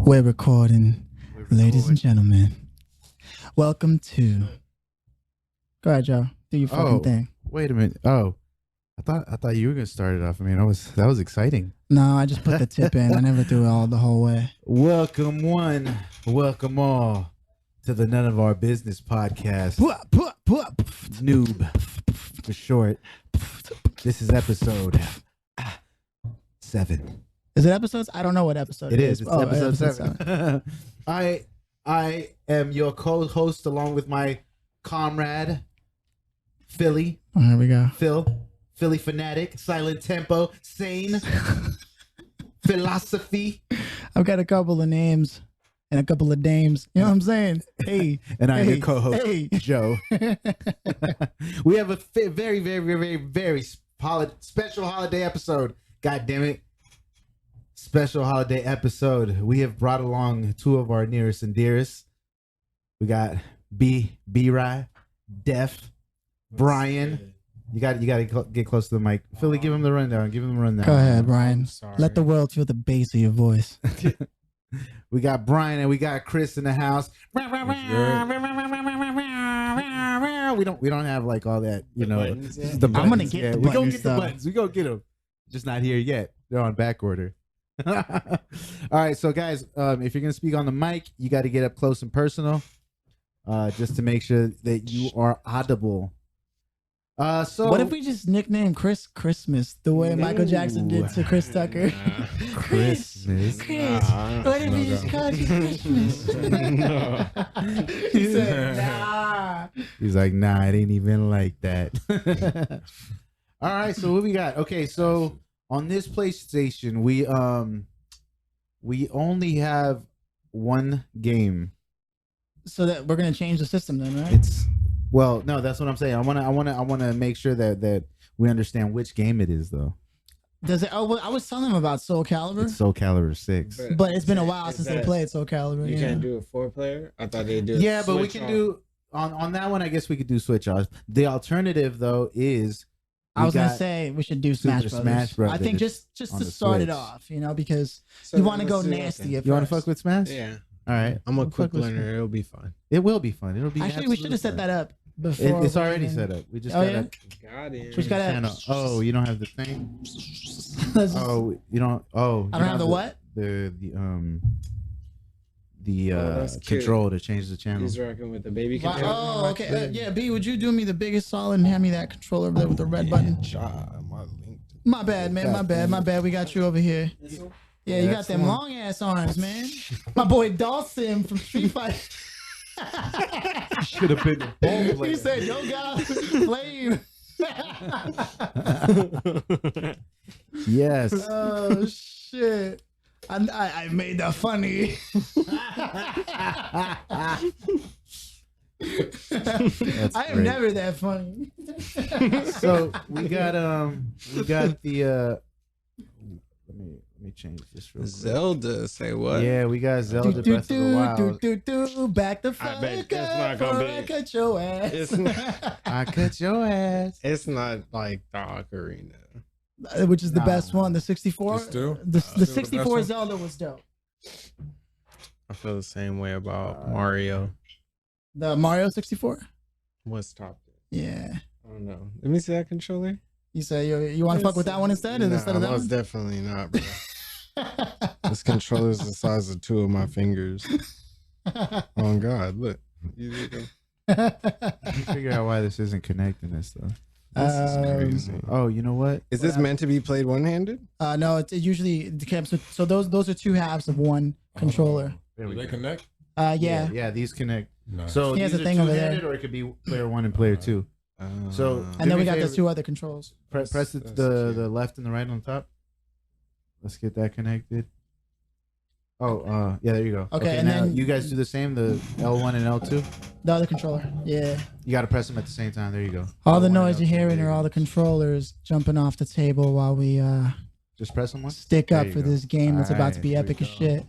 We're recording, ladies and gentlemen. Welcome to. Go ahead, Joe. Do your fucking thing. Wait a minute. Oh, I thought you were gonna start it off. I mean, that was exciting. No, I just put the tip in. I never threw it the whole way. Welcome one, welcome all to the None of Our Business podcast. NOOB for short. This is episode 7. Is it episodes? I don't know what episode it is. It's episode 7. I am your co-host along with my comrade, Philly. Oh, here we go. Philly fanatic, silent tempo, sane, philosophy. I've got a couple of names and a couple of dames. You know what I'm saying? Hey. And I'm your co-host, Joe. We have a very, very, very, very special holiday episode. God damn it. Special holiday episode. We have brought along 2 of our nearest and dearest. We got B-Rye, Def, Bryan. You got to get close to the mic. Philly, give him the rundown. Go ahead, Bryan. Let the world feel the bass of your voice. We got Bryan and we got Kris in the house. We don't have like all that, you know. I'm gonna get the buttons. We gonna get the buttons. We gonna get them. Just not here yet. They're on back order. All right, so guys, if you're gonna speak on the mic, you got to get up close and personal, just to make sure that you are audible. So what if we just nickname Kris Christmas the way Michael Jackson did to Chris Tucker? Kris. What if we just call you Christmas? He said, nah. He's like, nah, it ain't even like that. All right, so what we got? Okay, so on this PlayStation, we only have one game. So that we're gonna change the system then, right? Well, no, that's what I'm saying. I wanna make sure that we understand which game it is, though. Does it? Oh, well, I was telling him about Soul Calibur. It's Soul Calibur 6, but it's been a while since they played Soul Calibur. You can't do a 4-player. I thought they did. Yeah, but we can do on that one. I guess we could do switch off. The alternative, though, is I was gonna say we should do Smash Brothers. I think just to start it off, you know, because you want to go nasty. You want to fuck with Smash? Yeah. All right. I'm a quick learner. It'll be fun. It will be fun. It'll be actually. We should have set that up before. It's already set up. We just got it. Oh, you don't have the thing. Oh, you don't. Oh, I don't have the what? The control to change the channel. He's rocking with the baby controller. Oh, okay. Yeah, B, would you do me the biggest solid and hand me that controller over there with the red button? My bad, man. My bad. We got you over here. Yeah, you got them long ass arms, man. My boy Dawson from Street Fighter. Should have been the ball player. He said, "Yo, guys, flame." Yes. Oh shit! I made that funny. I am never that funny. So we got the let me change this real quick. Zelda, say what? Yeah, we got Zelda Breath of the Wild. Back the fuck up, I cut your ass. I cut your ass. It's not like the Ocarina, which is the best one. The 64. The 64 Zelda was dope. I feel the same way about Mario. The Mario 64. What's top? Yeah. I don't know. Let me see that controller. You say you want to fuck with that one instead of that one? Definitely not, bro. This controller is the size of 2 of my fingers. Oh God, look. You figure out why this isn't connecting this though. This is crazy. Oh, you know what? Is this meant to be played one-handed? No, it usually comes with, so those are 2 halves of one controller. Do they connect? Yeah, these connect. Nice. So he has these a are thing over there, or it could be player 1 and player 2. So and then we got the 2 other controls. Press the left and the right on top. Let's get that connected. Oh, yeah, there you go. Okay, and now then you guys do the same, the L1 and L2. The other controller, yeah. You got to press them at the same time. There you go. All the noise you're hearing are all the controllers jumping off the table while we just press them. Stick up for this game that's about to be epic as shit.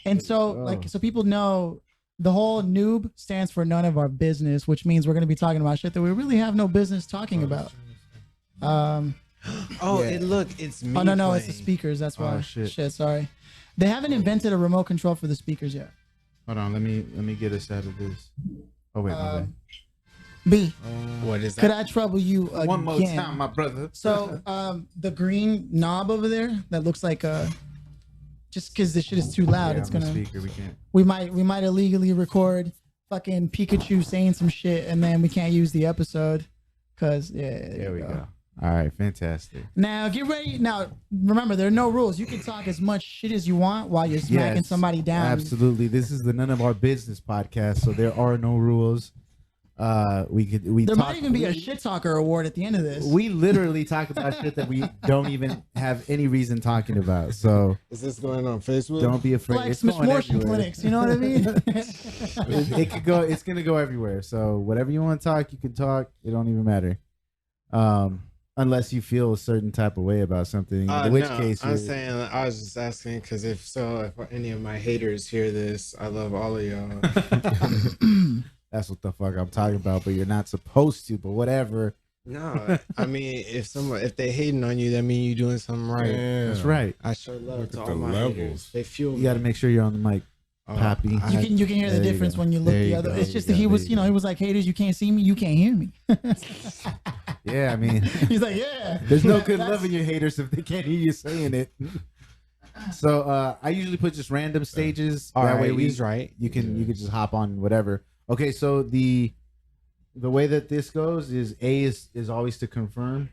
And so, so people know. The whole NOOB stands for none of our business, which means we're going to be talking about shit that we really have no business talking about. Oh, yeah. It's me. Oh no, it's the speakers. That's why. Oh, shit. Sorry. They haven't invented a remote control for the speakers yet. Hold on, let me get us out of this. Oh wait, my bad. B. What is that? Could I trouble you again? One more time, my brother. So, the green knob over there that looks like just because this shit is too loud, it's gonna. Speaker, we can't. We might illegally record fucking Pikachu saying some shit, and then we can't use the episode, cause There we go. All right, fantastic. Now get ready. Now remember, there are no rules. You can talk as much shit as you want while you're smacking somebody down. Absolutely. This is the None of Our Business podcast, so there are no rules. There might even be a shit talker award at the end of this. We literally talk about shit that we don't even have any reason talking about. So Is this going on Facebook? don't be afraid. Like It's going motion everywhere. clinics, you know what I mean? It could go. It's gonna go everywhere. So whatever you want to talk, you can talk. It don't even matter. Unless you feel a certain type of way about something, in which case I'm saying I was just asking because if any of my haters hear this, I love all of y'all. that's what the fuck I'm talking about. But you're not supposed to. But whatever. No, I mean if they hating on you, that mean you doing something right. Yeah. That's right. I sure love Look to at all the my levels. haters. They fuel You got to make sure you're on the mic, Poppy. You can hear the There you difference go. when you look There the you other. go. It's just There that he you was, go. you know, he was like, haters, you can't see me, you can't hear me. Yeah, I mean, He's like, yeah. there's no good loving your haters if they can't hear you saying it. So I usually put just random stages. All that right, way he's right. You can just hop on whatever. Okay, so the way that this goes is A is always to confirm,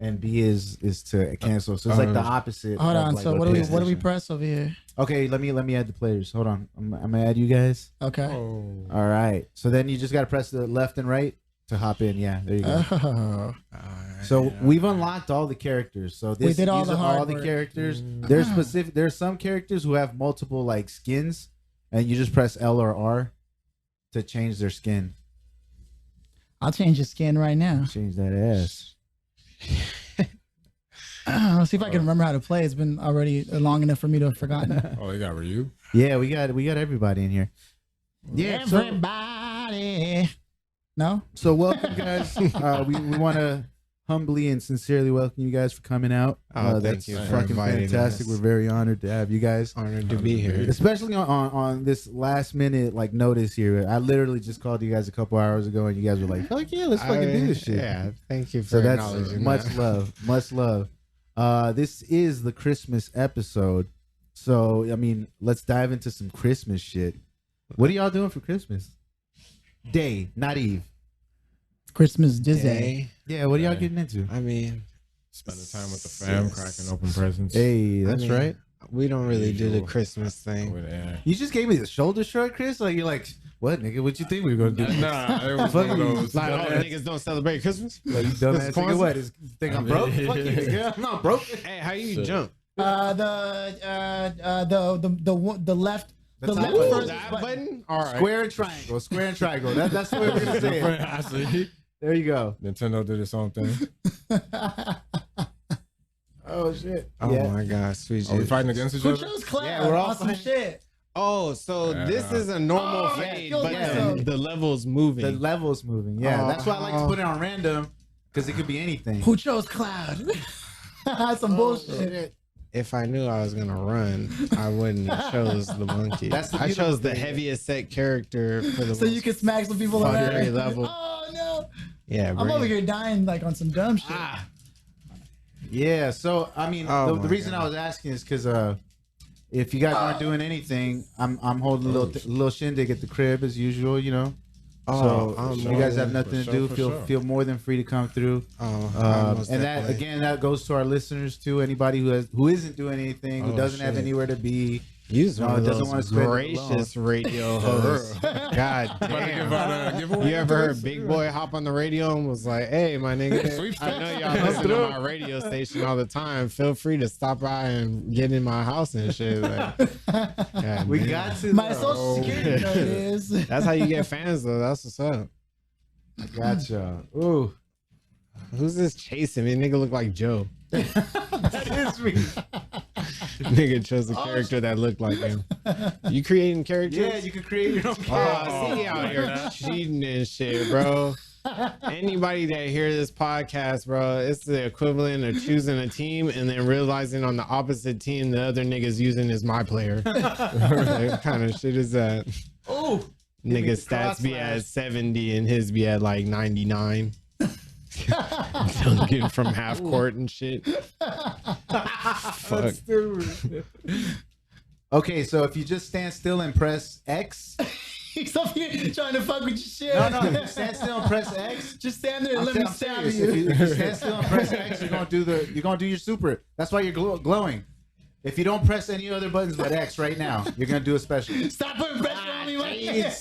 and B is to cancel. So it's like the opposite. Hold of on. like So what do we PlayStation. press over here? Okay, let me add the players. Hold on, I'm gonna add you guys. Okay. Oh. All right. So then you just gotta press the left and right to hop in. Yeah, there you go. Oh. So we've unlocked all the characters. So We did all these the are hard all the work. characters. There's specific. There's some characters who have multiple like skins, and you just press L or R to change their skin. I'll change his skin right now. Change that ass. I'll see if I can remember how to play. It's been already long enough for me to have forgotten. Oh, they got Ryu. Yeah, we got everybody in here. Yeah. So, Everybody. No? so welcome, guys. We want to humbly and sincerely welcome you guys for coming out. Oh, thank that's you for fucking inviting fantastic. us. We're very honored to have you guys. Honored to be here. Especially on this last minute like notice here. I literally just called you guys a couple hours ago and you guys were like, fuck yeah, let's fucking do this shit. Yeah, thank you for So that's acknowledging much that. love. This is the Christmas episode. So I mean, let's dive into some Christmas shit. What are y'all doing for Christmas? Day, not Eve. Christmas Disney. Day. Yeah, what are y'all Right. getting into? I mean, Spending time with the fam, cracking open presents. Hey, I that's mean, right. we don't really do the Usual. Christmas thing. With, You just gave me the shoulder shrug, Chris. Like you're like, what, nigga? What you think we were gonna do? Nah, it was Fuck one of you. those. Like, oh, Dumbass. niggas don't celebrate Christmas? Like, you dumbass This nigga. Kwanzaa? What? Is think I'm broke? Fuck you, nigga. I'm not broke. Hey, how you Shit. jump? The left. The That's left not- first That button. button? All right. Square and triangle. Square and triangle. That's the way we're gonna say it. I see. There you go. Nintendo did its own thing. Oh shit. Oh Yeah. my God, sweet Are we Jesus. fighting against each Who other? chose Cloud? Yeah, we're all awesome fighting. shit. Oh, so this is a normal Oh, yeah, fade, feels but like so. the level's moving. The level's moving. Yeah, Oh. that's why I like to put it on random because it could be anything. Who chose Cloud? That's some bullshit. If I knew I was gonna run, I wouldn't have chose the monkey. That's the I beautiful chose the thing. heaviest set character for the So you most can smack some people fuckery around. level. Oh no! Yeah, I'm bring over it. here dying like on some dumb shit. Ah, Yeah. So I mean, Oh the my reason God. I was asking is because if you guys aren't doing anything, I'm holding a little shindig at the crib as usual. You know. oh, So I'm if you more guys than- have nothing for to do, sure, feel for sure. feel more than free to come through. Oh, most And that definitely. again, that goes to our listeners too. Anybody who isn't doing anything, who Oh, doesn't have shit. anywhere to be. You's No, one of it doesn't those wanna spend it gracious radio hosts. God About to give damn. out a giveaway. You ever heard Big Boy hop on the radio and was like, "Hey, my nigga, I know y'all listen to my radio station all the time. Feel free to stop by and get in my house and shit." Like, God We damn. got to. My though. social security note is. That's how you get fans, though. That's what's up. Gotcha. Ooh, Who's this chasing me? Nigga look like Joe. that is me. Nigga chose a character that looked like him. You creating characters? Yeah, you can create your own. Oh, I see you out here cheating and shit, bro. Anybody that hear this podcast, bro, it's the equivalent of choosing a team and then realizing on the opposite team the other nigga's using is my player. What kind of shit is that? Oh, Nigga's stats be at 70 and his be at like 99. Dunking from half court and shit. Fuck. Okay, so if you just stand still and press X. He's up here trying to fuck with your shit. No, stand still and press X. Just stand there and let me stab If you. you stand still and press X, you're gonna do your super. That's why you're glowing. If you don't press any other buttons but X right now, you're gonna do a special. Stop putting pressure on me, man.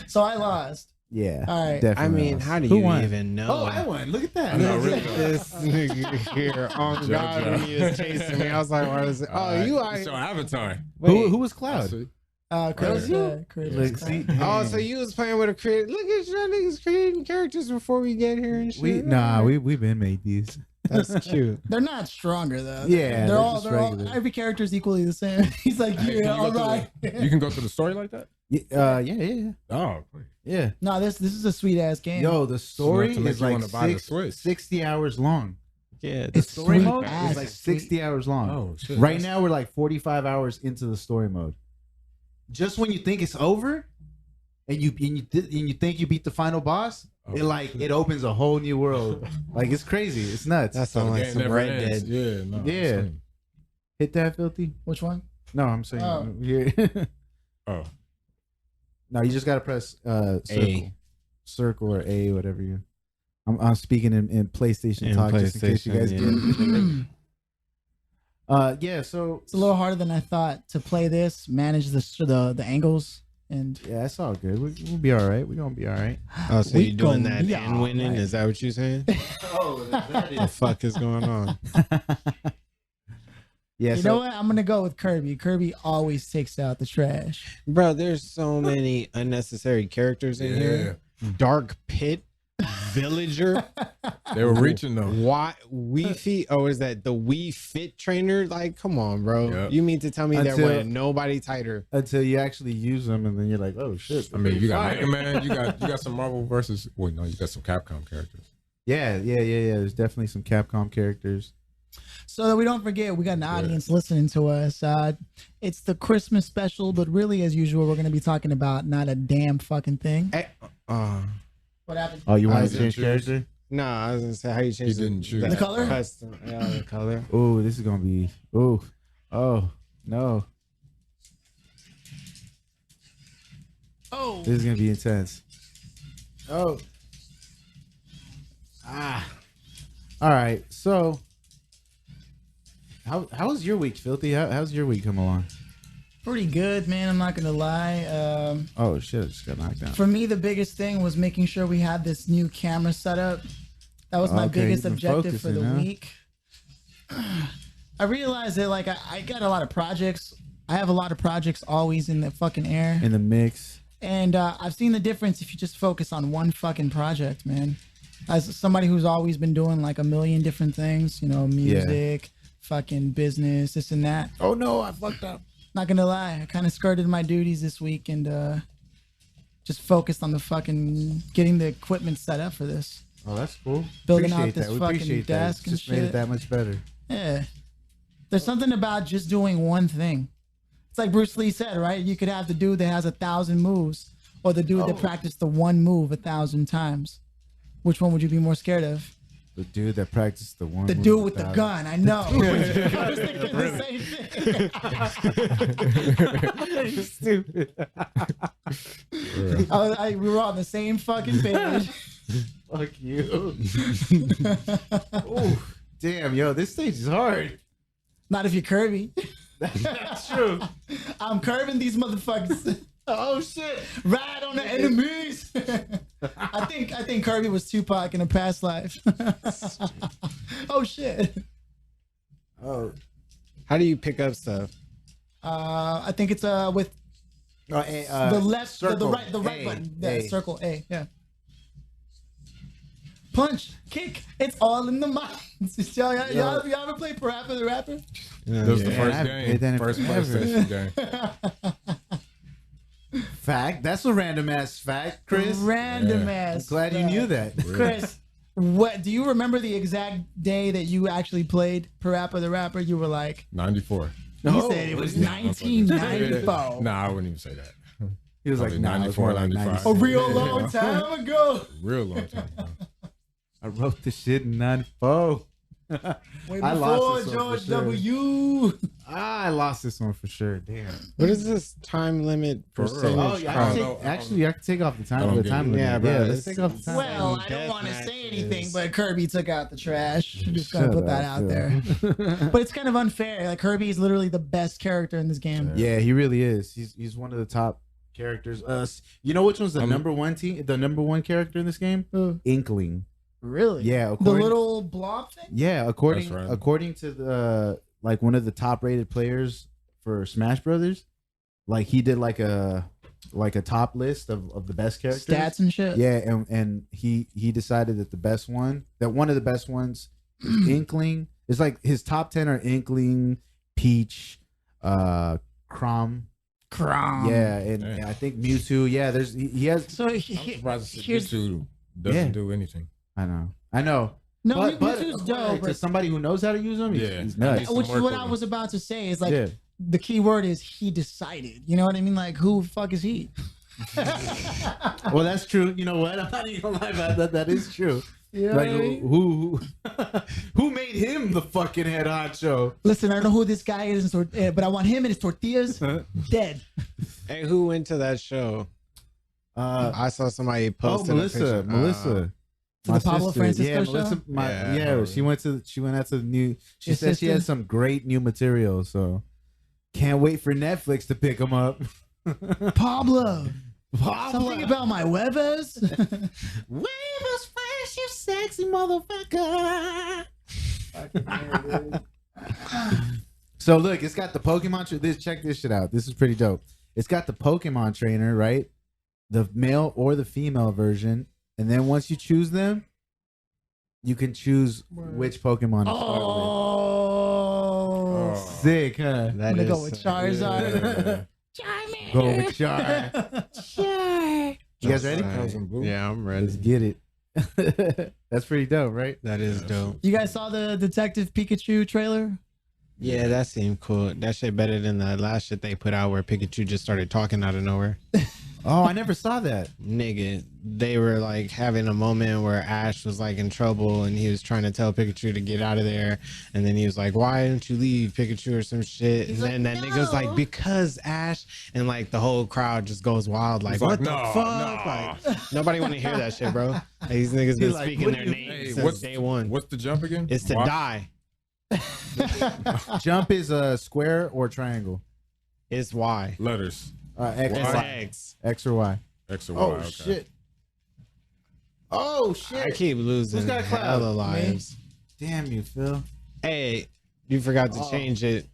So I lost. Yeah. All right. Definitely. I mean, how do you even know? Oh, I won. Look at that. Look at this nigga here on God when he was chasing me. I was like, what is it? Oh, you are. So Avatar. Who was Cloud? Chris. Like, see, Oh, so you was playing with a creator. Look at y'all niggas creating characters before we get here and shit. we've been made these. That's cute. They're not stronger though. Yeah, they're all just regular. every character is equally the same. He's like, yeah, all right. You can go through the story like that? Yeah. Oh, Yeah. No, this is a sweet ass game. Yo, the story to make is you like wanna buy the Switch. 60 hours long. Yeah, The story sweet mode ass, is like sweet. 60 hours long. Oh, shit. Right now, we're like 45 hours into the story mode. Just when you think it's over, and you think you beat the final boss, it opens a whole new world. Like it's crazy. It's nuts. that sounds like some Red Dead. Yeah, no. Yeah. Hit that, Filthy. Which one? No, I'm saying. Oh. Yeah. Oh. No, you just gotta press circle or A, whatever you. I'm speaking in PlayStation talk just in case you guys PlayStation, get. Yeah, so It's a little harder than I thought to play this, manage the angles, and yeah, it's all good. We'll be all right. We're gonna be all right. Oh, so We you doing gonna that be and winning? alright. Is that what you're saying? Oh, that The fuck is going on? Yeah, you know what? I'm gonna go with Kirby. Kirby always takes out the trash. Bro, there's so many unnecessary characters in here. Dark Pit, Villager. They were reaching though. Why Wii Fit? Oh, is that the Wii Fit trainer? Like, come on, bro. Yep. You mean to tell me there Until- wasn't nobody tighter? until you actually use them, and then you're like, oh shit. I mean, you got Fire. Mega Man, you got some Marvel versus. Well, no, you got some Capcom characters. Yeah. There's definitely some Capcom characters. So that we don't forget, we got an audience listening to us. It's the Christmas special, but really, as usual, we're gonna be talking about not a damn fucking thing. Hey, What happened? Oh, you I want to didn't change character? no, I was gonna say how you change You didn't choose. The color? Custom, yeah, the color. Oh, this is gonna be. Oh no, Oh, this is gonna be intense. Oh. All right. So, how was your week, Filthy? How's your week come along? pretty good, man. I'm not gonna lie. Oh shit! I just got knocked down. For me, the biggest thing was making sure we had this new camera setup. That was my Okay, biggest you've been objective for the focusing, huh? week. I realized that like I got a lot of projects. I have a lot of projects always in the fucking air. In the mix. And I've seen the difference if you just focus on one fucking project, man. As somebody who's always been doing like a million different things, you know, music, fucking business, this and that. Oh no, I fucked up. Not gonna lie, I kind of skirted my duties this week and just focused on the fucking getting the equipment set up for this. Oh, that's cool. Building out Appreciate this that. We fucking appreciate that. desk It's and just made it shit. that much better. Yeah. There's something about just doing one thing. It's like Bruce Lee said, right? You could have the dude that has 1,000 moves or the dude that practiced the one move 1,000 times. Which one would you be more scared of? The dude that practiced the one. The move dude with the 1,000. gun, I know. I was thinking the same thing. You stupid. We were on the same fucking page. Fuck you. Ooh, damn, yo, this stage is hard. Not if you're Kirby. That's true. I'm curving these motherfuckers. Oh shit! Ride on the enemies. I think Kirby was Tupac in a past life. Oh shit! Oh, How do you pick up stuff? I think it's with the left, the right button. Yeah, circle A. Yeah. Punch, kick. It's all in the mind. Y'all ever play Parappa the Rapper? That was the Yeah, first I've played that game. in First forever. PlayStation game. fact. That's a random ass fact, Chris. Random ass. I'm glad you knew that. Chris, what do you remember the exact day that you actually played Parappa the Rapper? You were like 94. He said it was 1994. Nah, I wouldn't even say that. He was like 94, 95. A real long time ago. Real long time ago. I wrote the shit in 94. Way I before lost this one George for sure. W. I lost this one for sure. Damn. What is this time limit percentage? Oh, yeah. I can take off the time. don't The get time it. limit. Yeah, bro, let's it's- take off the time. Well, I don't Death want to say matches. anything, but Kirby took out the trash. Just gonna Shut put that up, out there. But it's kind of unfair. Like Kirby is literally the best character in this game. Yeah, he really is. He's one of the top characters. You know which one's the number one character in this game? Who? Inkling. Really? Yeah, The according, little blob thing? yeah, according That's right. according to the like one of the top rated players for Smash Brothers, like he did like a top list of the best characters. Stats and shit. Yeah, and he decided that one of the best ones is Inkling. It's like his top 10 are Inkling, Peach, Crom. Yeah, and Damn. I think Mewtwo. Yeah, he has. So I'm surprised that here's YouTube doesn't Yeah. do anything. I know. no, but Mewtwo's dope. to But somebody who knows how to use them, Yeah. he's nuts. Some which is work what with I him. was about to say. Is like Yeah. the key word is he decided. You know what I mean? Like who the fuck is he? Well, that's true. You know what? I'm not even gonna lie about that. That is true. You know Like what I mean? who made him the fucking head honcho? Listen, I don't know who this guy is, but I want him and his tortillas dead. Hey, who went to that show? I saw somebody Oh, posted. a picture. Melissa. To the Pablo Francisco show? Melissa, Yeah. she went out to the new. She Your said she sister? had some great new material, so can't wait for Netflix to pick them up. Pablo. Something about my huevas. Waivers fresh, you sexy motherfucker. So look, it's got the Pokemon. Check this shit out. This is pretty dope. It's got the Pokemon trainer, right? The male or the female version, and then once you choose them, you can choose which Pokemon to start Oh. with. Sick, huh? That I'm gonna go is with so Charizard. good. Go with Char. You guys ready? Yeah, I'm Let's ready. get it. That's pretty dope, right? That is dope. You guys saw the Detective Pikachu trailer? Yeah, that seemed cool. That shit better than the last shit they put out where Pikachu just started talking out of nowhere. Oh, I never saw that. Nigga, they were like having a moment where Ash was like in trouble and he was trying to tell Pikachu to get out of there. And then he was like, why didn't you leave, Pikachu, or some shit? He's and then like, that nigga was "No." like, because Ash. And like the whole crowd just goes wild. Like, He's what like, the "No, fuck? no." Like, nobody want to hear that shit, bro. Like, these niggas been He's like, speaking "What their do you names Hey, since what's day one. What's the jump again? It's to Why? die. Jump is a square or triangle. It's Y. Letters. X, It's Y. X. X or Y. X or Y. Oh okay. shit. Oh shit. I keep losing got a cloud? hella Me? lives. Damn you, Phil. Hey, you forgot to Oh. change it.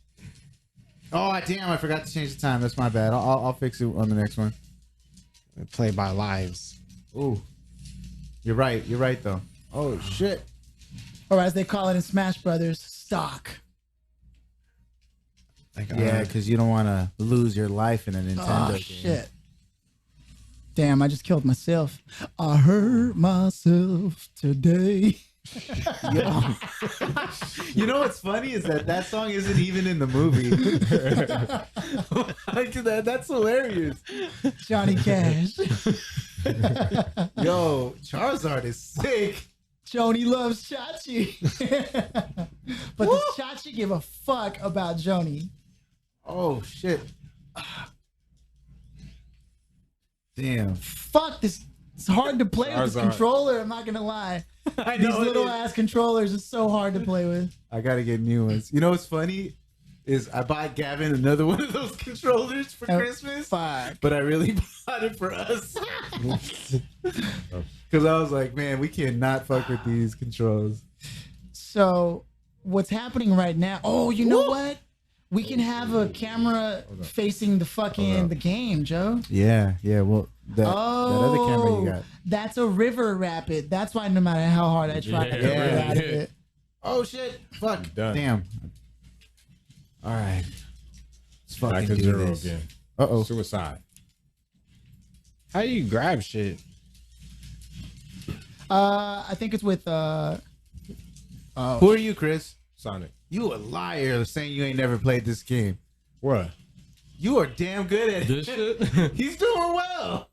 Oh damn! I forgot to change the time. That's my bad. I'll fix it on the next one. Play by lives. Ooh, you're right. You're right though. Oh shit. Or as they call it in Smash Brothers, stock. Like, Yeah, because you don't want to lose your life in a Nintendo Oh, game. shit. Damn, I just killed myself. I hurt myself today. Yo. You know what's funny is that song isn't even in the movie. Like, that's hilarious. Johnny Cash. Yo, Charizard is sick. Joni loves Chachi. But does Chachi give a fuck about Joni? Oh shit. Damn. Fuck this. It's hard to play with this Charizard. controller. I'm not gonna lie. I These know it little is. ass controllers are so hard to play with. I gotta get new ones. You know what's funny is I bought Gavin another one of those controllers for Oh, Christmas, Fuck. but I really bought it for us because I was like, man, we cannot fuck with these controls. So what's happening right now? Oh, you know what? We can have a camera facing the fucking the game, Joe. Yeah, yeah. Well, that other camera you got. That's a river rapid. That's why no matter how hard I try to get it out of it. Oh shit! Fuck. Done. Damn. All right. Let's Back fucking to do zero this. again. Uh oh. Suicide. How do you grab shit? I think it's with Who are you, Kris? Sonic. You a liar saying you ain't never played this game. What? You are damn good at This it. shit. He's doing well.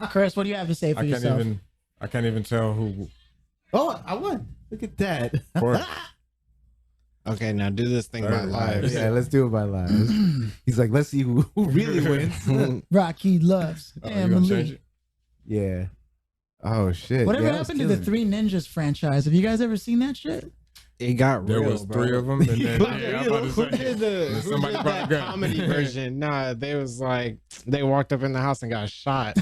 Chris. What do you have to say for yourself? I can't even tell who. Oh, I won. Look at that. Or, Okay, now do this thing by live. Yeah, let's do it by live. He's like, let's see who really wins. Rocky loves you gonna change Emily. it? Yeah. Oh shit. Whatever Yeah, I was happened to the killing it. Three Ninjas franchise? Have you guys ever seen that shit? It got There real, was bro. 3 of them, and then yeah, I'm about to Who say, did the somebody brought a that gun. comedy version? Nah, they was like they walked up in the house and got shot.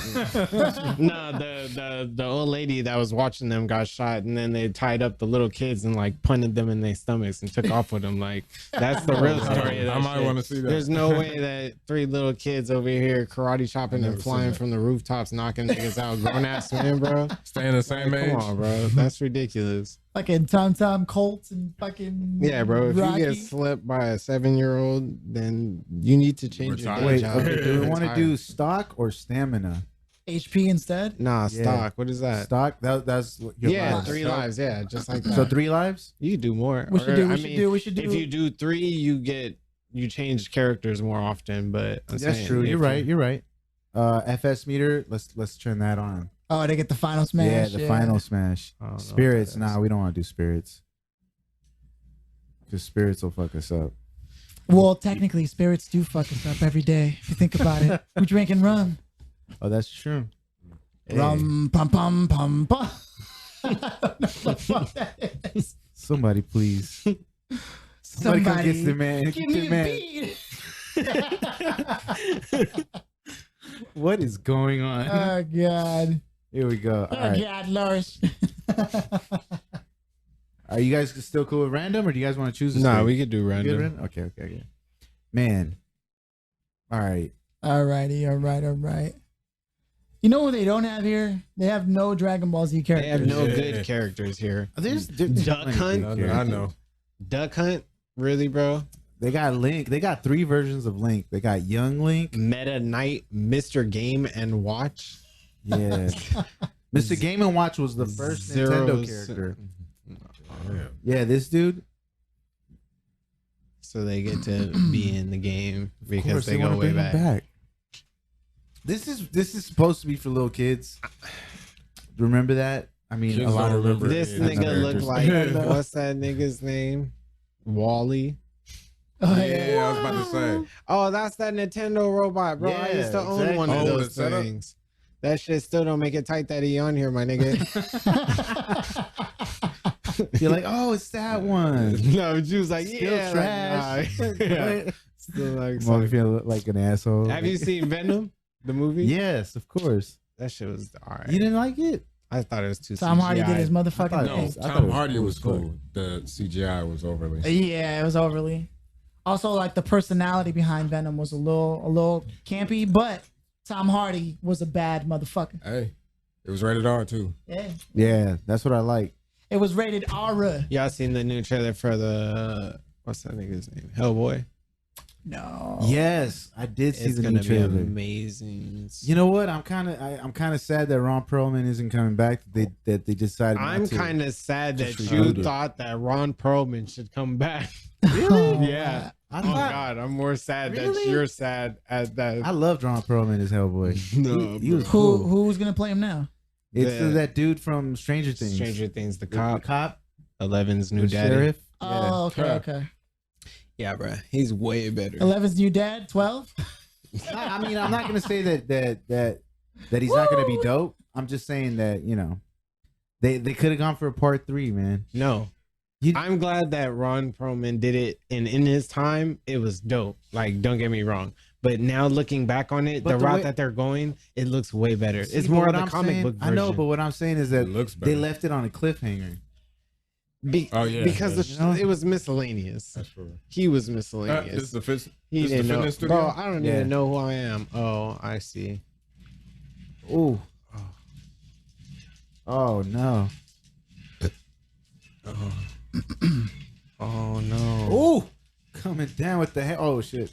Nah, the old lady that was watching them got shot, and then they tied up the little kids and like punted them in their stomachs and took off with them. Like that's the real story. Of that I might shit. want to see that. There's no way that 3 little kids over here karate chopping never and seen flying that. from the rooftops, knocking niggas out, grown ass men, bro. Staying the same age. Come on, bro. That's ridiculous. Fucking Tom Colts and fucking Yeah, bro. If Rocky. you get slipped by a 7-year-old, then you need to change your Retire. day Wait, job. okay, do we want to Retire. do stock or stamina? HP instead. Nah, Yeah. stock. What is that? Stock? That's what your Yeah, lives. 3 lives. Yeah, just like that. So 3 lives? You could do more. We should Or, do. We I should mean, do. We should do. If you do 3, you change characters more often. But I'm That's saying true. if You're right. You're right. FS meter. Let's turn that on. Oh, they get the final smash. Yeah, the final smash. I don't know what Spirits. that Nah, is. we don't want to do spirits. Because spirits will fuck us up. Well, technically, spirits do fuck us up every day. If you think about it, we drinking rum. Oh, that's true. Hey, Rum, pum, pum, pum, pum. I don't know what the fuck that is. somebody please. Somebody come get the man. Give me Get a man. beat. What is going on? Oh God. Here we go. All Oh right. God, Lars. Are you guys still cool with random, or do you guys want to choose? Nah, we could do You good, random. Okay. Man. All right. Alrighty, all right. You know what they don't have here? They have no Dragon Ball Z They characters. have no Yeah. good characters here. There's Duck Hunt? I know. Duck Hunt, really, bro? They got Link. They got 3 versions of Link. They got Young Link. Meta Knight, Mr. Game and Watch. Yeah. Mr. Game and Watch was the first Nintendo character. Yeah, this dude. So they get to be in the game Of because course, they go wanna way bring him back. This is supposed to be for little kids. Remember that? I mean, Kids a lot don't of remember This Yeah, nigga looked characters. like what's that nigga's name? Wally. Oh, Yeah, I was about to say. Oh, that's that Nintendo robot, bro. I used to Yeah, own one of exactly. Oh, those the setup? things. That shit still don't make it tight that he on here, my nigga. You're like, oh, it's that one. No, but you was like, Still yeah, trash. like, nah. Yeah. Still like, Make me feel like an asshole. have you seen Venom, the movie? Yes, of course. That shit was alright. You didn't like it? I thought it was too Tom Hardy did his CGI. motherfucking thought it No, thing. was- I thought it Tom was Hardy cool was as fuck. cool. The CGI was overly. Yeah, it was overly. Also, like the personality behind Venom was a little campy, but Tom Hardy was a bad motherfucker. Hey, it was rated R too. Yeah, Yeah, that's what I like. it was rated R. Y'all seen the new trailer for the what's that nigga's name? Hellboy. No. Yes, I did see It's the gonna new be trailer. amazing. You know what? I'm kind of sad that Ron Perlman isn't coming back. That they decided. not I'm to. kind of sad that just you reboot it. thought that Ron Perlman should come back. Really? Yeah. I Oh thought God, I'm more sad that Really? you're sad at that. I loved Ron Perlman as Hellboy. No, he was Who cool. who's gonna play him now? It's The- that dude from Stranger Things. Stranger Things, the The cop, cop, 11's new the daddy. sheriff. Oh, okay, Yeah. okay. Yeah, bro, he's way better. 11's new dad, 12. I mean, I'm not gonna say that he's not gonna be dope. I'm just saying that they could have gone for a part 3, man. No, You- I'm glad that Ron Perlman did it, and in his time, it was dope. Like, don't get me wrong. But now looking back on it, But the the route way- that they're going, it looks way better. See, It's but more of what the I'm comic saying- book I version. know, but what I'm saying is that It looks they better. left it on a cliffhanger. Oh, yeah, because yeah. it was miscellaneous. That's true. He was This miscellaneous. is the fifth. He this didn't the know. fitness Bro, studio? I don't Yeah. even know who I am. Oh, I see. Ooh. Oh no. Oh no. Ooh. Coming down with the hell. Oh shit.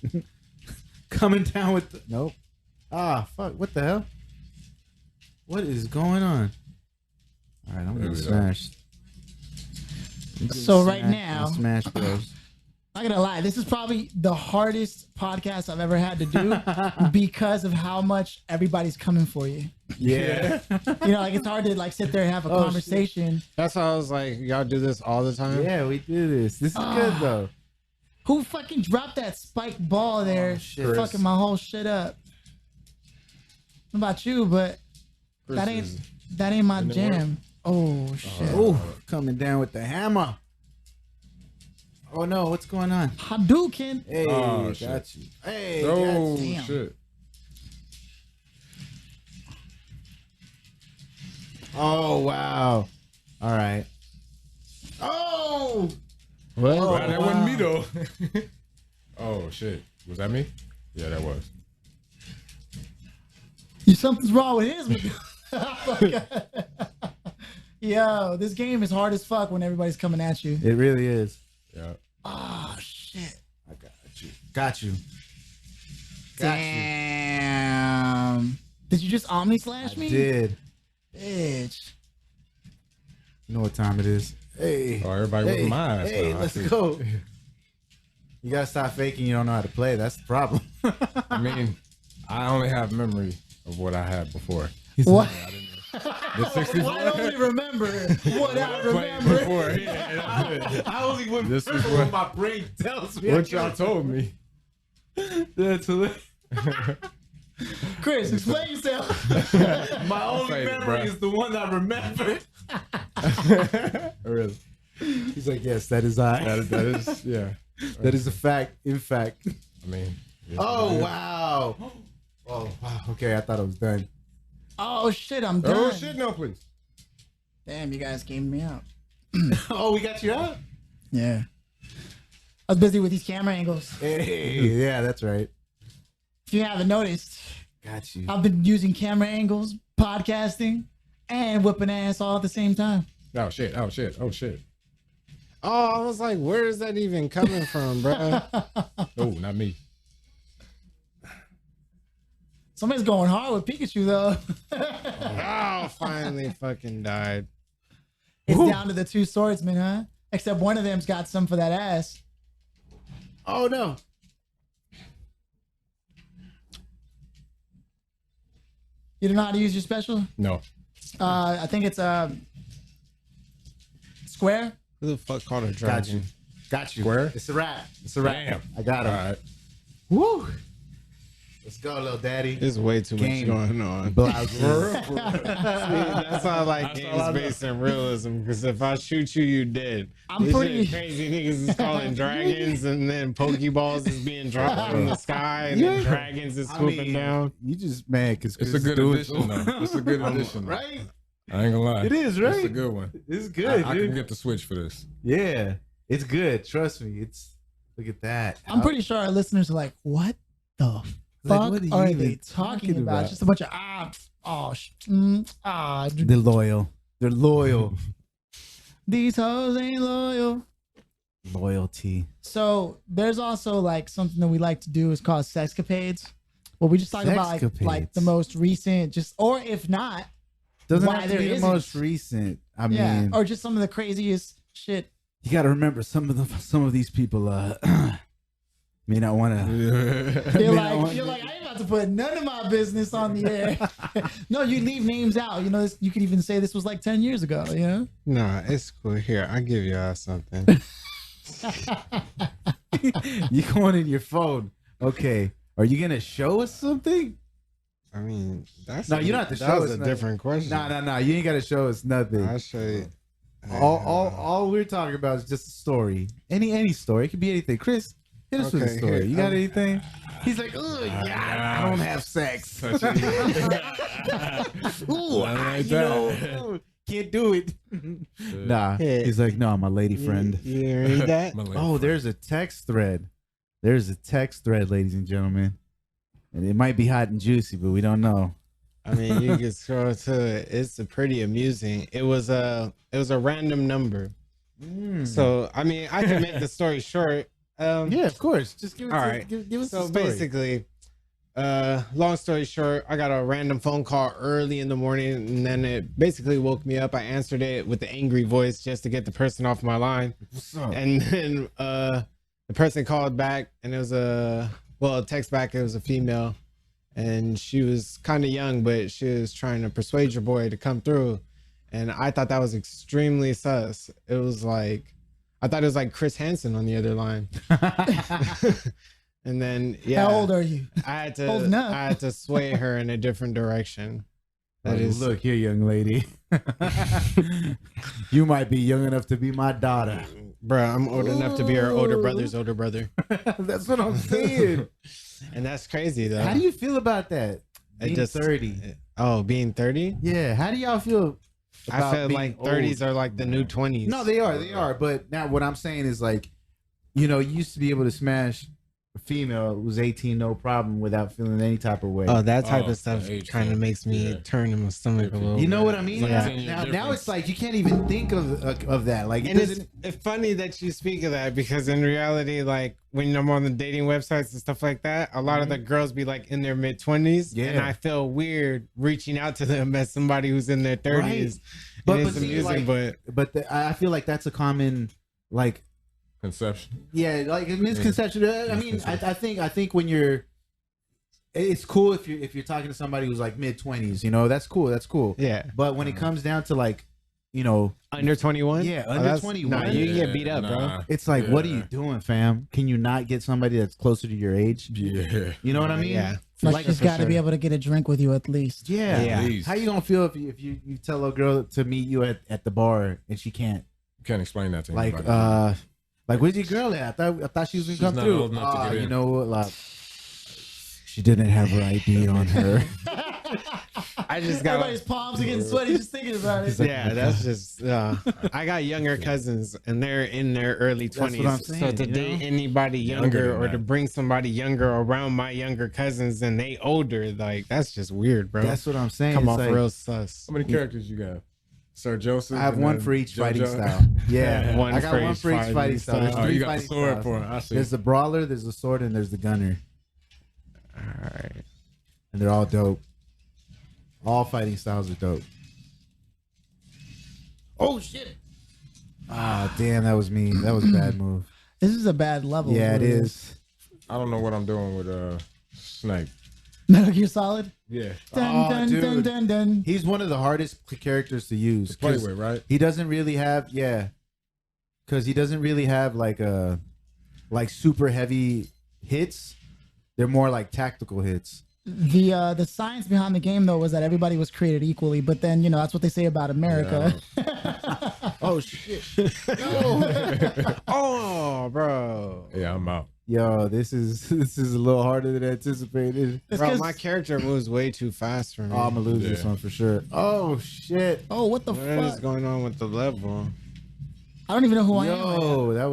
Coming down with the nope. Ah fuck. What the hell? What is going on? All right, I'm gonna smash. So right now, Smash Bros. Not gonna lie, this is probably the hardest podcast I've ever had to do because of how much everybody's coming for you. Yeah. You know, like it's hard to like sit there and have a conversation. Shit. That's why I was like, y'all do this all the time? Yeah, we do this. This is good though. Who fucking dropped that spiked ball there? Fucking my whole shit up. What about you? But that ain't my jam. Oh shit. Oh, coming down with the hammer. Oh no, what's going on? Hadouken. Hey, got shit. you. Hey, Oh damn. shit. Oh wow. All right. Oh. What? Oh, that wasn't me though. Oh shit. Was that me? Yeah, that was. Something's wrong with his. Yo, this game is hard as fuck when everybody's coming at you. It really is. Yeah. Oh shit. I got you. Got you. Damn. Did you just Omni slash me? I did. Bitch. You know what time it is. Hey. Oh, everybody with my ass. Hey, now, I let's see. go. You gotta stop faking you don't know how to play. That's the problem. I mean, I only have memory of what I had before. What? The 64. I only remember what I Playing remember. before. Yeah, that's it. I only remember This is what what- my brain tells me. What y'all told me. That's hilarious. Kris, explain yourself. My only played it, memory bruh. is the one I remember. Really? He's like, yes, that is I. That is, yeah. That is a fact. In fact. I mean. Yeah, Oh yeah. wow. Oh wow. Okay, I thought I was done. Oh shit, I'm done. Oh shit, no, please. Damn, you guys gamed me out. Oh, we got you out. Yeah. I was busy with these camera angles. Hey, yeah, that's right. If you haven't noticed, Got you. I've been using camera angles, podcasting, and whipping ass all at the same time. Oh shit. Oh shit. Oh shit. Oh, I was like, where is that even coming from, bro? Oh, not me. Somebody's going hard with Pikachu though. Oh, finally fucking died. It's down to the two swordsmen, huh? Except one of them's got some for that ass. Oh no. You don't know how to use your special? No. I think it's square. Who the fuck called a Got dragon? you. Got you. Square? It's a wrap. It's a wrap. Damn. I got All him. right. Woo. Let's go, little daddy. There's way too Game. much going on. Blouses. See, that's why I like games based in realism. Because if I shoot you, you dead. I'm These pretty- crazy niggas is calling dragons, and then Pokeballs is being dropped from the sky, and then dragons is swooping down. You just mad because It's a good addition, though. It's a good addition, though. right? I ain't gonna lie. It is, right? It's a good one. It's good, I dude. can get the Switch for this. Yeah, it's good. Trust me. It's look at that. I'm pretty sure our listeners are like, what the Like, fuck what are you are even they talking talking about? about? It's just a bunch of They're loyal. They're loyal. these hoes ain't loyal. Loyalty. So there's also like something that we like to do is called sexcapades. Where we just talk about like the most recent, just or if not, Doesn't why have to there be the isn't. most recent. I yeah, mean, or just some of the craziest shit. you got to remember some of these people may not want to. You're like, I ain't about to put none of my business on the air. No, you leave names out. You know, you could even say this was like 10 years ago. You know, Nah, it's cool. Here, I'll give y'all something. You going in your phone? Okay. Are you gonna show us something? I mean, that's No, you don't have to show that was us a nothing. different question. No. You ain't gotta show us nothing. I'll show you. All we're talking about is just a story. Any story. It could be anything. Chris, hit us with a Okay, story. here. You got anything? He's like, oh yeah, I don't have sex. Ooh, like you know, can't do it. Nah, Yeah. he's like, no, my lady friend. You read that? Oh, there's a text thread. There's a text thread, ladies and gentlemen. And it might be hot and juicy, but we don't know. I mean, you can scroll to it. It's pretty amusing. It was a random number. So I mean, I can make the story short. Yeah, of course. Just give it. All to, right. give us So the story. basically, Long story short, I got a random phone call early in the morning, and then it basically woke me up. I answered it with the angry voice just to get the person off my line. What's up? And then the person called back, and it was a text back. It was a female, and she was kind of young, but she was trying to persuade your boy to come through. And I thought that was extremely sus. It was like, I thought it was like Chris Hansen on the other line. And then, yeah. How old are you? I had to sway her in a different direction. Look here, young lady. You might be young enough to be my daughter. Bruh, I'm old enough to be her older brother's older brother. That's what I'm saying. And that's crazy, though. How do you feel about that? Being 30. Oh, being 30? Yeah. How do y'all feel? I feel like 30s are like the new 20s. No, they are. But now what I'm saying is like, you used to be able to smash a female who was 18, no problem, without feeling any type of way. Oh, that type of stuff kind of makes me turn in my stomach a little. You know what I mean? Yeah. Now it's like you can't even think of that. Like, it's funny that you speak of that, because in reality, like when I'm on the dating websites and stuff like that, a lot of the girls be like in their mid-20s, and I feel weird reaching out to them as somebody who's in their 30s. Right. But it's amusing, I feel like that's a common like conception. Yeah, like a misconception. I mean, I think when it's cool if you're talking to somebody who's like mid-20s, that's cool. Yeah. But when it comes down to like, under 21? Yeah, under 21. Nah, you get beat up, bro. It's like, what are you doing, fam? Can you not get somebody that's closer to your age? Yeah. You know what I mean? Yeah. Like, she's got to be able to get a drink with you at least. Yeah. How you gonna feel if you tell a girl to meet you at the bar and she can't? You can't explain that to anybody. Like, where's your girl at? I thought she was gonna come through. Old enough to get in. You know what? Like, she didn't have her ID on her. I just got everybody's palms are getting sweaty just thinking about it. Yeah, that's just. I got younger cousins, and they're in their early 20s. So to date anybody younger or to bring somebody younger around my younger cousins and they older, like that's just weird, bro. That's what I'm saying. Come off real sus. How many characters you got? Sir Joseph. I have one for each fighting style. Yeah, I got one for each fighting style. There's three you got fighting the sword styles. for it. I see. There's the brawler, there's the sword, and there's the gunner. All right. And they're all dope. All fighting styles are dope. Oh shit! Ah, damn, that was me. That was a bad move. This is a bad level. Yeah, it is. I don't know what I'm doing with Snake. Metal Gear Solid. Yeah. Dude. Dun, dun. He's one of the hardest characters to use. To play with, right? He doesn't really have, because he doesn't really have like super heavy hits. They're more like tactical hits. The science behind the game though was that everybody was created equally, but then that's what they say about America. Yeah. Oh shit! Oh, bro. Yeah, I'm out. Yo, this is a little harder than anticipated. Bro, my character moves way too fast for me. Oh, I'm gonna lose this one for sure. Oh shit! Oh, what the fuck? What is going on with the level? I don't even know who I am. Yo, that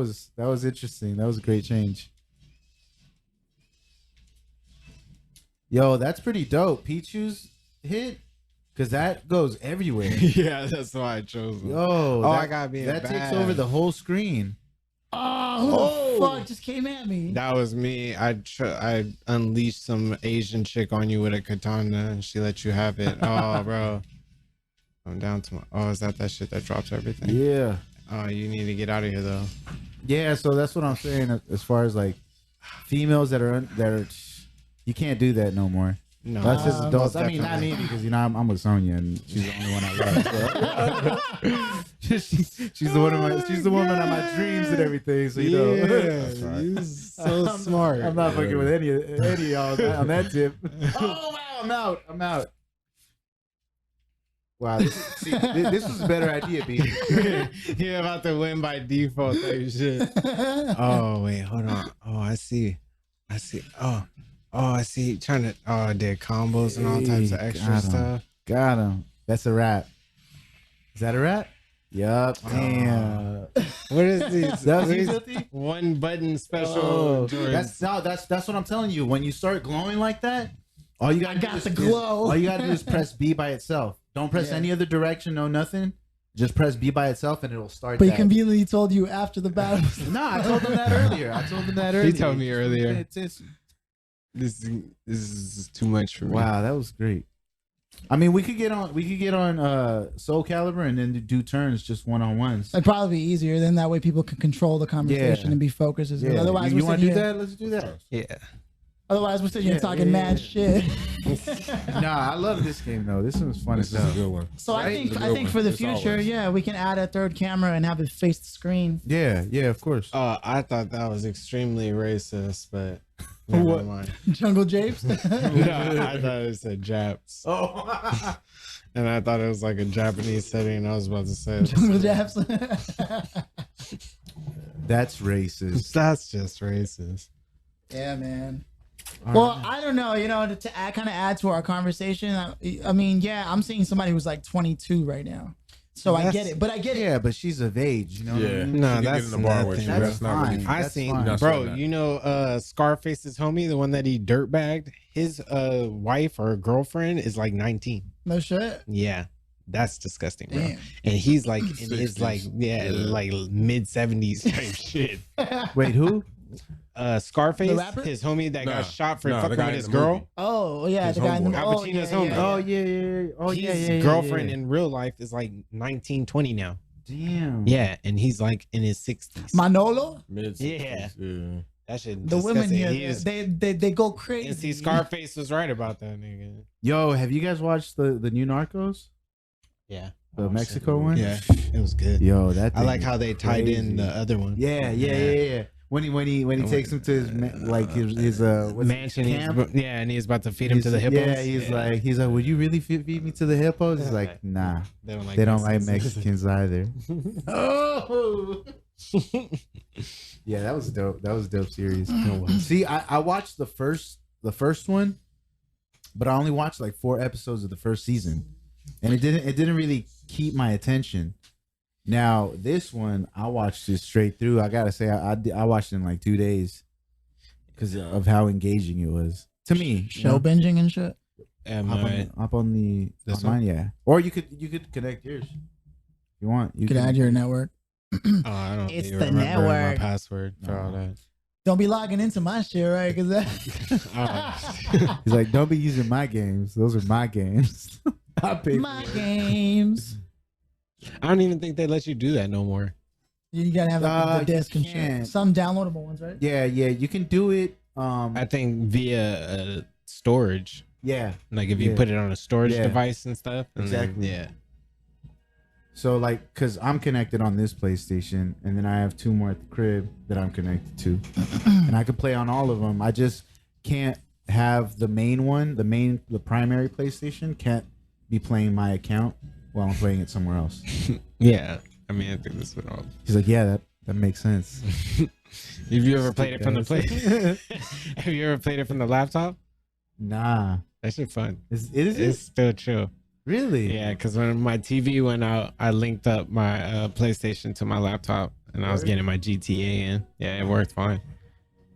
was interesting. That was a great change. Yo, that's pretty dope. Pichu's hit, because that goes everywhere. Yeah, that's why I chose him. Yo, I gotta be that takes over the whole screen. Oh, who the fuck just came at me? That was me. I unleashed some Asian chick on you with a katana, and she let you have it. Oh, bro. I'm down to my. Oh, is that shit that drops everything? Yeah. Oh, you need to get out of here though. Yeah, so that's what I'm saying. As far as like females that are you can't do that no more. No, that's just adults. I mean, not me, because I'm with Sonya and she's the only one I love. So. she's the woman of my dreams and everything. So that's right. You're so smart. I'm not fucking with any of y'all on that tip. Oh wow, I'm out. Wow, this was a better idea, B. You're about to win by default type shit. Oh wait, hold on. Oh, I see. Oh, I see. Trying to. Oh, I did combos and all types of extra stuff. Got him. That's a wrap. Is that a wrap? Yup. Damn. What is this? That's one button special. That's what I'm telling you. When you start glowing like that, all you gotta do is press B by itself. Don't press any other direction. No, nothing. Just press B by itself and it'll start. But he conveniently told you after the battle. No, I told him that earlier. He told me earlier. This is too much for me. Wow, that was great. I mean, we could get on Soul Calibur and then do turns just one-on-ones. It'd probably be easier. Then that way people can control the conversation and be focused. Yeah. Otherwise, you want to do that? Let's do that. Yeah. Otherwise, we're sitting here talking mad shit. Nah, I love this game though. This one's fun as This is a hell. good one. So Right? I think for the It's future, always. we can add a third camera and have it face the screen. Yeah, of course. I thought that was extremely racist, but never What? mind. Jungle Japes. No, I thought it said Japs. Oh, And I thought it was like a Japanese setting. And I was about to say Jungle Japs. that's racist. That's just racist. Yeah, man. All Well, right. I don't know. To kind of add to our conversation, I mean, I'm seeing somebody who's like 22 right now, so I get it. But I get it. Yeah, but she's of age, you know. What I Yeah. mean? No, She can get that's in the bar with nothing, you. bro. That's Not really. fine. I That's seen, fine. Not bro. saying that. You know, Scarface's homie, the one that he dirtbagged. His wife or girlfriend is like 19. No shit. Yeah, that's disgusting, bro. Damn. And he's like in his 60s. like like mid 70s type shit. Wait, who? Scarface, The rapper? his homie that Nah, got shot for nah, the fucking guy with in his the girl. movie. Oh yeah, His the guy in the homeboy. Al oh, Pacino's yeah, homie. yeah. Oh yeah. Oh yeah, His yeah. girlfriend yeah. in real life is like 19, 20 now. Damn. Yeah, and he's like in his 60s. Manolo. Mid- Yeah. yeah. That shit. The women disgusting. here, He is- they go crazy. and see, Scarface was right about that nigga. Yo, have you guys watched the new Narcos? Yeah, The Mexico one? Yeah, it was good. Yo, that I thing like is how they tied in crazy. the other one. Yeah. When he takes him to his his what's it, mansion. camp. And he's about to feed him to the hippos. Yeah, he's like, would you really feed me to the hippos? He's like, nah, They don't like they don't like Mexicans either. Oh, yeah, that was dope. That was a dope series. See, I watched the first one, but I only watched like 4 episodes of the first season, and it didn't really keep my attention. Now this one, I watched it straight through. I gotta say, I watched it in like 2 days because of how engaging it was to me. Show binging and shit. Am Hop I? on the This online, yeah. Or you could connect yours. If you want. You could add your network. Oh, I don't It's even the remember my network. password for all that. Don't be logging into my shit, right? Because that. Oh. He's like, don't be using my games. Those are my games. I pay My for it. games. I don't even think they let you do that no more. You gotta have the disc you and shit. can't. Some downloadable ones, right? Yeah, you can do it. I think via storage. Yeah. Like if you Yeah. put it on a storage Yeah. device and stuff. And Exactly. Then, So like, cause I'm connected on this PlayStation, and then I have 2 more at the crib that I'm connected to, and I can play on all of them. I just can't have the main one, the primary PlayStation can't be playing my account while I'm playing it somewhere else. yeah. I mean, I think this would all. He's like, yeah, that makes sense. Have you ever played it from the play? Have you ever played it from the laptop? Nah, That shit fun. is It's it still chill. really? Yeah, because when my TV went out, I linked up my PlayStation to my laptop, and I was Word? getting my GTA in. Yeah, it worked fine.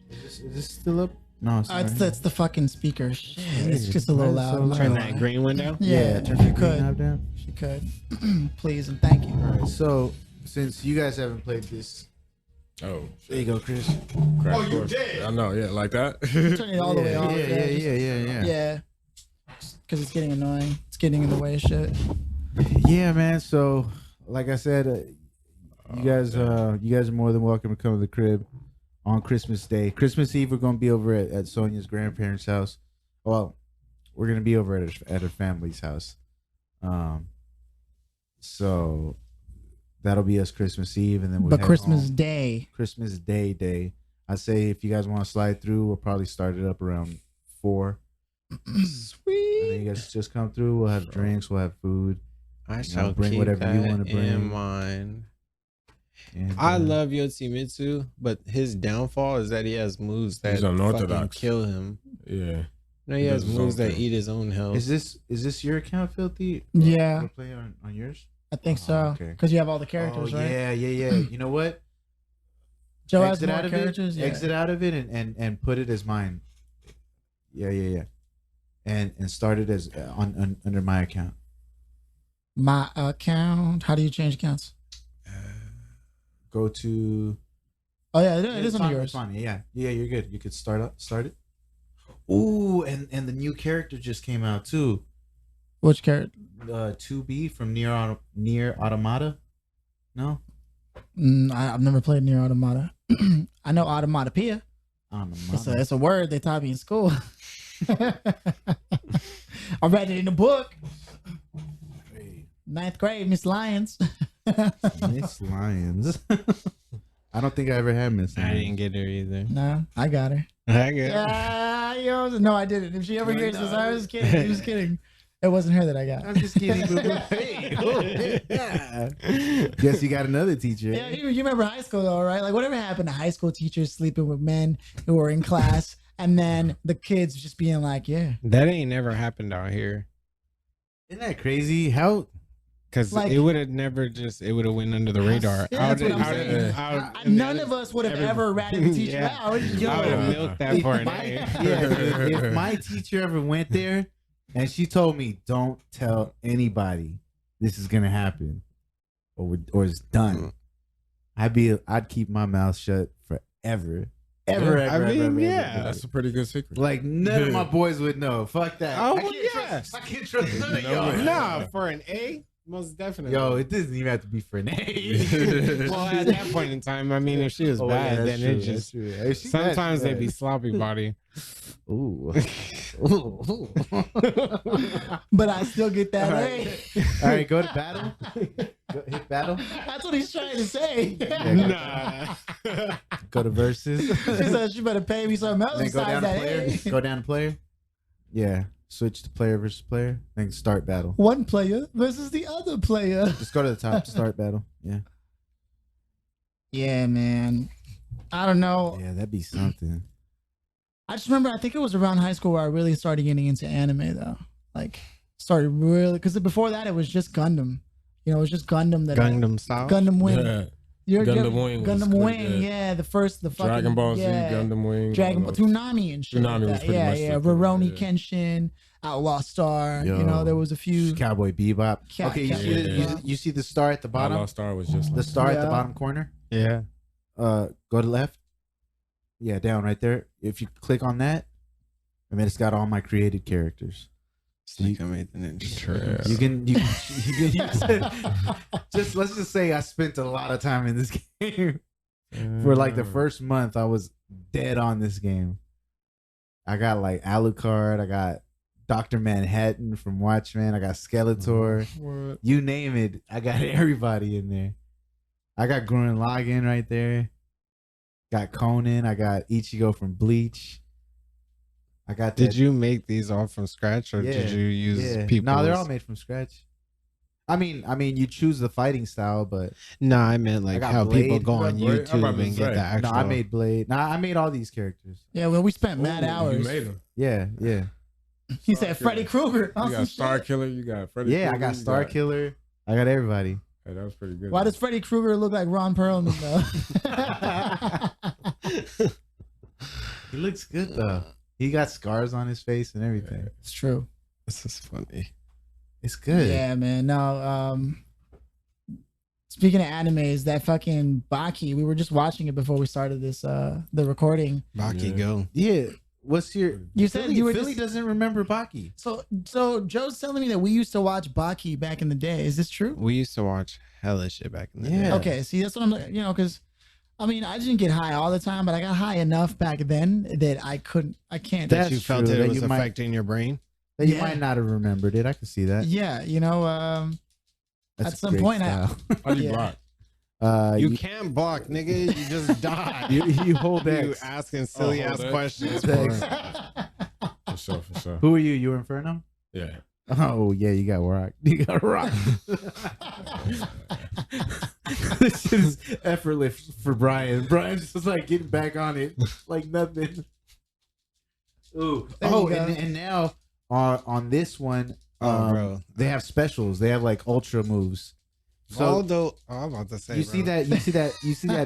Is this still up? No, sorry. It's the fucking speaker. Shit, it's just a little Why is it loud. so I'm not Turn gonna that lie. green window. Yeah, turn if you the green could. knob down. If you could. Please and thank you. All right, so since you guys haven't played this, Oh, there you go, Chris. crash course. I know, yeah, like that. Turn it all the way off. Yeah. Yeah. Because it's getting annoying. It's getting in the way of shit. Yeah, man. So, like I said, you guys are more than welcome to come to the crib on Christmas Day. Christmas Eve, we're gonna be over at Sonia's grandparents' house. Well, we're gonna be over at her family's house. So that'll be us Christmas Eve, and then we'll But head Christmas home. Day. Christmas Day. I say if you guys want to slide through, we'll probably start it up around 4. Sweet. And then you guys just come through. We'll have drinks. We'll have food. I shall bring keep whatever that you wanna in bring. mind. And, I love Yoshimitsu, but his downfall is that he has moves that He's fucking unorthodox. kill him. Yeah. No, he He has does his moves own that thing. eat his own health. Is this your account, Filthy? Yeah. Wanna play on yours? I think Oh, so. okay. Because you have all the characters, right? Yeah. You know what? Joe has Exit more out of characters. it. Yeah. Exit out of it and put it as mine. Yeah. And start it as on under my account. My account. How do you change accounts? Go to. Oh yeah, it is It's under fine, yours. it's fine. Yeah. You're good. You could start it. Ooh, and the new character just came out too. Which character? 2B from Near Automata. No, I've never played Near Automata. I know Automatopoeia. Automata. It's a word they taught me in school. I read it in a book. Hey, 9th grade, Miss Lyons. Miss Lyons. I don't think I ever had Miss I Lyons. didn't get her either. No, I got her. I get Yeah, no, I didn't. If she ever hears this, I was kidding. She was kidding. It wasn't her that I got. I'm just kidding. Hey, yeah. Guess you got another teacher. Yeah, you remember high school though, right? Like whatever happened to high school teachers sleeping with men who were in class, and then the kids just being like, "Yeah." That ain't never happened out here. Isn't that crazy? How? Because Like- it would have never it would have went under the radar. Yeah, that's what I'm saying. None of us would have ever ratted the teacher Yeah. out. I would have milked that If for an my- A. yeah, if my teacher ever went there and she told me, "Don't tell anybody this is gonna happen, or it's done," I'd keep my mouth shut forever. Ever, I ever, mean, ever, yeah. ever. That's a pretty good secret. Like none of my boys would know. Fuck that. Oh, I can't yeah. trust, I can't trust none of No y'all. way. Nah, for an A, most definitely. Yo, it doesn't even have to be for an A. Well, at that point in time, I mean, if she was Oh, yeah, bad, that's then true, it just that's true. Hey, she's bad, sometimes she's they bad. be sloppy body. Ooh. Ooh. But I still get that All A. right. All right, go to battle. Go, hit battle. That's what he's trying to say. Nah. Go to versus. She said she better pay me something else Then go down besides to that player. A. Go down to player. Yeah. Switch to player versus player. Then start battle. One player versus the other player. Just go to the top. Start battle. Yeah. Yeah, man. I don't know. Yeah, that'd be something. I just remember, I think it was around high school where I really started getting into anime, though. Like, started really, because before that, it was just Gundam. You know, it was just Gundam that Gundam style. Gundam Wing. Yeah. You're- Gundam Wing was Gundam pretty Wing, good. yeah. The fucking Dragon Ball Z, yeah. Gundam Wing, Dragon Ball, all those. Toonami and shit. Toonami like was that. pretty Yeah, much yeah. the thing, Rurouni yeah. Kenshin, Outlaw Star. Yo. You know, there was a few. Cowboy Bebop. Okay, you see, Yeah. you see the star at the bottom? Outlaw Star was just The like star at the Yeah. bottom corner? Yeah. Go to left. Yeah, down right there. If you click on that, and then it's got all my created characters. It's like I made the Ninja Turtles. You can just let's just say I spent a lot of time in this game. For like the first month, I was dead on this game. I got like Alucard, I got Dr. Manhattan from Watchmen, I got Skeletor. What? You name it, I got everybody in there. I got Gurren Lagann right there. Got Conan, I got Ichigo from Bleach. I got that. Did you make these all from scratch, or Yeah, did you use people? No, they're all made from scratch. I mean, you choose the fighting style, but No, I meant like got how people Blade. go You on got Blade? I'm about YouTube to and get say. the actual. no, I made Blade. No, I made all these characters. Yeah, well, we spent mad Ooh, hours. You made them. Yeah, yeah, He said Freddy Krueger. You got Star Killer. You got Freddy. yeah. I Krueger, got you Star Killer. I got everybody. Hey, that was pretty good. Why does Freddy Krueger look like Ron Perlman though? He looks good though. He got scars on his face and everything. It's true. This is funny. It's good. Yeah, man. No, speaking of animes, that fucking Baki, we were just watching it before we started this the recording. Baki Yeah. go. Yeah. What's your? You said Philly, you were Philly just- doesn't remember Baki. So Joe's telling me that we used to watch Baki back in the day. Is this true? We used to watch hella shit back in the Yeah. day. Okay, see that's what I'm, because I mean I didn't get high all the time, but I got high enough back then that I can't. That That's you felt true, it that was you might- affecting your brain. That you Yeah. might not have remembered it. I can see that. Yeah, That's at some great point style. How do you Yeah. block? You can't block, nigga. You just die. you hold You X. asking silly hold ass X. questions. X. For sure, for sure. Who are you? You Inferno? Yeah. Oh yeah, you got rock. You got rock. This shit is effortless for Bryan. Brian's just like getting back on it like nothing. Ooh. There you Oh, go. and now on this one, Oh, bro. they have specials. They have like ultra moves. So Although I'm about to say, you bro. see that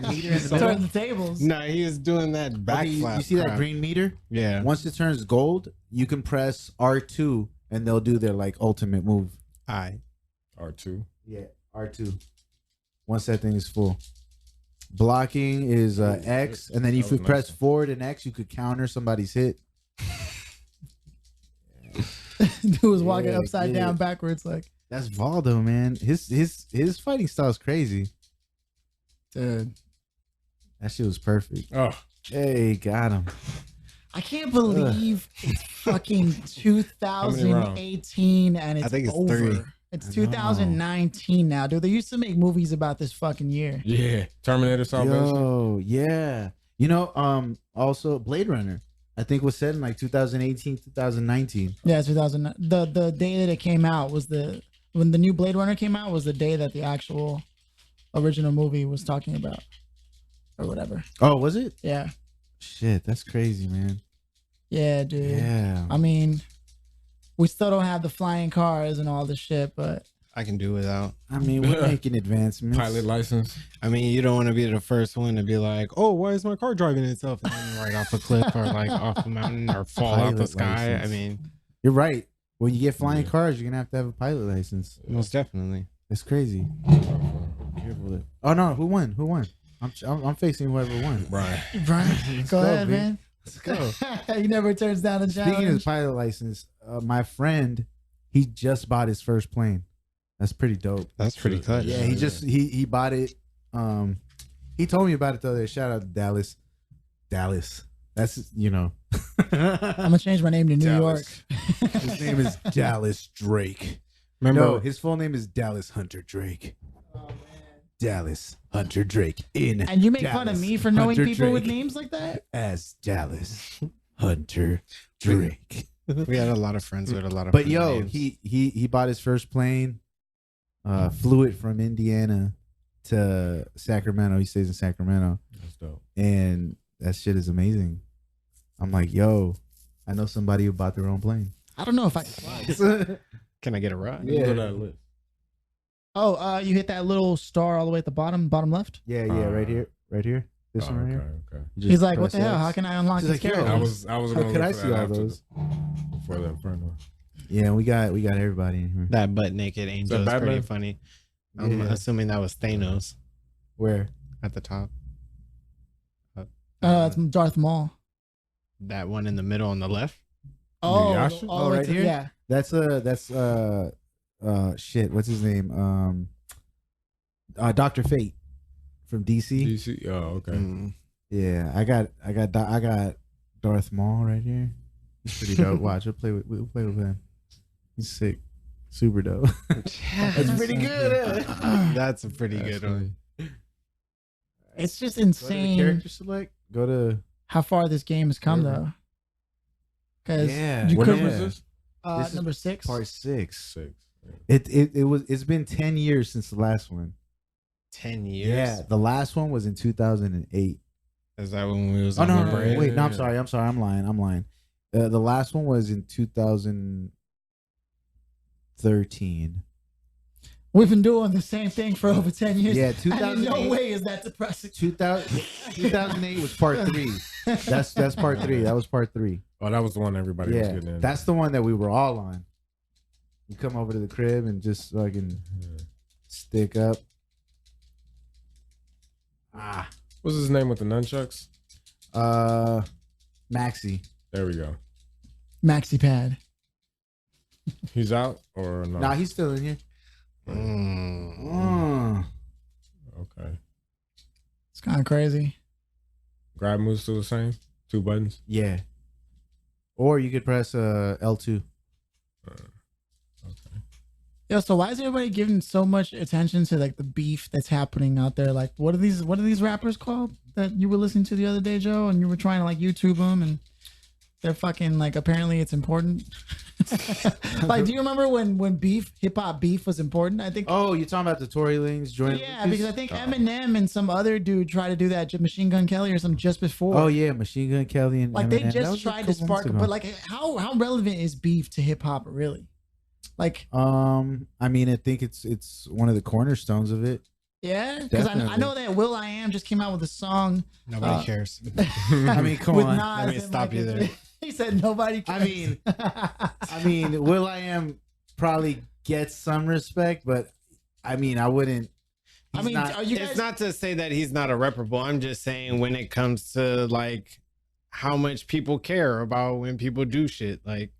meter in the Turn middle. the tables. No, he was doing that Okay, backflip. you see that crap. green meter? Yeah. Once it turns gold, you can press R2 and they'll do their like ultimate move. I. R2. Yeah, R2. Once that thing is full. Blocking is X, and then if That you was press nice. forward and X, you could counter somebody's hit. Dude was walking upside down backwards like. That's Valdo, man. His fighting style is crazy. Dude. That shit was perfect. Oh, hey, got him. I can't believe it's fucking 2018 and it's I think it's over. 3. It's 2019 now, dude. They used to make movies about this fucking year. yeah. Terminator Salvation. Yo, yeah. You know, also Blade Runner, I think was set in like 2018, 2019. Yeah, 2000. The day that it came out was when the new Blade Runner came out was the day that the actual original movie was talking about, or whatever. Oh, was it? Yeah. Shit, that's crazy, man. Yeah, dude. Yeah. I mean, we still don't have the flying cars and all the shit, but I can do without. I mean, we're making advancements. Pilot license. I mean, you don't want to be the first one to be like, "Oh, why is my car driving itself?" and then right off a cliff or like off a mountain or fall out the Pilot sky. license. I mean, You're right. When you get flying cars, you're gonna have a pilot license. most definitely. It's crazy. Careful there. Oh no, who won? Who won? I'm facing whoever won. Brian. Brian, go ahead, B. man. Let's go. He never turns down a challenge. Speaking of pilot license, my friend, he just bought his first plane. That's pretty dope. That's pretty cut. Yeah, he bought it. He told me about it the other day. Shout out to Dallas. That's I'm gonna change my name to New Dallas. York. his name is Dallas Drake. Remember, No, his full name is Dallas Hunter Drake. Dallas Hunter Drake in. And you make fun of Dallas me for knowing Hunter people with Drake names like that? as Dallas Hunter Drake. we had a lot of friends with a lot of. But funny yo, names. he bought his first plane, flew it from Indiana to Sacramento. He stays in Sacramento, That's dope. and that shit is amazing. I'm like, yo, I know somebody who bought their own plane. I don't know if I. Can I get a ride? Yeah. Look at that list. Oh, you hit that little star all the way at the bottom left. Yeah, right here. This Oh, one right okay, here. okay. You just He's like, "What press the hell? X. How can I unlock She's this like, yo, character?" I was How gonna could look I for see that all after those? before that front one. Yeah, we got everybody in here. That butt naked angel is pretty Batman? funny. I'm Yeah. assuming that was Thanos Where? at the top. It's Darth Maul. That one in the middle on the left. Oh, Yasha? all the way right to- here? Yeah. That's shit. What's his name? Dr. Fate from DC. DC. Oh, okay. Mm. Yeah, I got Darth Maul right here. He's pretty dope. Watch, we'll play with him. He's sick, super dope. That's pretty good. That's a pretty good one. It's just Go to the insane character select. Go to how far this game has come, though. Because Yeah. you What could number is this? This is number 6. part 6. 6. It's been 10 years since the last one. 10 years. Yeah, the last one was in 2008. Is that when we was Oh on no, the no, break? no, wait, no, I'm Yeah. sorry, I'm lying. The last one was in 2013. We've been doing the same thing for over 10 years. Yeah, And in 2008. no way is that depressing. 2008 was part 3. That's part 3. That was part 3. Oh, that was the one everybody was Yeah, getting in. that's the one that we were all on. You come over to the crib and just fucking stick up. What's his name with the nunchucks? Maxi. There we go. Maxi pad. He's out or no? Nah, he's still in here. Okay. It's kind of crazy. Grab moves still the same. 2 buttons. Yeah. Or you could press L2. Yo, so why is everybody giving so much attention to like the beef that's happening out there? Like, what are these rappers called that you were listening to the other day, Joe? And you were trying to like YouTube them, and they're fucking like apparently it's important. Like, do you remember when hip hop beef was important? I think. Oh, you're talking about the Tory Lanez joint? Yeah, because I think Eminem and some other dude tried to do that, Machine Gun Kelly or something, just before. Oh yeah, Machine Gun Kelly and Like Eminem. they That just was a tried to couple spark, months ago. but like how relevant is beef to hip hop really? Like, I mean, I think it's one of the cornerstones of it. yeah, because I Definitely. know that Will I Am just came out with a song. Nobody cares. I mean, come with on. Nas Let me and, stop you like, there. He said nobody cares. I mean, Will I Am probably gets some respect, but I mean, I wouldn't. I mean, are you guys? It's not to say that he's not irreparable. I'm just saying when it comes to like how much people care about when people do shit, like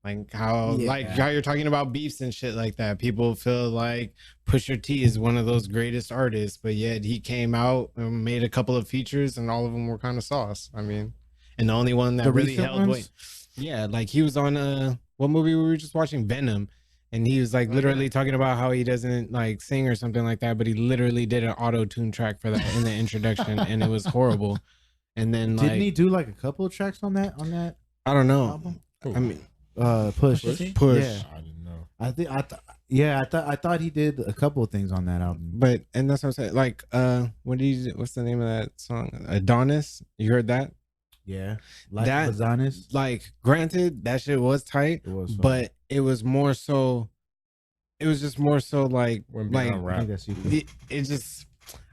Like how you're talking about beefs and shit like that. People feel like Pusha T is one of those greatest artists, but yet he came out and made a couple of features and all of them were kind of sauce. I mean, and the only one that really held weight. Yeah, like he was on what movie we were just watching? Venom. And he was like literally talking about how he doesn't like sing or something like that, but he literally did an auto-tune track for that in the introduction and it was horrible. And then didn't he do like a couple of tracks on that? I don't know. Album? I mean, Push. Yeah. I didn't know. I thought he did a couple of things on that album. But and that's what I'm saying. Like, what's the name of that song? Adonis. You heard that? Yeah, Adonis. Like, granted, that shit was tight, but it was more so. It was just more so like it just.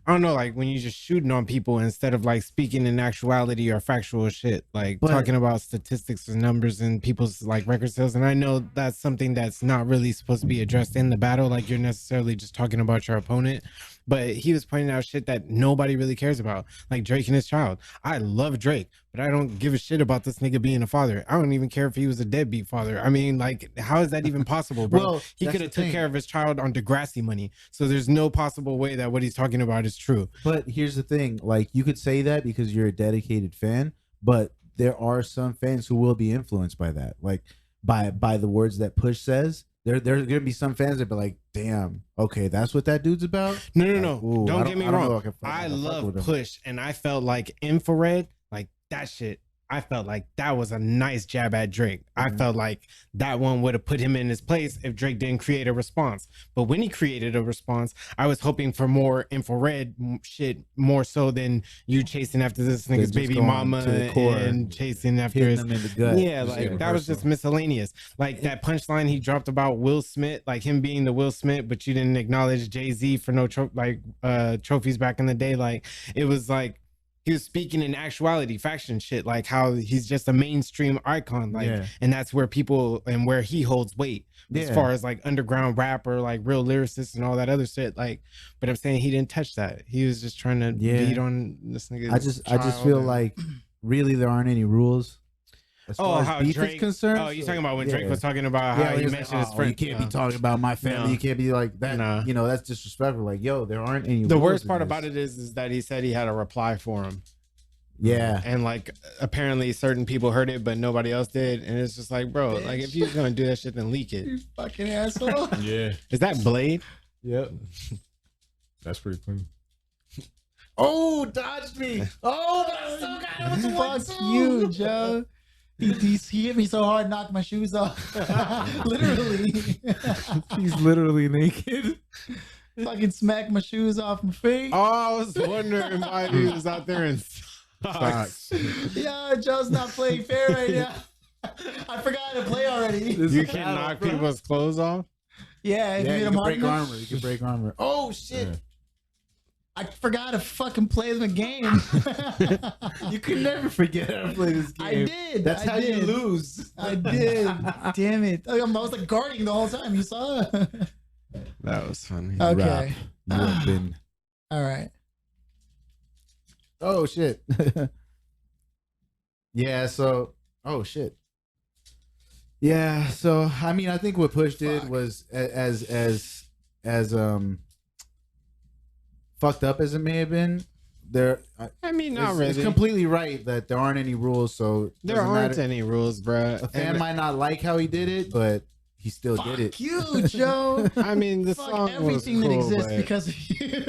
I don't know, like when you're just shooting on people instead of like speaking in actuality or factual shit, like talking about statistics and numbers and people's like record sales. And I know that's something that's not really supposed to be addressed in the battle. Like you're necessarily just talking about your opponent, but he was pointing out shit that nobody really cares about, like Drake and his child. I love Drake, but I don't give a shit about this nigga being a father. I don't even care if he was a deadbeat father. I mean, like, how is that even possible, bro? Well, he could have took care of his child on Degrassi money. So there's no possible way that what he's talking about is true. But here's the thing, like you could say that because you're a dedicated fan, but there are some fans who will be influenced by that, like by the words that Push says. There's gonna be some fans that be like, "Damn, okay, that's what that dude's about." No. Ooh, don't get me wrong. I love Push, and I felt like Infrared, like that shit. I felt like that was a nice jab at Drake. I felt like that one would have put him in his place if Drake didn't create a response. But when he created a response, I was hoping for more Infrared shit, more so than you chasing after this nigga's baby mama and chasing after his him in the gut. Yeah, like that was just miscellaneous. Like that punchline he dropped about Will Smith, like him being the Will Smith, but you didn't acknowledge Jay-Z for no trophies back in the day. Like it was like he was speaking in actuality, faction shit, like how he's just a mainstream icon, like, and that's where people and where he holds weight as far as like underground rapper, like real lyricists and all that other shit. Like, but I'm saying he didn't touch that. He was just trying to beat on this nigga. I just feel like really there aren't any rules. As far as how beef Drake is concerned. Oh, you talking about when Drake was talking about how he mentioned his friend? You can't be talking about my family. You can't be like that. You know, that's disrespectful. Like, yo, there aren't any. The worst part about it is that he said he had a reply for him. Yeah, and like apparently certain people heard it, but nobody else did, and it's just like, bro, like if you're gonna do that shit, then leak it. You fucking asshole. Yeah, is that Blade? Yep, that's pretty clean. Oh, dodged me. Oh, that's so good. Fuck you, Joe. He hit me so hard, knocked my shoes off. Literally. He's literally naked. Fucking smacked my shoes off my feet. Oh, I was wondering why he was out there in socks. Yeah, Joe's not playing fair right now. I forgot to play already. You can knock people's clothes off? Yeah, if you hit them hard break armor. You can break armor. Oh, shit. Yeah. I forgot to fucking play the game. You could never forget how to play this game. I did. That's how you lose. I did. Damn it. I was like guarding the whole time. You saw? That was funny. Okay. You have been. All right. Oh, shit. Yeah, so. Oh, shit. Yeah, so, I mean, I think what Push did was as fucked up as it may have been, I mean, not really. It's completely right that there aren't any rules, so there aren't any rules, bro. A fan might not like how he did it, but he still did it. You, Joe. I mean, the song everything was cool, that exists but because of you.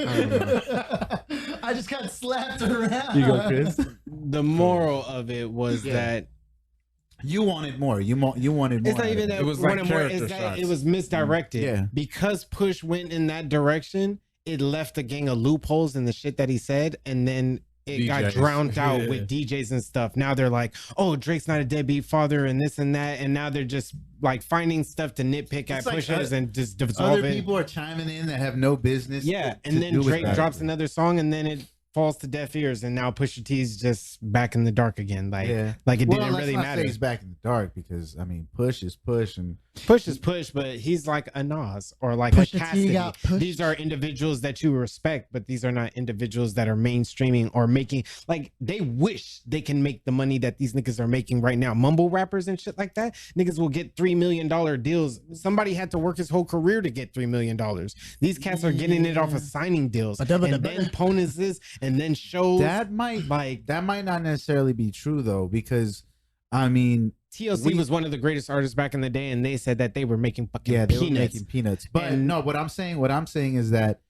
I just got slapped around. You go, Kris. The moral of it was that you wanted more. You wanted more. It's not even that it was like more. character It's that shots. it was misdirected. Yeah. Because Push went in that direction, it left a gang of loopholes in the shit that he said, and then it got drowned out with DJs and stuff. Now they're like, oh, Drake's not a deadbeat father and this and that, and now they're just like finding stuff to nitpick at like Pushers and just dissolve other it. people are chiming in that have no business. Yeah, and then Drake drops another song, and then it falls to deaf ears, and now Pusha T's just back in the dark again. Like it didn't really matter. He's back in the dark because I mean, Push is Push, and Push is Push, but he's like a Nas or like Pusha a Cassidy. These are individuals that you respect, but these are not individuals that are mainstreaming or making like they wish they can make the money that these niggas are making right now. Mumble rappers and shit like that, niggas will get $3 million deals. Somebody had to work his whole career to get $3 million. These cats are getting it off of signing deals, and then bonuses, and then shows. That might not necessarily be true though, because I mean, TLC was one of the greatest artists back in the day, and they said that they were making fucking peanuts. They were making peanuts. But no, what I'm saying is that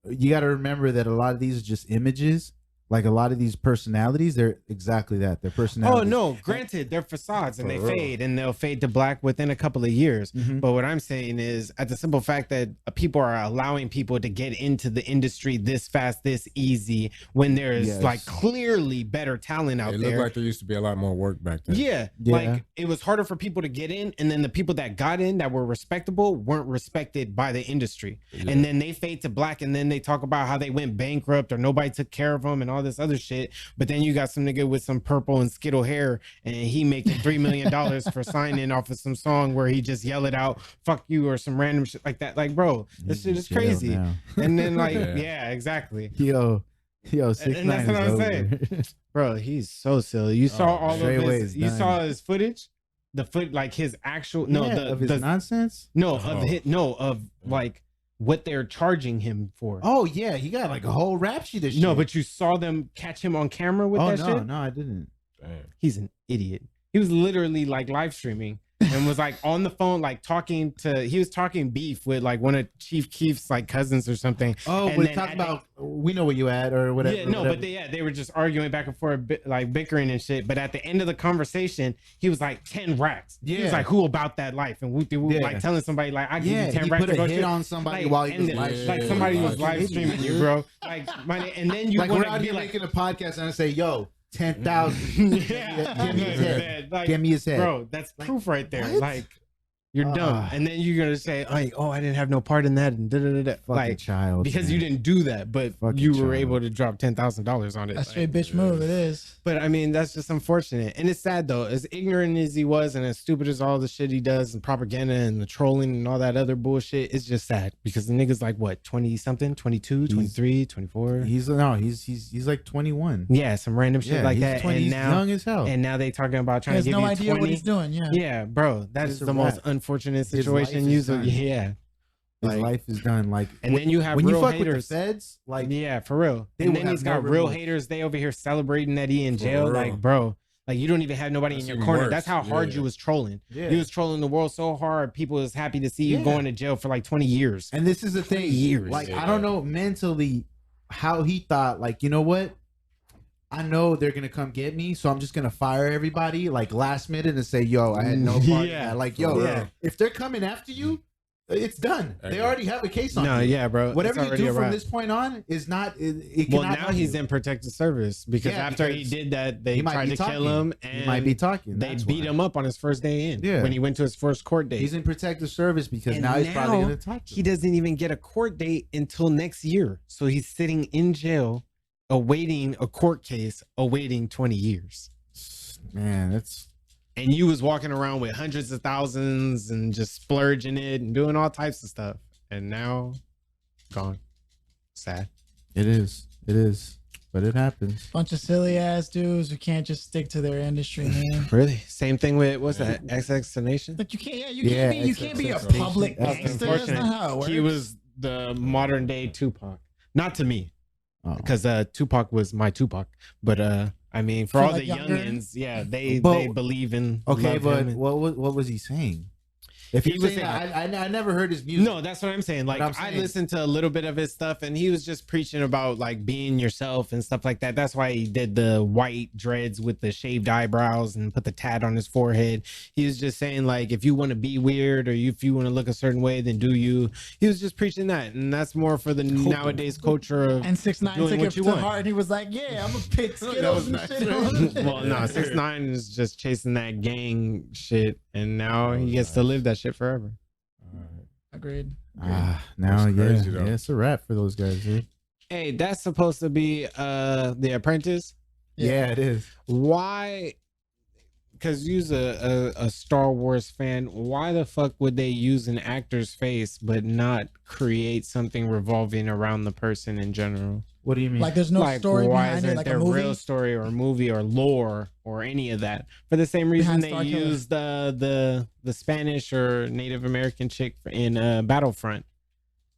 you got to remember that a lot of these are just images. Like a lot of these personalities, they're exactly that. They're personalities. Oh no, granted, they're facades and they fade, and they'll fade to black within a couple of years. But what I'm saying is, at the simple fact that people are allowing people to get into the industry this fast, this easy, when there's like clearly better talent out there. It looked like there used to be a lot more work back then. Yeah, like it was harder for people to get in, and then the people that got in that were respectable weren't respected by the industry. And then they fade to black, and then they talk about how they went bankrupt or nobody took care of them and all this other shit. But then you got some nigga with some purple and skittle hair, and he making $3 million for signing off of some song where he just yell it out, fuck you, or some random shit like that. Like, bro, this shit is crazy. And then like, yeah, exactly. Yo, 6ix9ine. And that's what I'm saying. Bro, he's so silly. You saw all of his, you saw his footage? The foot, like his actual, of his nonsense? No, of like, what they're charging him for. Oh yeah, he got like a whole rap sheet of shit. No, but you saw them catch him on camera with that shit? No, I didn't. Damn. He's an idiot. He was literally like live streaming and was like on the phone, like he was talking beef with like one of Chief Keef's like cousins or something. Oh, we're talking about, we know where you at or whatever. Yeah, no, but they were just arguing back and forth, like bickering and shit. But at the end of the conversation, he was like 10 racks. Yeah. He was like, who about that life? And we like telling somebody like, I give you 10 racks. He put a hit on somebody like, while he was like somebody was live streaming you, bro. Like, and then you like want we're out to be here like making a podcast and I say, yo, 10,000. Give me his head. Like, give me his head. Bro, that's proof right there. What? Like, you're dumb. And then you're gonna say, like, oh, I didn't have no part in that, and like, child, because you didn't do that, but you were able to drop $10,000 on it. That's straight bitch move. It is. But I mean, that's just unfortunate, and it's sad though. As ignorant as he was, and as stupid as all the shit he does, and propaganda and the trolling and all that other bullshit, it's just sad because the nigga's like what, 20 something, 22, 23, 24. He's like 21. Yeah, some random shit like that. 20, and now young as hell. And now they talking about trying to give no you idea 20. what he's doing. Yeah, bro, that is the most unfortunate situation. His life is done. Like, and then you have when real you fuck haters. with the feds, like, yeah, for real. And then he's got real haters. They over here celebrating that he in jail. Like, bro, like you don't even have nobody in your corner. Worse. That's how hard you was trolling. Yeah. You was trolling the world so hard. People was happy to see you going to jail for like 20 years. And this is the thing. Years. Like, I don't know mentally how he thought. Like, you know what? I know they're gonna come get me, so I'm just gonna fire everybody like last minute and say, "Yo, I had no part in that." Like, yo, if they're coming after you, it's done. They already have a case on you. Yeah, bro. Whatever you do from this point on is not. It well, now he's in protective service because after he did that, they tried to kill him, and he might be talking. They beat him up on his first day in. Yeah, when he went to his first court date. He's in protective service because now he's probably gonna talk. He doesn't even get a court date until next year, so he's sitting in jail, awaiting a court case, awaiting 20 years. Man, that's. And you was walking around with hundreds of thousands and just splurging it and doing all types of stuff. And now, gone. Sad. It is. But it happens. Bunch of silly ass dudes who can't just stick to their industry, man. Really? Same thing with, what's that? XXXTentacion? But you can't be a public gangster. That's not how it works. He was the modern day Tupac. Not to me. Because Tupac was my Tupac. But I mean, for all the youngins, they believe in. Okay, but what was he saying? If he was saying, I never heard his music. No, that's what I'm saying. Like, I listened to a little bit of his stuff, and he was just preaching about like being yourself and stuff like that. That's why he did the white dreads with the shaved eyebrows and put the tat on his forehead. He was just saying like, if you want to be weird or if you want to look a certain way, then do you. He was just preaching that, and that's more for the nowadays culture of. And 6ix9ine took it to heart, and he was like, "Yeah, I'm a pit Skittles and shit." Well, no, 6ix9ine is just chasing that gang shit, and now he gets to live that shit forever. Agreed. Now, it's a wrap for those guys, dude. Hey, that's supposed to be The Apprentice. Yeah, it is. Why? Because you's a Star Wars fan. Why the fuck would they use an actor's face but not create something revolving around the person in general? What do you mean? Like there's no story why behind isn't it, like there a movie. real story or movie or lore or any of that? For the same reason Behind they Star Killer. used the Spanish or Native American chick in Battlefront.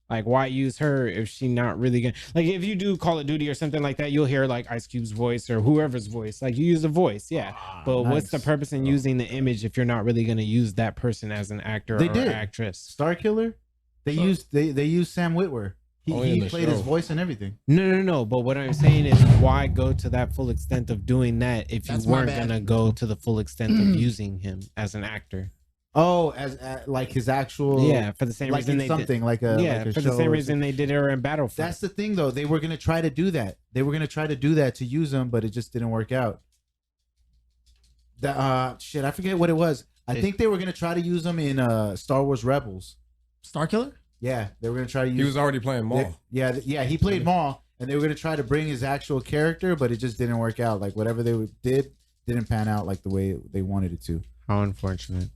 Like, why use her if she not really gonna, like, if you do Call of Duty or something like that, you'll hear like Ice Cube's voice or whoever's voice. Like, you use the voice, yeah. But what's the purpose in using the image if you're not really gonna use that person as an actor or actress? Star Killer. They used Sam Witwer. He played his voice and everything. No. But what I'm saying is, why go to that full extent of doing that if you weren't gonna go to the full extent of using him as an actor? Oh, as like his actual for the same like reason in they something did, like a for show the same reason they did it in Battlefront. That's the thing though. They were gonna try to do that. They were gonna try to do that to use him, but it just didn't work out. Shit, I forget what it was. I think they were gonna try to use him in Star Wars Rebels. Star Killer? Yeah, they were gonna try to use. He was already playing Maul. Yeah, he played Maul, and they were gonna try to bring his actual character, but it just didn't work out. Like whatever they did didn't pan out like the way they wanted it to. How unfortunate.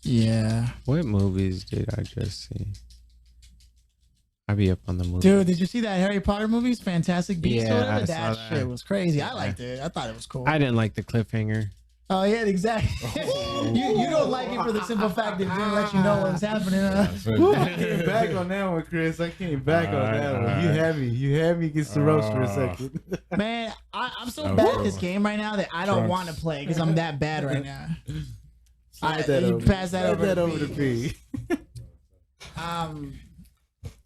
Yeah. What movies did I just see? I be up on the movie. Dude, did you see that Harry Potter movies? Fantastic Beasts or Yeah, whatever? I That saw shit that. was crazy. I liked it. I thought it was cool. I didn't like the cliffhanger. Oh yeah, exactly. you don't like it for the simple fact that it didn't let you know what was happening. Huh? I came back on that one, Chris. I came back on that one. You had me against the roast for a second. Man, I'm so bad at this game right now that I don't want to play because I'm that bad right now. Pass that over to me.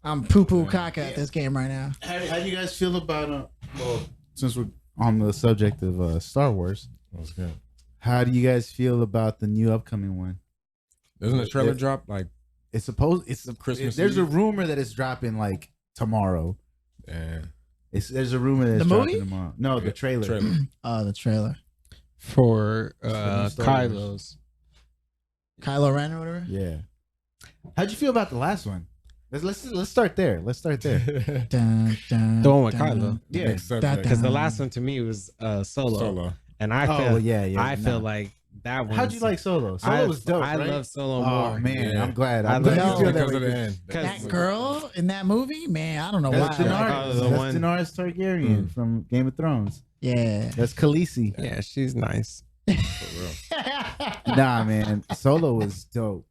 I'm poo-poo caca at this game right now. How do you guys feel about well, since we're on the subject of Star Wars? That's good. How do you guys feel about the new upcoming one? Doesn't the trailer drop like it's a Christmas There's a Eve? rumor that it's dropping like tomorrow. Yeah. There's a rumor that it's The dropping movie? tomorrow. No, the trailer. Oh, the trailer. For Star Wars. Kylo's. Kylo Ren or whatever. Yeah. How'd you feel about the last one? Let's start there. Dun, dun, The one with dun. Kylo. Yeah. Except That- that Because the last one to me was Solo. Solo. And I feel, I feel like that one. How'd you like Solo? Solo was dope. I right? love Solo Oh more. man, Yeah. I'm glad. I I'm glad love you feel it that because way. of the end. That girl in that movie, man, I don't know That's why. Daenerys. the That's one- Daenerys Targaryen from Game of Thrones. Yeah. That's Khaleesi. Yeah, she's nice. For real. Nah, man, Solo was dope.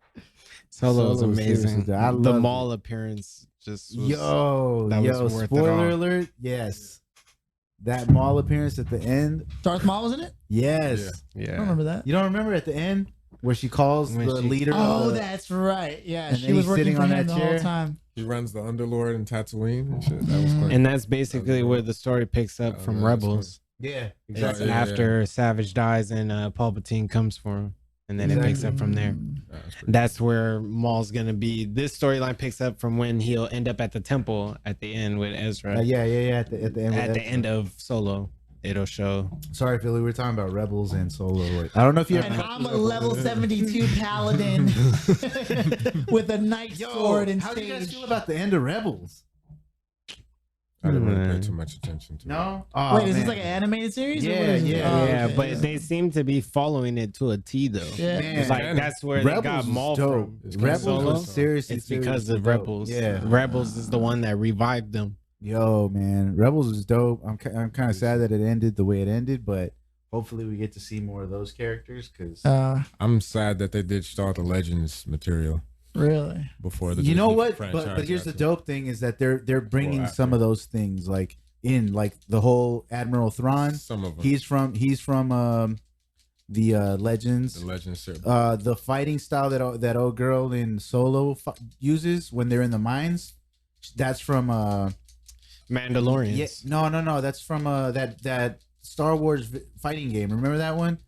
Solo was Solo was amazing. seriously dope. I The loved mall appearance just was, That was worth it spoiler all. alert. Yes. That mall appearance at the end. Darth Maul was in it? Yes. I yeah. don't remember that. You don't remember at the end where she calls When the she- leader? Oh, of the, that's right. Yeah, And she then was he's working sitting for on him that the whole chair. time. He runs the Underlord in Tatooine and shit. That was funny. And that's basically where the story picks up from yeah, that's Rebels. Yeah, It's exactly. Yeah, after Savage dies and Palpatine comes for him. And then it picks up from there. That's pretty That's where Maul's gonna be. This storyline picks up from when he'll end up at the temple at the end with Ezra. Yeah. At the end. At the end of Solo, it'll show. Sorry, Philly. We're talking about Rebels and Solo. I don't know if you And have. I'm a level 72 paladin with a knight sword and how do you guys stage. feel about the end of Rebels? I didn't really pay too much attention to it. No. Wait, is this like an animated series? or what Yeah, is it? yeah, Oh, Yeah, okay, but yeah. they seem to be following it to a T though. Yeah. Man, It's like Man, that's where Rebels they got was Maul dope. from. It's Rebels Solo? was seriously. It's because seriously of dope. Rebels. Yeah. Rebels is the one that revived them. Yo, man, Rebels was dope. I'm kind of sad that it ended the way it ended, but hopefully we get to see more of those characters because I'm sad that they ditched all the Legends material Really? before the you know Disney what? franchise But here's the got dope thing is that they're bringing after. some of those things like in like the whole Admiral Thrawn. some of them. He's from the Legends. The Legends series. The fighting style that old girl in Solo uses when they're in the mines. That's from Mandalorians. yeah, no. That's from that Star Wars fighting game. Remember that one?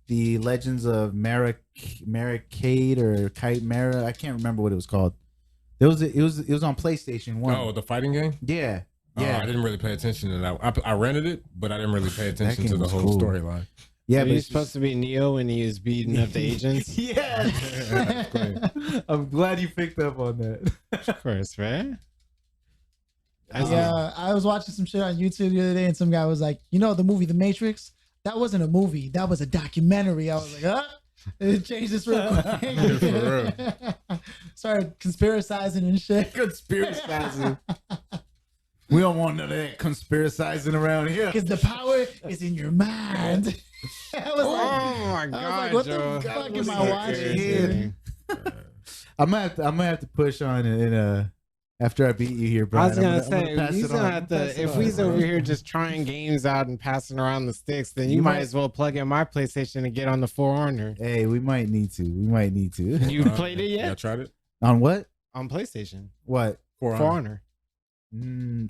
The Legends of Maracade or Kite Mara. I can't remember what it was called. It was on PlayStation 1. Oh, the fighting game? Yeah. Oh, Yeah. I didn't really pay attention to that. I rented it, but I didn't really pay attention to game the was whole cool. storyline. Yeah, So but he's it's supposed to be Neo when he was beating up the agents. yes. I'm glad you picked up on that. Of course, right? I was watching some shit on YouTube the other day, and some guy was like, "You know the movie The Matrix? That wasn't a movie. That was a documentary." I was like, "Huh?" It changed this real quick. For real. Started conspiracizing and shit. Conspiracizing. We don't want none of that conspiracizing around here. Because the power is in your mind. I was my god! I was like, what the fuck am I watching? I'm gonna have to push on and after I beat you here, Bryan. I was gonna say, he's gonna have to. If he's over here just trying games out and passing around the sticks, then you might as well plug in my PlayStation and get on the For Honor. Hey, we might need to. You played it yet? I tried it on what? On PlayStation. What? For Honor.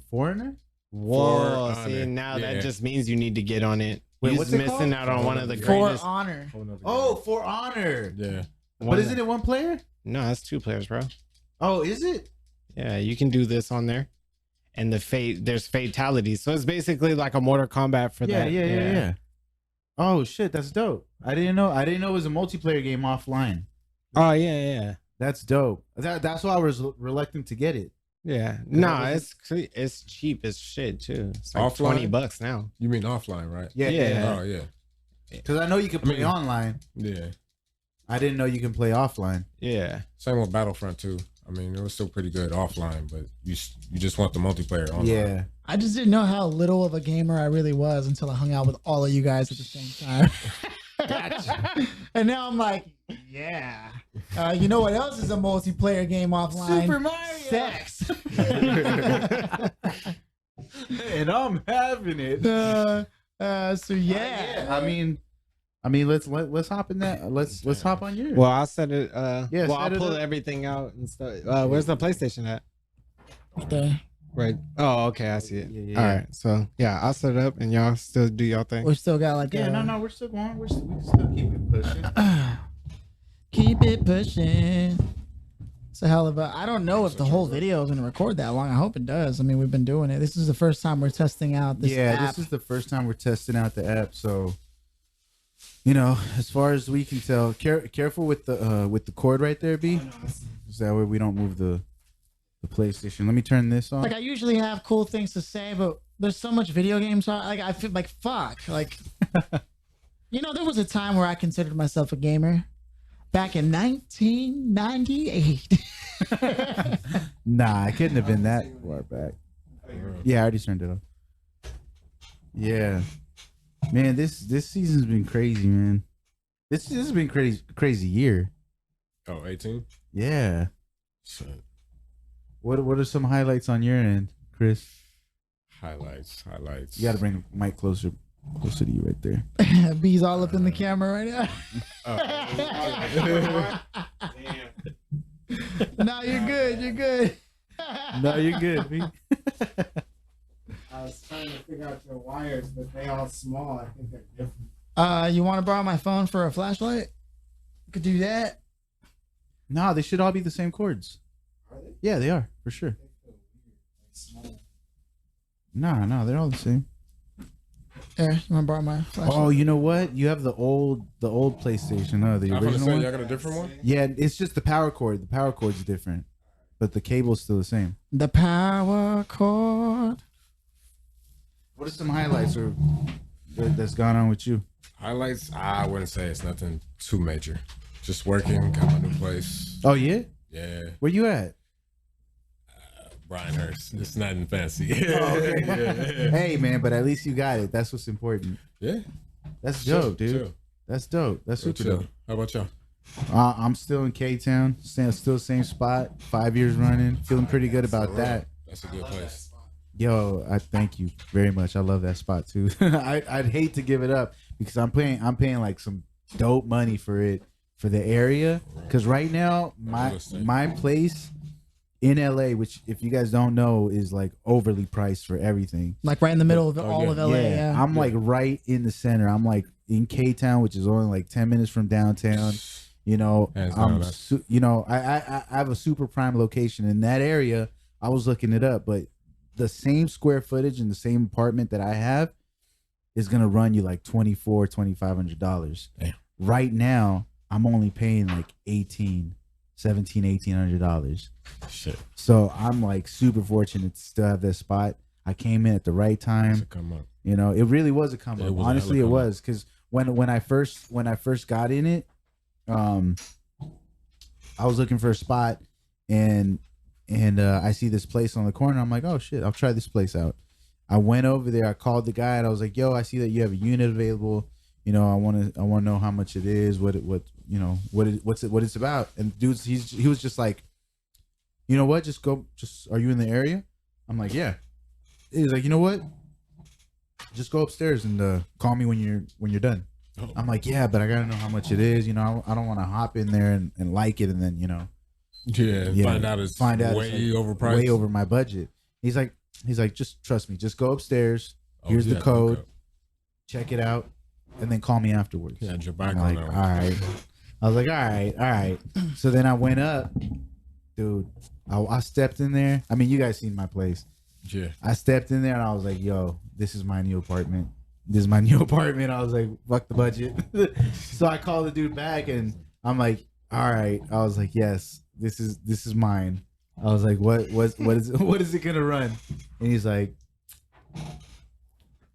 Foreigner? Whoa! For See, Honor. now that just means you need to get on it. Wait, He's what's it missing called? out on one of the For greatest. Honor. Oh, For Honor. Yeah. But isn't it one player? No, that's 2 players, bro. Oh, is it? Yeah, you can do this on there, and there's fatalities. So it's basically like a Mortal Kombat for that. Yeah. Oh shit, that's dope. I didn't know it was a multiplayer game offline. Oh yeah. That's dope. That's why I was reluctant to get it. Yeah. No, it's cheap as shit too. It's like Offline? $20 now. You mean offline, right? Yeah. Oh yeah. Because I know you can play online. Yeah. I didn't know you can play offline. Yeah. Same with Battlefront 2. I mean, it was still pretty good offline, but you just want the multiplayer online. Yeah. I just didn't know how little of a gamer I really was until I hung out with all of you guys at the same time. Gotcha. And now I'm like, yeah. You know what else is a multiplayer game offline? Super Mario. Sex. And I'm having it. So yeah. I mean, let's hop in that. Let's hop on yours. Well, I'll set it. Yeah, well, I'll set it pull up. everything out and stuff. Where's the PlayStation at? Okay. Right. Oh, okay. I see it. Yeah. All right. So yeah, I'll set it up and y'all still do y'all thing. We still got like Yeah, no, we're still going. We can still keep it pushing. Keep it pushing. It's a hell of a. I don't know if the whole video is going to record that long. I hope it does. I mean, we've been doing it. This is the first time we're testing out this app. This is the first time we're testing out the app. So, you know, as far as we can tell, careful with the cord right there, B. So that way we don't move the PlayStation. Let me turn this on. Like I usually have cool things to say, but there's so much video games. Like I feel like fuck. Like, you know, there was a time where I considered myself a gamer. Back in 1998. Nah, I couldn't have been that far back. Yeah, I already turned it off. Yeah, man, this season's been crazy, man. This has been crazy year. Oh, 18? Yeah. Shit. What are some highlights on your end, Kris? Highlights. You got to bring the mic closer to you right there. B's all up in the camera right now. No, you're good. You're good. No, you're good, B. I was trying to figure out your wires, but they all small. I think they're different. You want to borrow my phone for a flashlight? You could do that. No, they should all be the same cords. Are they? Yeah, they are for sure. They feel weird, like small. No, they're all the same. Here, you want to borrow my flashlight? Oh, you know what? You have the old PlayStation, the I was gonna original say, one. y'all got a different one? Yeah, it's just the power cord. The power cord's different, but the cable's still the same. The power cord. What are some highlights that's gone on with you? Highlights? I wouldn't say it's nothing too major. Just working, got my new place. Oh yeah, Yeah. where you at? Bryan Hurst. It's nothing fancy. Oh, okay. Yeah. Hey man, but at least you got it. That's what's important. Yeah. That's Chill, dope, dude. chill. That's dope. That's Real super chill. dope. How about y'all? I'm still in K-Town, still same spot, 5 years running. Feeling pretty good about that. That's a good place. Yo, I thank you very much. I love that spot too. I'd hate to give it up because I'm paying like some dope money for the area. Because right now my place in LA, which if you guys don't know, is like overly priced for everything. Like right in the middle of all of LA. Yeah. I'm like right in the center. I'm like in K-Town, which is only like 10 minutes from downtown. You know, I have a super prime location in that area. I was looking it up, but the same square footage in the same apartment that I have is gonna run you like $2,400-$2,500. Right now, I'm only paying like 18. $1,800. Shit. So I'm like super fortunate to still have this spot. I came in at the right time. Come up. You know, it really was a come up. Honestly, it was, because when I first got in it, I was looking for a spot, and I see this place on the corner. I'm like, oh shit, I'll try this place out. I went over there. I called the guy, and I was like, yo, I see that you have a unit available. You know, I want to know how much it is, what it's about. And dudes, he was just like, you know what? Are you in the area? I'm like, yeah. He's like, you know what? Just go upstairs and call me when you're done. Oh. I'm like, yeah, but I gotta know how much it is. You know, I don't want to hop in there and like it, and then, you know, find out it's way overpriced, way over my budget. He's like, just trust me. Just go upstairs. Here's the code. Check it out, and then call me afterwards. Yeah, your back on that. All right. I was like, all right. So then I went up, dude. I stepped in there. I mean, you guys seen my place. Yeah. I stepped in there and I was like, yo, this is my new apartment. I was like, fuck the budget. So I called the dude back and I'm like, all right. I was like, yes, this is mine. I was like, what is it gonna run? And he's like,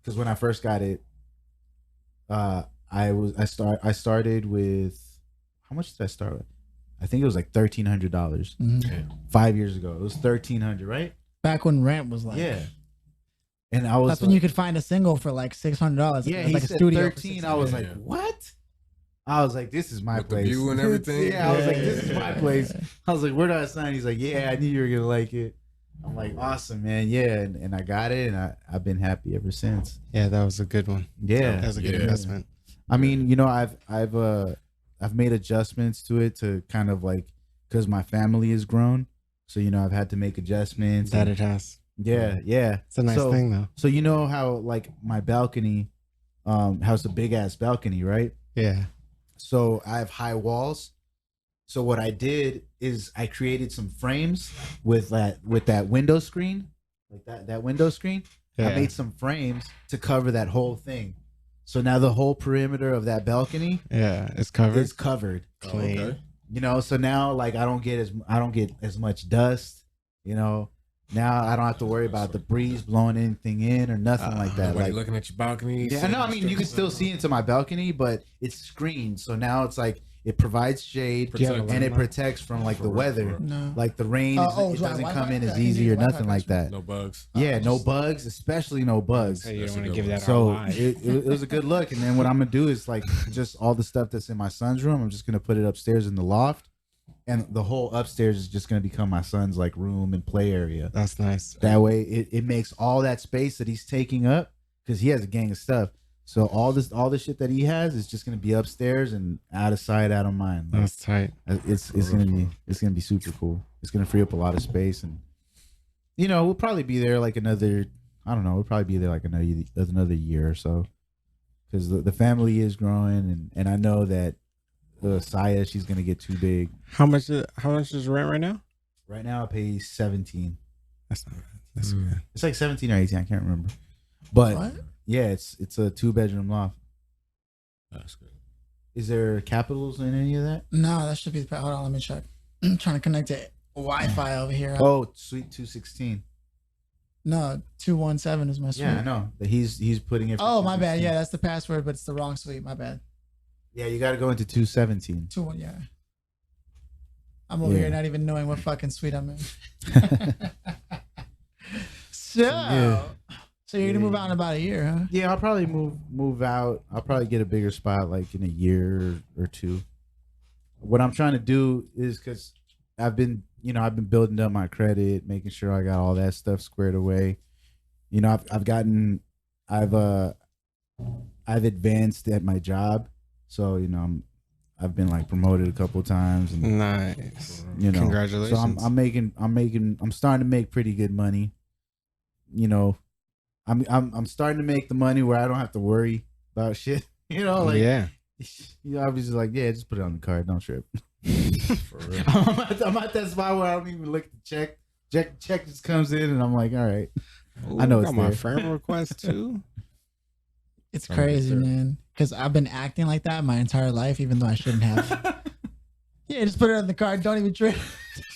because when I first got it, I started with, how much did I start with? I think it was like $1,300. Mm-hmm. 5 years ago, it was $1,300, right? Back when rent was like, yeah. And I was, that's when you could find a single for like $600. Yeah, he said 13. I was like, what? I was like, this is my place. The view and everything. I was like, this is my place. I was like, where do I sign? He's like, yeah, I knew you were gonna like it. I'm like, awesome, man. Yeah, and I got it, and I've been happy ever since. Yeah, that was a good one. Yeah, that was a good investment. I mean, you know, I've made adjustments to it to kind of like, because my family has grown, so you know, I've had to make adjustments. That it has. Yeah. It's a nice thing though. So you know how like my balcony, has a big ass balcony, right? Yeah. So I have high walls. So what I did is I created some frames with that window screen, like that window screen. Yeah. I made some frames to cover that whole thing. So now the whole perimeter of that balcony, is covered. It's covered. Clean. Okay. You know, so now like I don't get as much dust. You know, now I don't have to worry about the breeze blowing anything in or nothing like that. Like looking at your balcony. Yeah, no, I mean you can still see into my balcony, but it's screened. So now it's like it provides shade and it protects from like the weather, like the rain. It doesn't come in as easy or nothing like that. No bugs. Yeah, no bugs, especially no bugs. So you don't want to give that. So it was a good look. And then what I'm gonna do is like just all the stuff that's in my son's room, I'm just gonna put it upstairs in the loft, and the whole upstairs is just gonna become my son's like room and play area. That's nice. That way, it makes all that space that he's taking up, because he has a gang of stuff. So all the shit that he has is just gonna be upstairs and out of sight, out of mind. Like, that's tight. It's gonna be super cool. It's gonna free up a lot of space, and you know we'll probably be there like another. I don't know. We'll probably be there like another year or so, because the family is growing, and I know that Saya, she's gonna get too big. How much is rent right now? Right now I pay 17. That's not bad. That's good. It's like 17 or 18. I can't remember. But what? Yeah, it's a 2-bedroom loft. That's good. Is there capitals in any of that? No, that should be the. Hold on, let me check. I'm trying to connect to Wi-Fi over here. Oh, suite 216. No, 217 is my suite. Yeah, I know. He's putting it. Oh, my bad. Yeah, that's the password, but it's the wrong suite. My bad. Yeah, you got to go into 217. 21. Yeah. I'm over here not even knowing what fucking suite I'm in. So you're gonna move out in about a year, huh? Yeah, I'll probably move out. I'll probably get a bigger spot like in a year or two. What I'm trying to do is, because I've been building up my credit, making sure I got all that stuff squared away. You know, I've advanced at my job, so you know I've been like promoted a couple of times. And, nice. You know, congratulations. So I'm starting to make pretty good money. You know. I'm starting to make the money where I don't have to worry about shit. You know, like you obviously like, yeah, just put it on the card, don't trip. For real. I'm at that spot where I don't even look at the check. Check just comes in and I'm like, all right. Ooh, I know it's it's my there. friend request too. It's crazy, man. Because I've been acting like that my entire life, even though I shouldn't have. Yeah, just put it in the car. Don't even trip.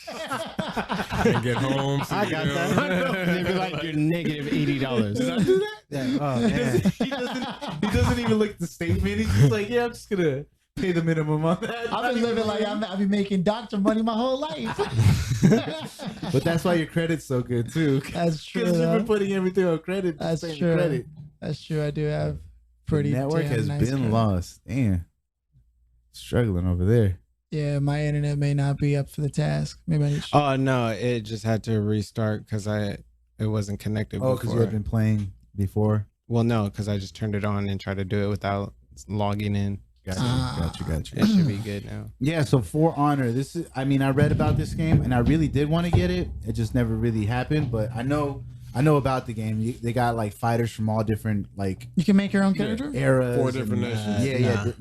And get home. I got that. They'd be like, you're negative $80. Did I do that? Yeah. Oh man. He doesn't even look at the statement. He's just like, yeah, I'm just gonna pay the minimum on that. I've been living like I've been making doctor money my whole life. But that's why your credit's so good too. That's true. Because you've been putting everything on credit. That's paying true. Credit. That's true. I do have pretty. The network damn has nice been credit. lost. Damn. Struggling over there. Yeah, my internet may not be up for the task. Maybe I need. Oh no, it just had to restart because it wasn't connected. Oh, because you had been playing before. Well, no, because I just turned it on and tried to do it without logging in. Got you. It should be good now. Yeah, so For Honor, this is, I mean, I read about this game and I really did want to get it. It just never really happened, but I know about the game. They got like fighters from all different like You can make your own character. eras. 4 different nations.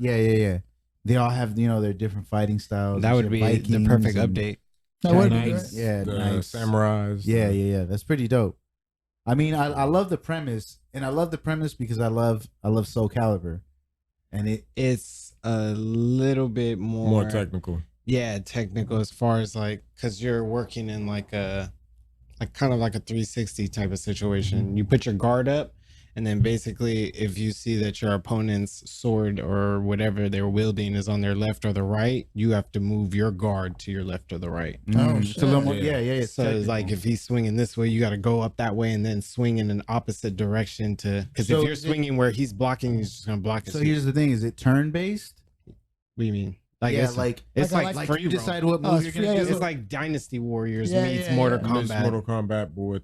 Yeah. They all have, their different fighting styles. That would be the Vikings perfect and- update. That would be Knights. great. Yeah, The Knights. samurais. Yeah. That's pretty dope. I mean, I love the premise, and I love the premise because I love Soul Calibur, and It's a little bit More technical. Yeah, technical as far as like, because you're working in like kind of like a 360 type of situation. You put your guard up, and then basically if you see that your opponent's sword or whatever they're wielding is on their left or the right, you have to move your guard to your left or the right. it's a little more, Yeah. yeah. So it's like if he's swinging this way, you got to go up that way and then swing in an opposite direction to, because So if you're is it- swinging where he's blocking, he's just gonna block it. So here's the thing: is it turn based? What do you mean? Like Yeah, it's like it's like- like, like like free you roam. decide what Oh, move it's you're gonna free- do. It's like Dynasty Warriors Yeah, meets yeah, Mortal yeah. It's Kombat. Mortal Kombat, boy.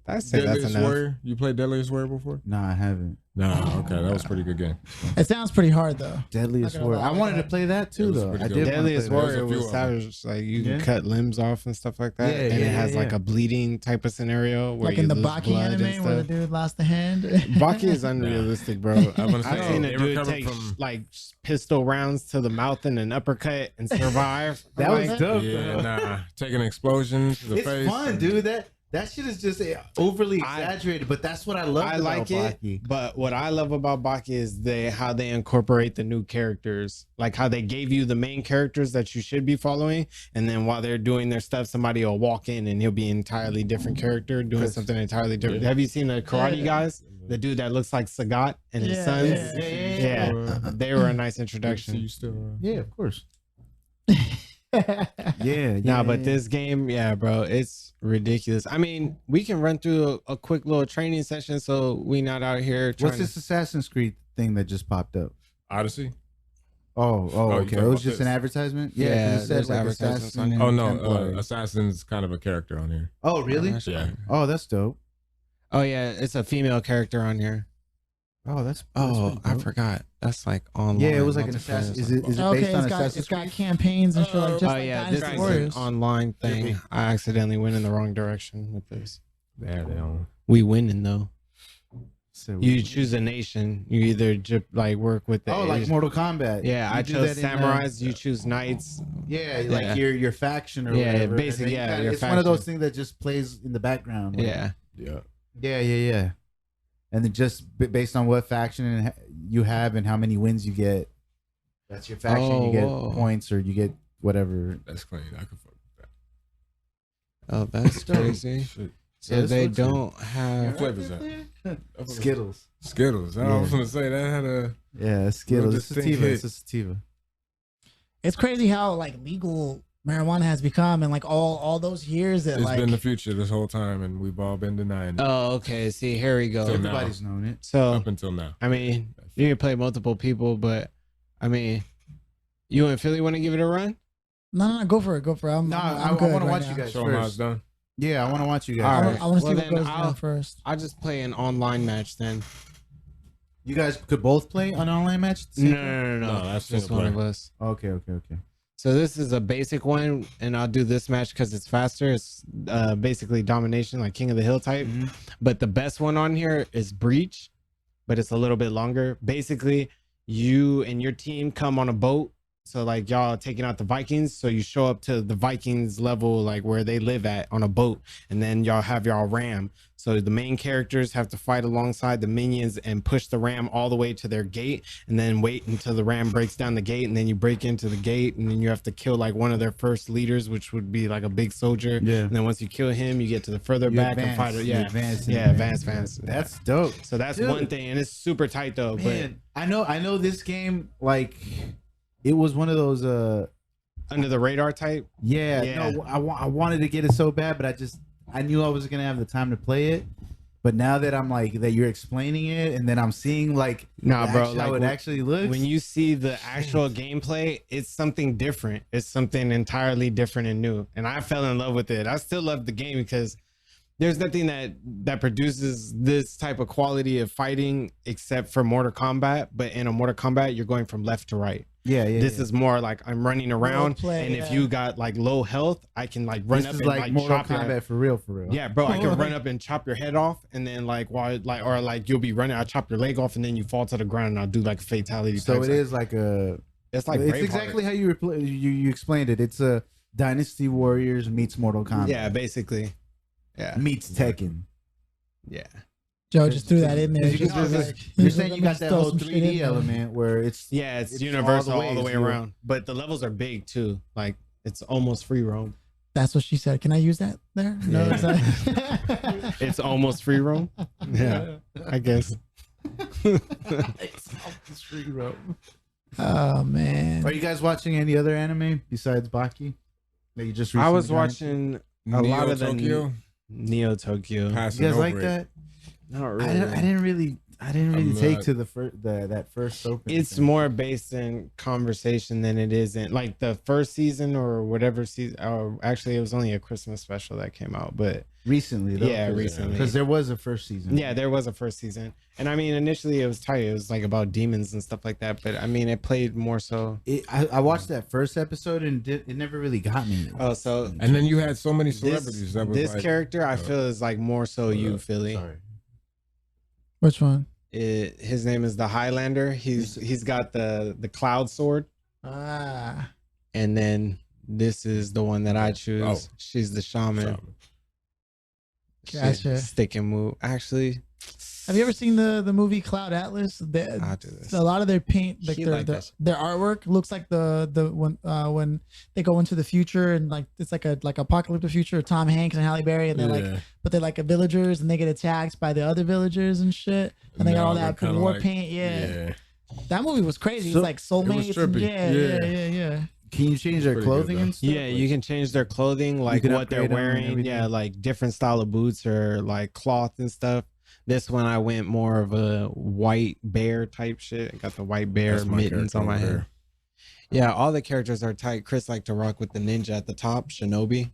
I say that's Deadliest enough. Warrior. You played Deadliest Warrior before? Nah, I haven't. Nah, okay, that was a pretty good game. It sounds pretty hard though. Deadliest Not gonna Warrior. I lie, wanted to like- play that It too, was though. pretty I good. did. Deadliest There's a Warrior few was of them. savage. Like you Yeah. can cut limbs off and stuff like that, Yeah, and yeah, it has yeah, like yeah. a bleeding type of scenario where Like you in the lose Baki blood and anime where the stuff. dude lost the hand. Baki is unrealistic, bro. I'm gonna say, I've seen they a dude recovered take from- like pistol rounds to the mouth and an uppercut and survive. That Like, was dope. Yeah, though. nah. Taking an explosion to the It's face. fun, dude. That shit is just overly exaggerated, but that's what I love. I like it, Baki. but what I love about Baki is how they incorporate the new characters, like how they gave you the main characters that you should be following, and then while they're doing their stuff, somebody will walk in and he'll be an entirely different character doing Kris. something entirely different. Yeah. Have you seen the Karate Yeah. Guys? The dude that looks like Sagat and his Yeah, sons. yeah, Yeah, they were a nice introduction. You still, Yeah, of course. Yeah. Nah, but this game, yeah, bro, it's ridiculous. I mean, we can run through a quick little training session, so we not out here trying What's this Assassin's Creed thing that just popped up? Odyssey? Oh, you okay. talking It was about just this? an advertisement. Yeah, Yeah, 'cause it there's said like advertisements on Assassin. here. Oh, no. Templar. Assassin's kind of a character on here. Oh, really? Yeah. Oh, that's dope. Oh yeah, it's a female character on here. Oh, that's Oh, pretty I dope. forgot. That's like online. Yeah, it was like an multiplayer assassin. or Is something. it based Okay, on it's got Assassin's Creed? campaigns and shit like just Oh like yeah, this Dynasty is Warriors. an online thing. I accidentally went in the wrong direction with this. Yeah, they don't. We winning though. So You choose a nation. You either like work with the. oh, like Asian- Mortal Kombat. Yeah, You I do chose that in, samurais. You choose knights. Yeah, Yeah. like your faction or Yeah, whatever. basically, And then you yeah, kinda- your it's one of those faction. things that just plays in the background. like- Yeah. Yeah. Yeah. And then just based on what faction you have and how many wins you get, that's your faction. Oh, you get whoa. points or you get whatever. That's clean. I can fuck with that. Oh, that's crazy. Shit. So Yeah, this they looks good. don't have. What flavor is that? Skittles. Skittles. I was gonna say that had a. Yeah, Skittles. It's distinct sativa. hit. It's a sativa. It's crazy how like legal marijuana has become, and like all those years that It's like been the future this whole time, and we've all been denying it Oh, okay. See, here we go. So now- Everybody's known it. So up until now. I mean, you can play multiple people, but I mean, you and Philly want to give it a run? no, go for it. I'm I good want to right watch now. you guys Show them how it's first. done. Yeah, I want to watch you guys. All I right. want to Well, see what then goes I'll- down first. I'll just play an online match then. You guys could both play an online match? at the No, same time? no, No, that's just single one of player. us. Okay. So this is a basic one, and I'll do this match because it's faster. It's basically domination, like King of the Hill type. Mhm. But the best one on here is Breach, but it's a little bit longer. Basically, you and your team come on a boat. So like y'all taking out the Vikings. So you show up to the Vikings level, like where they live at on a boat, and then y'all have y'all ram. So the main characters have to fight alongside the minions and push the ram all the way to their gate, and then wait until the ram breaks down the gate, and then you break into the gate, and then you have to kill like one of their first leaders, which would be like a big soldier. Yeah. And then once you kill him, you get to the further back and fight it. Yeah, advance. That's dope. So that's one thing, and it's super tight though. Man, but I know this game, like, it was one of those under the radar type. Yeah. No, I wanted to get it so bad, but I knew I was gonna have the time to play it. But now that I'm like that, you're explaining it, and then I'm seeing like, bro, like how it actually looks. When you see the actual gameplay, it's something different. It's something entirely different and new. And I fell in love with it. I still love the game because there's nothing that produces this type of quality of fighting except for Mortal Kombat. But in a Mortal Kombat, you're going from left to right. This is more like I'm running around, and if you got like low health, I can like run up and like Mortal chop Kombat for real. Yeah, bro, I can run up and chop your head off, and then like you'll be running, I chop your leg off, and then you fall to the ground, and I'll do like a fatality. So it is like it's exactly how you explained it. It's a Dynasty Warriors meets Mortal Kombat. Yeah, basically. Yeah, meets Tekken. Yeah. Joe just threw that in there. You're saying you got that whole 3D element where it's universal all the way around, but the levels are big too. Like it's almost free roam. That's what she said. Can I use that there? No, it's almost free roam. Yeah, I guess. It's almost free roam. Oh man! Are you guys watching any other anime besides Baki? That you just I was watching a lot of the Neo Tokyo. You guys like that? Not really. I didn't really take to that first opening. It's more based in conversation than it is in like the first season or whatever season. Or actually, it was only a Christmas special that came out, but recently, though. Yeah, recently, because there was a first season. Yeah, there was a first season, and I mean, initially it was tight. It was like about demons and stuff like that, but I mean, it played more so. I watched that first episode and it never really got me. Oh, so and then you had so many celebrities. This character, I feel, is like more so you, Philly. Sorry. Which one? His name is the Highlander. He's got the cloud sword. Ah. And then this is the one that I choose. Oh. She's the shaman. Gotcha. Stick and move. Actually, have you ever seen the movie Cloud Atlas? I'll do this. A lot of their paint, like their artwork, looks like the when they go into the future and like it's like apocalyptic future. Tom Hanks and Halle Berry, and they're like villagers, and they get attacked by the other villagers and shit, and they got all that war paint. Yeah, that movie was crazy. It's like soulmates. Yeah. Can you change their clothing and stuff? Yeah, you can change their clothing, like what they're wearing. Yeah, like different style of boots or like cloth and stuff. This one I went more of a white bear type shit. I got the white bear mittens on my head. Yeah, all the characters are tight. Chris liked to rock with the ninja at the top, Shinobi.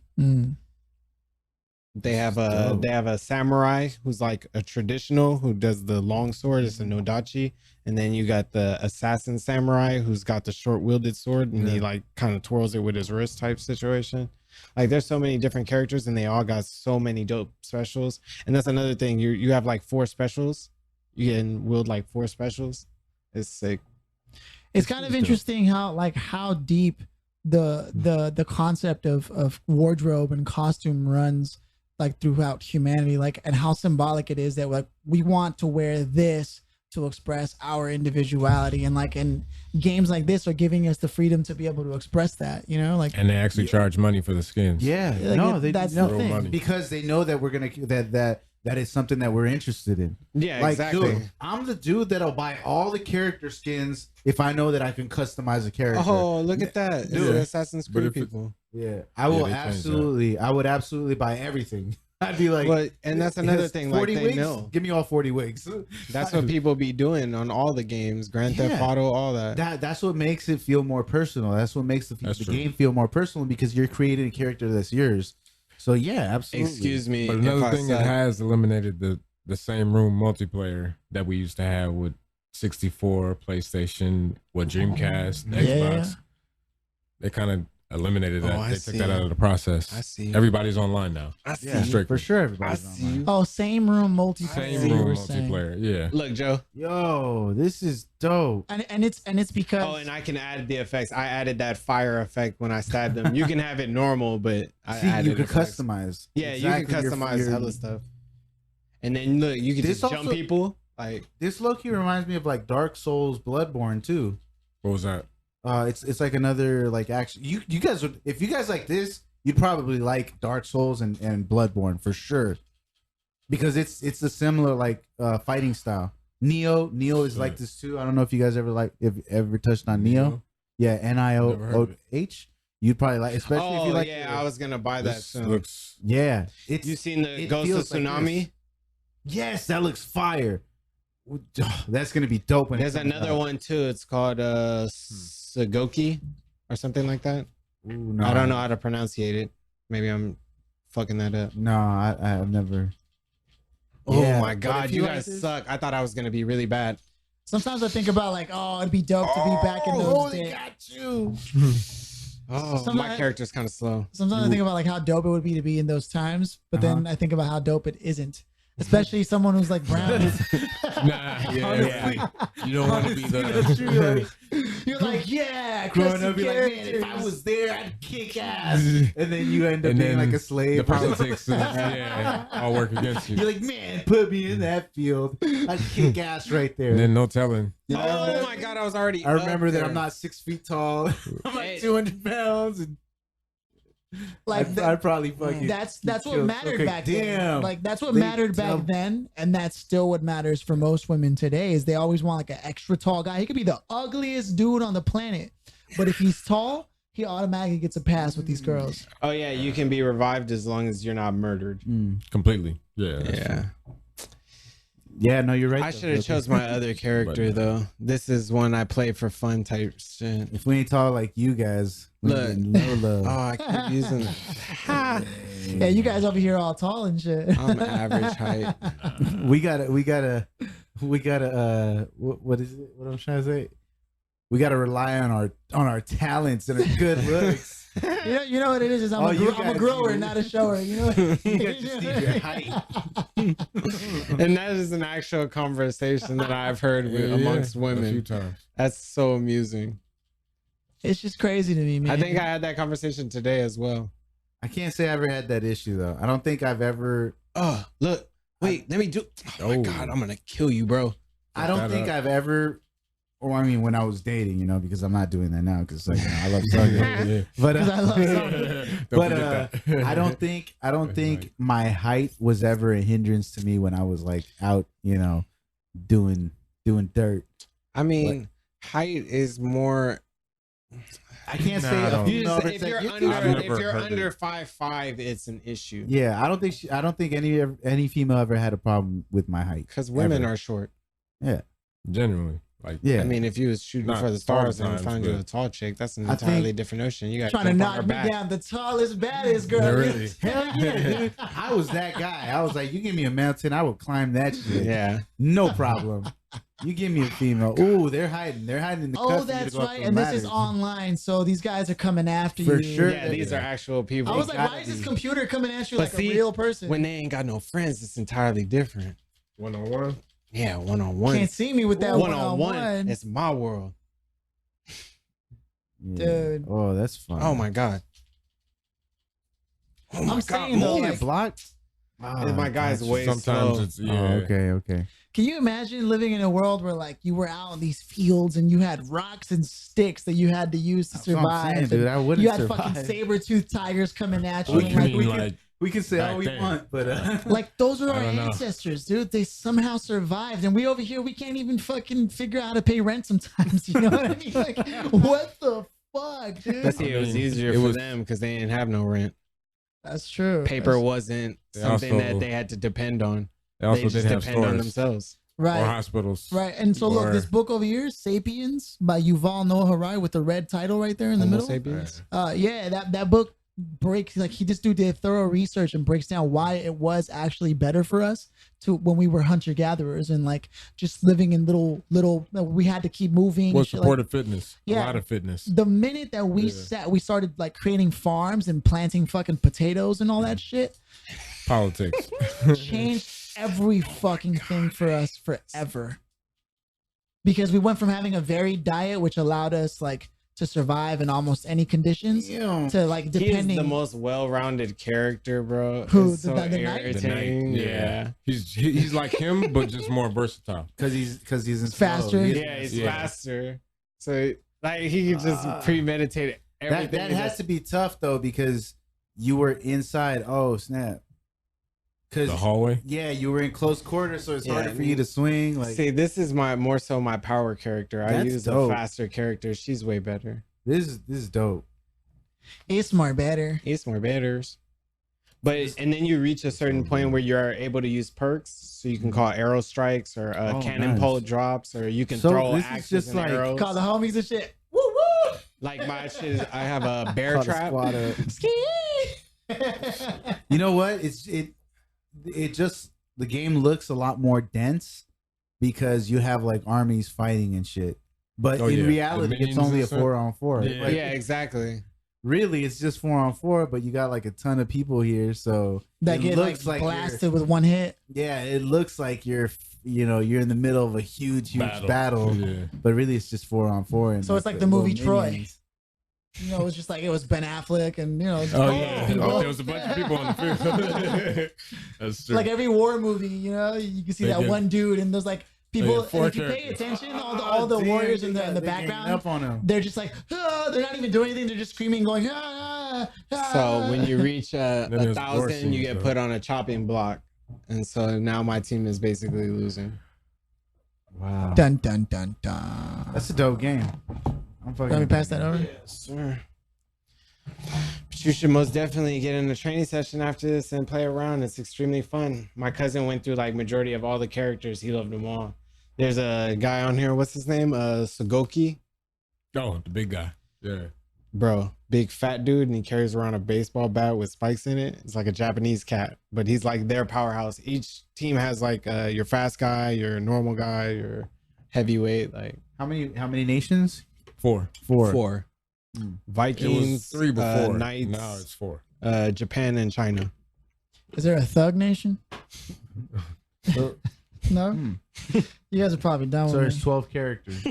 They have a samurai who's like a traditional who does the long sword. It's a nodachi. And then you got the assassin samurai who's got the short wielded sword, and he like kind of twirls it with his wrist type situation. Like there's so many different characters, and they all got so many dope specials. And that's another thing. You have like 4 specials. You can wield like 4 specials. It's sick. It's kind of interesting how deep the concept of wardrobe and costume runs like throughout humanity, like, and how symbolic it is that like we want to wear this to express our individuality, and like in games like this are giving us the freedom to be able to express that, you know, like, and they actually charge money for the skins. Yeah, like, that's the thing. Money. Because they know that we're gonna that is something that we're interested in. Yeah, like, exactly. Dude, I'm the dude that'll buy all the character skins if I know that I can customize a character. Oh, look at that, dude! Assassin's Creed people. Yeah, I would absolutely buy everything. I'd be like, and that's another thing. 40 like wigs? They know. Give me all 40 wigs. That's what people be doing on all the games, Grand Theft Auto, all that. That's what makes it feel more personal. That's what makes the game feel more personal, because you're creating a character that's yours. So yeah, absolutely. Excuse me. But another thing, it has eliminated the same room multiplayer that we used to have with 64, PlayStation, Dreamcast, Xbox. They kind of eliminated that. They took that out of the process. I see. Everybody's online now. I see. For sure, everybody's online. Oh, same room multiplayer. Same room multiplayer. Yeah. Look, Joe. Yo, this is dope. And it's because. Oh, and I can add the effects. I added that fire effect when I stabbed them. You can have it normal, but I added you can effects. customize. Yeah, you can customize hella stuff. and then look, you can This just jump also- people. Like This low-key reminds me of like Dark Souls Bloodborne too. What was that? It's like another like action. You guys would, if you guys like this, you'd probably like Dark Souls and Bloodborne for sure, because it's a similar like fighting style. Neo is like this too. I don't know if you guys ever touched on Neo. Yeah, NIOH. You'd probably like, especially if you like. Yeah, I was gonna buy that soon. Looks Yeah, You seen the it Ghost of feels like Tsunami? this. Yes, that looks fire. That's gonna be dope. When There's another one too. It's called Sagoki or something like that. Ooh, no, I don't know how to pronunciate it. Maybe I'm fucking that up. No, I've never. Oh Yeah, my but god, if you like guys this- suck. I thought I was gonna be really bad. Sometimes I think about like, oh, it'd be dope to be back in those they days. got you. Oh, my Sometimes- character's kind of slow. Sometimes I think about like how dope it would be to be in those times, but then I think about how dope it isn't. Especially someone who's like brown. yeah. You don't want to be the. You're like, yeah, Growing up, be like, man, if I characters. was there, I'd kick ass. And then you end up And being then like a slave. The politics, all work against you. You're like, man, put me in that field. I'd kick ass right there. And then no telling. Oh my god, I was already. I remember up that there. I'm not 6 feet tall. I'm like Hey. 200 pounds. And Like I'd probably fucking. that's what kill- mattered okay, back damn. then. Like that's what They mattered tell- back then, and that's still what matters for most women today. Is they always want like an extra tall guy. He could be the ugliest dude on the planet, but if he's tall, he automatically gets a pass with these girls. Oh yeah, you can be revived as long as you're not murdered. Completely. Yeah. that's Yeah. true. Yeah, no, you're right. I though, should have Filthy. chose my other character But- though. This is one I play for fun type shit. If we ain't tall like you guys, we Look. getting low love. Oh, I keep using. Yeah, you guys over here all tall and shit. I'm average height. we gotta what is it, what I'm trying to say, we gotta rely on our talents and our good looks. You know what it is I'm Oh, you I'm a guys- grower, not a shower. You know. You guys just need your height. And that is an actual conversation that I've heard with, amongst A few women. times. That's so amusing. It's just crazy to me, man. I think I had that conversation today as well. I can't say I ever had that issue though. I don't think I've ever. Oh, look. Wait, let me do. Oh my Oh. god, I'm gonna kill you, bro. I don't that think up. I've ever. Or I mean, when I was dating, you know, because I'm not doing that now because like, I love Sunday. Yeah. But 'Cause I love Sunday. Don't but forget that. I don't think my height was ever a hindrance to me when I was like out, you know, doing dirt. I mean, height is more. I can't Nah, say I a don't. female ever If said, you're "You're under, too I've short." if never you're heard under it. 5'5", it's an issue. Yeah, I don't think any female ever had a problem with my height. Because women Ever. are short. Generally, like Yeah, I mean, if you was shooting Not for the stars and you sometimes, find you a but- tall chick, that's an I entirely think- different ocean. You got trying to knock me down, the tallest, baddest girl. Yeah, really. hell yeah, dude. I was that guy. I was like, you give me a mountain, I will climb that shit. Yeah. No problem. You give me a female. Ooh, they're hiding in the cut Oh, for you to that's go up right. those And this is ladders. online, so these guys are coming after For you. sure. Yeah, these are actual people. I was like, gotta why is this be. computer coming at you But like see, a real person? when they ain't got no friends, it's entirely different. 1-on-1. Yeah, one-on-one. Can't see me with that One-on-one. one-on-one. It's my world. Yeah. Dude. Oh, that's fun. Oh my god. Oh my I'm god. saying, though, Move. like, blocked. My guy's way Sometimes slow. it's Oh, yeah. okay. Can you imagine living in a world where like you were out in these fields and you had rocks and sticks that you had to use to That's what I'm survive? saying, dude. and I wouldn't you had survive. fucking saber-toothed tigers coming at you. What and, do you like, mean, we like We can say all Back we then. want, but like those are I our don't know. ancestors, dude. They somehow survived, and we over here we can't even fucking figure out how to pay rent sometimes. You know what I mean? Like, what the fuck, dude? But see, it was I mean, easier it for was- them because they didn't have no rent. That's true. Paper That's wasn't They something also- that they had to depend on. they also They just didn't have depend on stores themselves. or right. hospitals. Right, and so look, Or- this book over here, *Sapiens* by Yuval Noah Harari, with the red title right there in the Homo middle. sapiens. Yeah, that book breaks like he just did thorough research and breaks down why it was actually better for us to when we were hunter gatherers and like just living in little we had to keep moving. Well, and shit, like, supportive fitness. Yeah. A lot of fitness. the minute that we Yeah. we started like creating farms and planting fucking potatoes and all that shit, Politics. changed every fucking thing for us forever. Because we went from having a varied diet, which allowed us like to survive in almost any conditions. Damn. To like depending. He's the most well-rounded character, bro. Who, It's the so knight? irritating. Yeah. He's like him, but just more versatile. Because he's in Faster. Yeah, he's faster. So like he can just premeditate everything. That has to be tough though, because you were inside. Oh snap! The hallway. Yeah, you were in close quarters, so it's harder for you to swing. Like, see, this is more so my power character. I That's use dope. a faster character. She's way better. this is dope. It's more better. It's more better. But and then you reach a certain point where you're able to use perks, so you can call arrow strikes or cannon pole drops, or you can throw this is axes just and like- arrows. Call the homies and shit. Woo woo. Like my shit, is, I have a bear Caught a trap. squad up. Ski. You know what? It just the game looks a lot more dense because you have like armies fighting and shit. But Oh, in yeah. reality, The it's only a minions and 4-on-4. Yeah. Like, Yeah, exactly. really, it's just 4-on-4. But you got like a ton of people here, so That it get looks like you're- blasted with one hit. Yeah, it looks like you're in the middle of a huge battle. Yeah. But really, it's just 4-on-4. And So it's like the movie Troy. You know, it was just like it was Ben Affleck and Oh yeah. people. There was a bunch of people on the field. That's true. Like every war movie, you know, you can see They that get- one dude and there's like people. get four And if you pay characters. attention, all the warriors in the background, up on him. they're just like, oh, they're not even doing anything. They're just screaming, going, So when you reach Then there's war 1,000, you scenes, get though. put on a chopping block, and so now my team is basically losing. Wow, dun dun dun dun. that's a dope game. I'm fucking. Let me pass that over. Yes, sir. But you should most definitely get in a training session after this and play around. It's extremely fun. My cousin went through like majority of all the characters. He loved them all. There's a guy on here. What's his name? Sugoki. Oh, the big guy. Yeah. Bro, big fat dude, and he carries around a baseball bat with spikes in it. It's like a Japanese cat, but he's like their powerhouse. Each team has like your fast guy, your normal guy, your heavyweight. Like How many nations? 4. four. Mm. It Vikings, was 3 before. Knights, Now it's 4. Japan, and China. Is there a thug nation? So, No. You guys are probably done so with there's me. 12 characters.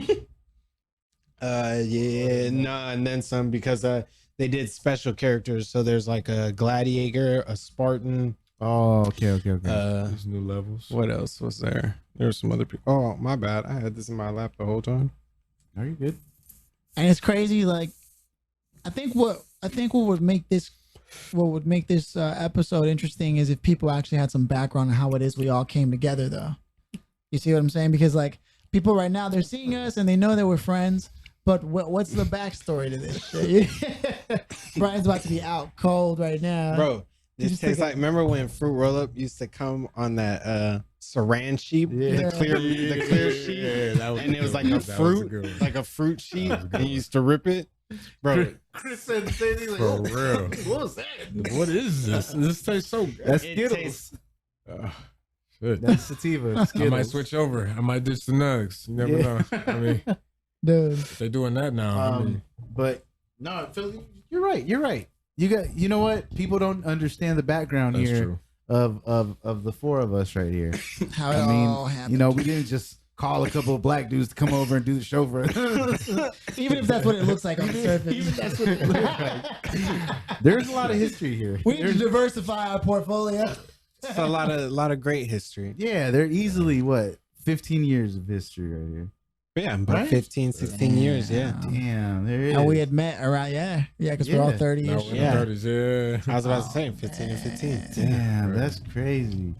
Yeah, no, and then some because they did special characters. So there's like a gladiator, a Spartan. Oh, okay. There's new levels. What else was there? There were some other people. Oh, my bad. I had this in my lap the whole time. Are you good? And it's crazy. Like, I think what would make this episode interesting is if people actually had some background on how it is we all came together, though. You see what I'm saying? Because like people right now, they're seeing us and they know that we're friends, but what's the backstory to this shit? Bryan's about to be out cold right now, Bro, Did this you tastes think like, remember when Fruit Roll Up used to come on that saran sheet, Yeah. the clear sheet, Yeah, that was and it was like good. a That was fruit, good one. like a fruit sheet, That was a good and you one. used to rip it, bro. Chris said the same thing. Like, For oh, real. what was that? What is this? This tastes so good. That's It Skittles. tastes- Good. That's sativa. I Skittles. might switch over. I might ditch the nugs. You never Yeah. know. I mean, dude. they're doing that now. I mean, But no, Phil, you're right. You know what? People don't understand the background that's here true. of the 4 of us right here. How it I all mean, happened. you know, we didn't just call a couple of black dudes to come over and do the show for us. even if that's what it looks like on the surface. Even that's what it looks like. There's a lot of history here. We need to diversify our portfolio. It's a lot of great history. Yeah, they're easily 15 years of history right here. Yeah, about Right? 15, 16 years. Yeah. Damn, there is. And we had met around, because we're all Yeah. 30 now ish. we're in Yeah. the 30s. Yeah. I was about to say 15 and 15. Damn, that's crazy.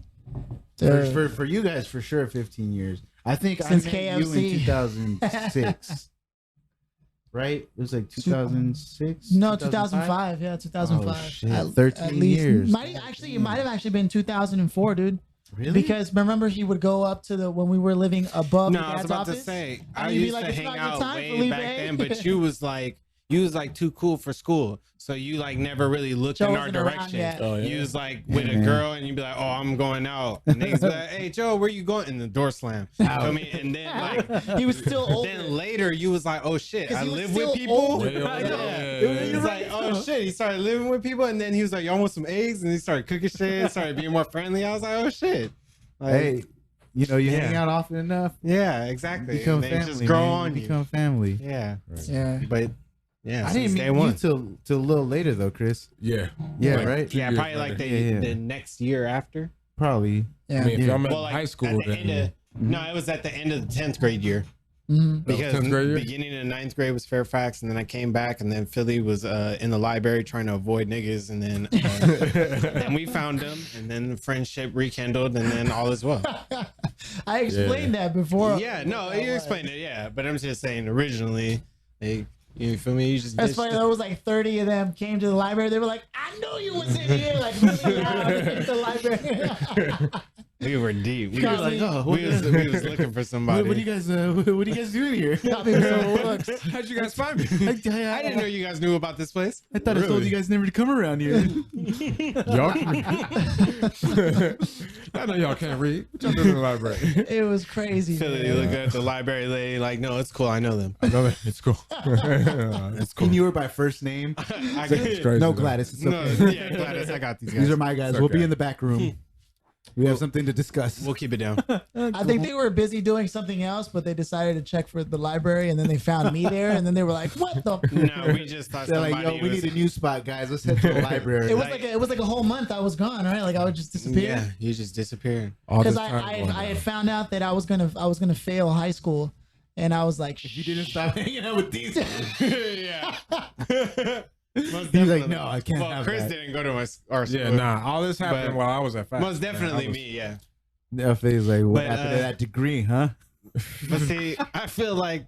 For you guys, for sure, 15 years. I think Since I met you KFC. in 2006. Right? It was like 2006? No, 2005. Yeah, 2005. Oh, shit. 13 years. It might have actually been 2004, dude. Really? Because remember, he would go up to when we were living above No, the I was dad's about office. to say And I you'd be used like, to "It's hang not your out time, way Felipe." back then, but you was like too cool for school, so you like never really looked Joe in our wasn't around direction. yet. Oh, yeah. You was like with a Yeah. girl, and you'd be like, "Oh, I'm going out," and then he'd be like, "Hey, Joe, where you going?" And the door slammed. I mean, and then like He was still older. then later you was like, "Oh shit, 'Cause I he was live still with people." older. Yeah, I know. yeah, He yeah. was like, "Oh shit," he started living with people, and then he was like, "Y'all want some eggs?" And he started cooking shit, started being more friendly. I was like, "Oh shit." Like, Hey, you know, you Yeah. hang out often enough, yeah, exactly. become And they family. just grow man. on You you. become family. Yeah, Yeah. but Yeah, I didn't meet you till a little later though, Kris. Yeah. Yeah, right. Yeah, probably like the next year after. Probably. Yeah. I mean, if y'all met Well, in like high school, then no, it was at the end of the 10th grade year. Because 10th grade year? beginning of 9th grade was Fairfax, and then I came back, and then Philly was in the library trying to avoid niggas, and then and we found them, and then the friendship rekindled, and then all is well. I explained that before. Yeah, no, you explained it, yeah, but I'm just saying originally, like, you feel me? You just That's funny. There was like 30 of them came to the library. They were like, "I knew you was in here!" Like really loud in the library. We were deep. We Got were me. like, oh, we was looking for somebody. What do you guys doing here? Got me with some looks. How'd you guys find me? I didn't know you guys knew about this place. I thought I told you guys never to come around here. y'all can I know y'all can't read. What y'all doing in the library? It was crazy. Philly, you look at the library lady like, no, it's cool. I know them. I know that. It's cool. It's cool. He knew her by first name. I It's got, crazy, No, though. Gladys. It's no, okay. yeah, Gladys, I got these guys. These are my guys. It's We'll be okay. in the back room. We have something to discuss. We'll keep it down. I think they were busy doing something else, but they decided to check for the library, and then they found me there, and then they were like, "What the?" No, we just thought They're somebody like, yo, we was, need a new spot, guys. Let's head to the library. It was like a whole month I was gone, right? Like I would just disappear. Yeah, you just disappeared. All Because this time going I had on. found out that I was gonna fail high school, and I was like, If you didn't stop hanging out with these. Yeah. Most He's like, definitely. no, I can't Well, have Chris that. didn't go to our school. Yeah, nah. All this happened But- while I was at FAC. Most definitely I was- me, yeah. He's like, what But, happened to that degree, huh? But see, I feel like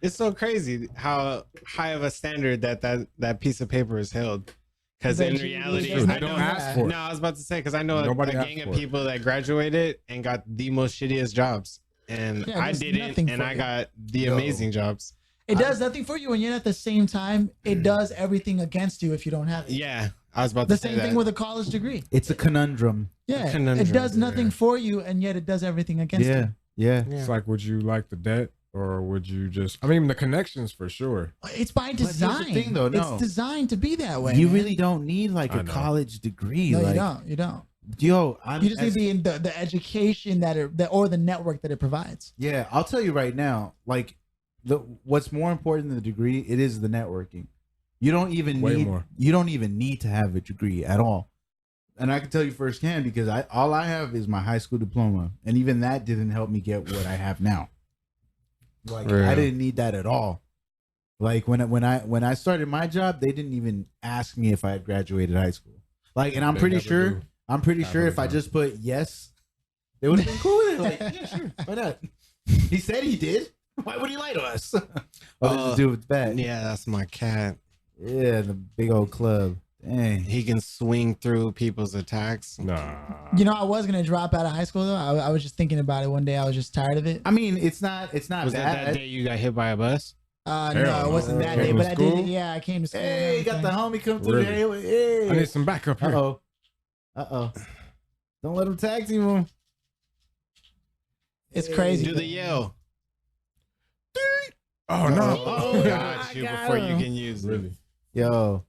it's so crazy how high of a standard that piece of paper is held. Because That in GED reality, does not I know, do that. for it. no, I was about to say because I know Nobody a asked gang of for it. people that graduated and got the most shittiest jobs, and Yeah, I there's didn't, nothing and for I you. got the Yo. amazing jobs. it does nothing for you, and yet at the same time, it does everything against you if you don't have it. Yeah, I was about The to say same thing that. with a college degree. It's a conundrum. Yeah, conundrum, it does nothing yeah. for you, and yet it does everything against Yeah. you. Yeah. Yeah. It's like, would you like the debt or would you just? I mean, the connections for sure. It's by here's the design. thing, though, no. It's designed to be that way. You man. really don't need like I a know. college degree. No, like, you don't. You don't. Yo, You just need the education or the network that it provides. Yeah, I'll tell you right now, like what's more important than the degree, it is the networking. You don't even Way need more. you don't even need to have a degree at all. And I can tell you firsthand because all I have is my high school diploma, and even that didn't help me get what I have now. Like Yeah. I didn't need that at all. Like when I started my job, they didn't even ask me if I had graduated high school. Like, and I'm They pretty never sure do. I'm pretty Half sure of if the I time. just put yes, they would have been cool with it. Like, yeah, sure, why not? He said he did. Why would he lie to us? Oh, this is dude with that. Yeah, that's my cat. Yeah, the big old club. Dang. He can swing through people's attacks. Nah. You know, I was gonna drop out of high school though. I was just thinking about it one day. I was just tired of it. I mean, it's not Was bad. that day you got hit by a bus? No, Hell it wasn't no. that Came day, to but I school? did. Yeah, I came to school. and Hey, got the everything. homie come through Really? there. Hey. I need some backup here. Uh-oh. Uh-oh. Don't let him tag team him. It's crazy. Do the yell. Oh no. Oh, got I you got before you him. can use it. Really? Yo.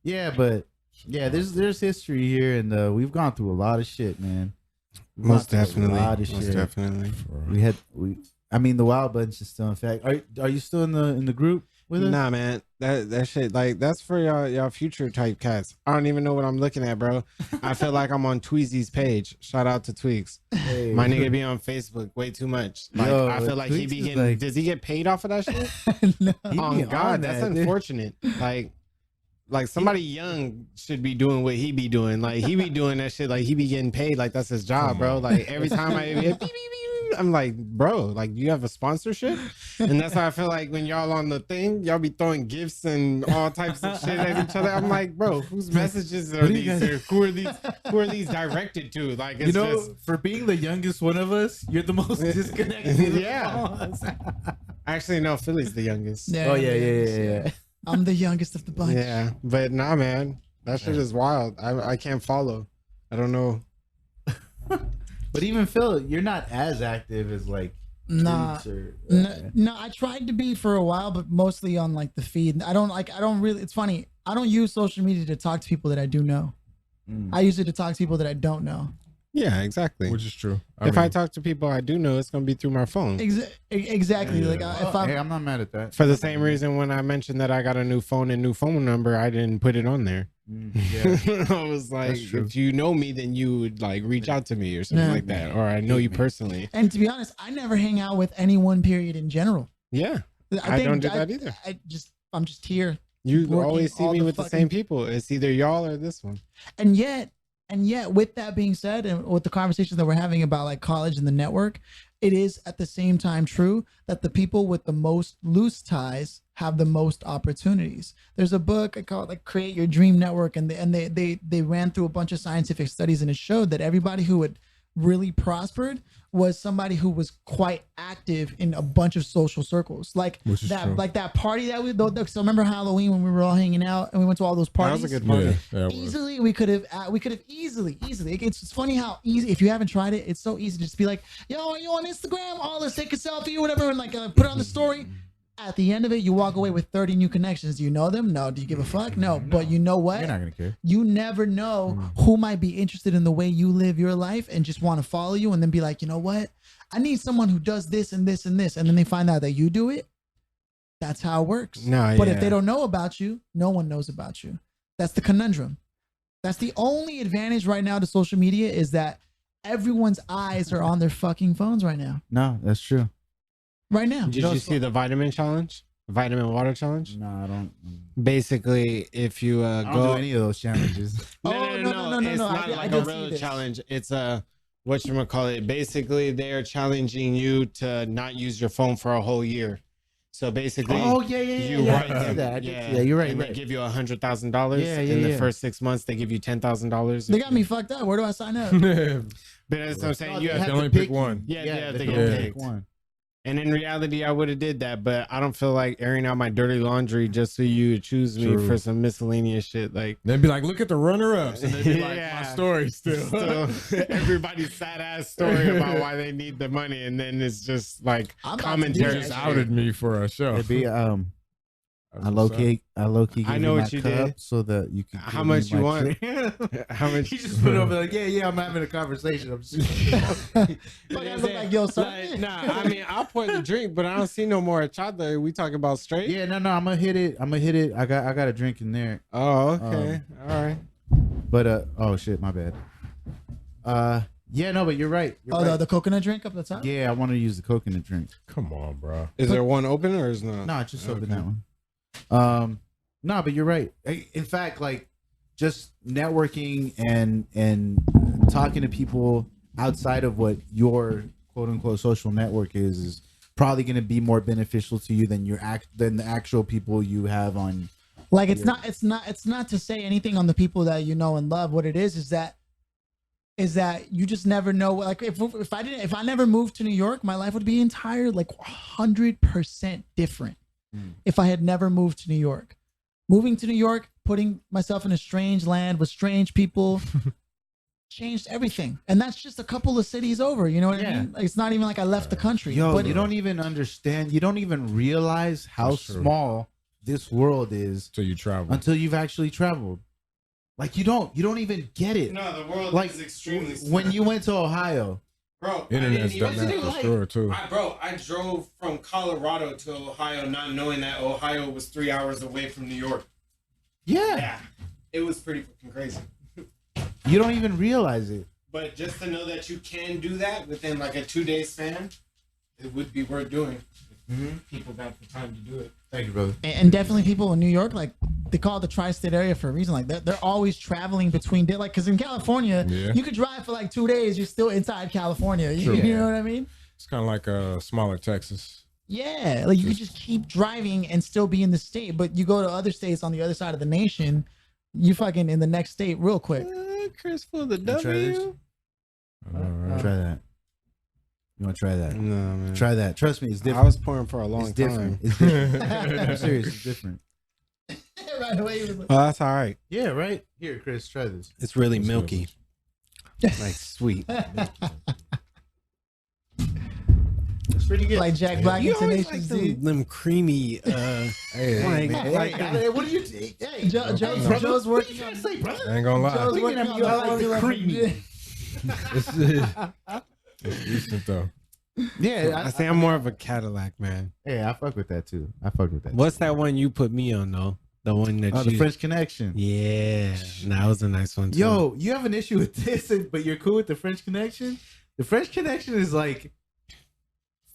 Yeah, but yeah, there's history here, and we've gone through a lot of shit, man. We've gone Most through definitely. A lot of Most shit. definitely. I mean, the Wild Bunch is still in fact. Are you still in the group with us? Nah, man, that shit, like, that's for y'all future type cats. I don't even know what I'm looking at, bro. I feel like I'm on Tweezy's page. Shout out to Tweaks. Hey. My nigga be on Facebook way too much. Like, Yo, I feel like he Tweaks be is getting. like- Does he get paid off of that shit? No. He Oh be God, on that's that, dude. unfortunate. Like somebody young should be doing what he be doing. Like he be doing that shit. Like he be getting paid. Like that's his job, bro. Like every time I'm like, bro, like you have a sponsorship, and that's how I feel like when y'all on the thing, y'all be throwing gifts and all types of shit at each other. I'm like, bro, whose messages are What do you these? guys- Or who are these directed to? Like, it's You know, just for being the youngest one of us, you're the most disconnected. Yeah. of us. actually no. Philly's the youngest. Oh yeah. I'm the youngest of the bunch. Yeah, but nah, man, that shit is wild. I can't follow. I don't know. But even Phil, you're not as active as like. Nah. Tweets or, No, I tried to be for a while, but mostly on like the feed. I don't really, it's funny. I don't use social media to talk to people that I do know. Mm. I use it to talk to people that I don't know. Yeah, exactly. Which is true. If I talk to people I do know, it's gonna be through my phone. Exactly. Like if I'm, hey, I'm not mad at that. For the same reason, when I mentioned that I got a new phone and new phone number, I didn't put it on there. Yeah. I was like, if you know me, then you would like reach out to me or something like that, or I know you personally. And to be honest, I never hang out with anyone. Period. In general. Yeah, I don't do that either. I'm just here. You always see me with the same people. It's either y'all or this one. And yet, with that being said, and with the conversations that we're having about like college and the network, it is at the same time true that the people with the most loose ties have the most opportunities. There's a book I call it like Create Your Dream Network, and they ran through a bunch of scientific studies, and it showed that everybody who had really prospered was somebody who was quite active in a bunch of social circles, like that party that we. So remember Halloween when we were all hanging out and we went to all those parties. That was a good party. Yeah, easily, we could have easily. It's funny how easy. If you haven't tried it, it's so easy to just be like, "Yo, are you on Instagram? Oh, let's take a selfie or whatever," and like put it on the story. At the end of it, you walk away with 30 new connections. Do you know them? No. Do you give a fuck? No. But you know what? You're not gonna care. You never know who might be interested in the way you live your life and just want to follow you and then be like, you know what? I need someone who does this and this and this. And then they find out that you do it. That's how it works. But if they don't know about you, no one knows about you. That's the conundrum. That's the only advantage right now to social media is that everyone's eyes are on their fucking phones right now. No, that's true. Right now. Did you see the vitamin challenge? Vitamin water challenge? No, I don't. Basically, if you I don't do any of those challenges. No. It's not like a real challenge. It's a whatchamacallit. Basically, they're challenging you to not use your phone for a whole year. So basically, you write that. Yeah, you're right. And they give you $100,000. In the first 6 months, they give you $10,000. They got me fucked up. Where do I sign up? But that's what I'm saying. You have to only pick one. Yeah, you have to pick one. And in reality, I would have did that, but I don't feel like airing out my dirty laundry just so you choose me for some miscellaneous shit. Like they'd be like, "Look at the runner-ups," and they'd be like, "My story still." Everybody's sad ass story about why they need the money, and then it's just like commentary. You just outed me for a show. It'd be I low key. I know what you did, so that you can. How much you want? How much? You just put over like, yeah. I'm having a conversation. I'm just. I mean, I'll pour the drink, but I don't see no more chata. We talking about straight? Yeah, no. I'm gonna hit it. I got a drink in there. Oh, okay, all right. But oh shit, my bad. Yeah, no, but you're right. The coconut drink up the top. Yeah, I want to use the coconut drink. Come on, bro. Is there one open or is not? No, I just opened that one. No, but you're right. In fact, like just networking and talking to people outside of what your quote unquote social network is probably going to be more beneficial to you than than the actual people you have on. Like it's not to say anything on the people that you know and love. What it is that you just never know. Like if I never moved to New York, my life would be entire like 100% different. If I had never moved to New York. Moving to New York, putting myself in a strange land with strange people, changed everything. And that's just a couple of cities over. You know what I mean? Like, it's not even like I left the country. Yo, but you don't even understand. You don't even realize how small this world is until you travel. Until you've actually traveled. Like you don't even get it. No, the world is extremely small. When you went to Ohio. Bro, internet's done that for sure too. I drove from Colorado to Ohio, not knowing that Ohio was 3 hours away from New York. Yeah, it was pretty fucking crazy. You don't even realize it. But just to know that you can do that within like a 2-day span, it would be worth doing. People got the time to do it. Thank you, brother. And definitely people in New York, like they call it the tri-state area for a reason. Like they're always traveling between, like, because in California, you could drive for like 2 days, you're still inside California. You know what I mean? It's kind of like a smaller Texas. Yeah, like you could just keep driving and still be in the state, but you go to other states on the other side of the nation, you fucking in the next state real quick. Kris for the W. Try that. You want to try that? No, man. Try that. Trust me, it's different. I was pouring for a long time. It's different. I'm serious. It's different. Right away. Oh, that's all right. Yeah, right. Here, Kris, try this. It's really milky. Like sweet. It's pretty good. Like Jack Black and Tenacious D. Them creamy. Hey, what do you think? Hey, Joe's working on. Say, brother. I ain't gonna lie. Joe's working on creamy. It's decent though. Yeah, I say I'm more of a Cadillac man. Yeah, I fuck with that too. What's that one you put me on though? The one that the French Connection. Yeah, that was a nice one too. Yo, you have an issue with this, but you're cool with the French Connection? The French Connection is like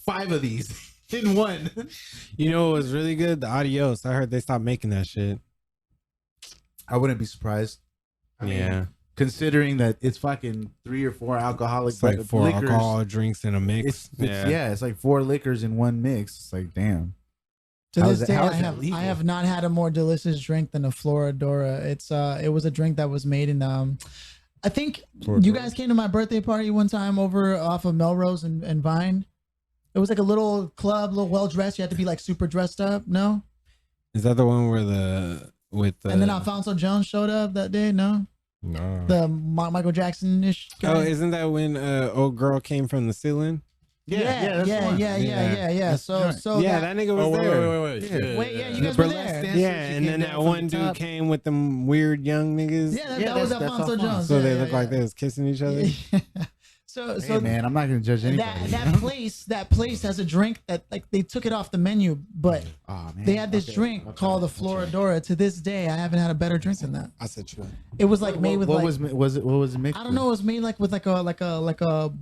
5 of these in one. You know what was really good? The Adios. I heard they stopped making that shit. I wouldn't be surprised. I mean, considering that it's fucking 3 or 4 alcoholic It's like 4 liquors. alcohol drinks in a mix. It's like 4 liquors in one mix. It's like, damn. To this day, I have not had a more delicious drink than a Floridora. It was a drink that was made in I think you guys came to my birthday party one time over off of Melrose and Vine. It was like a little club, a little well dressed. You had to be like super dressed up. No, is that the one where and then Alfonso Jones showed up that day? No, the Michael Jackson ish. Oh, isn't that when old girl came from the ceiling? Yeah. So that nigga was there. Wait, you guys were there. Yeah, and then that one dude came with them weird young niggas. Yeah, that was Alfonso Jones. So they looked like they was kissing each other. So hey, man, I'm not gonna judge anybody. That place has a drink that like they took it off the menu, but they had this drink called the Floridora. To this day, I haven't had a better drink than that. I said true. It was like made with what was it mixed? I don't know. It was made like with like a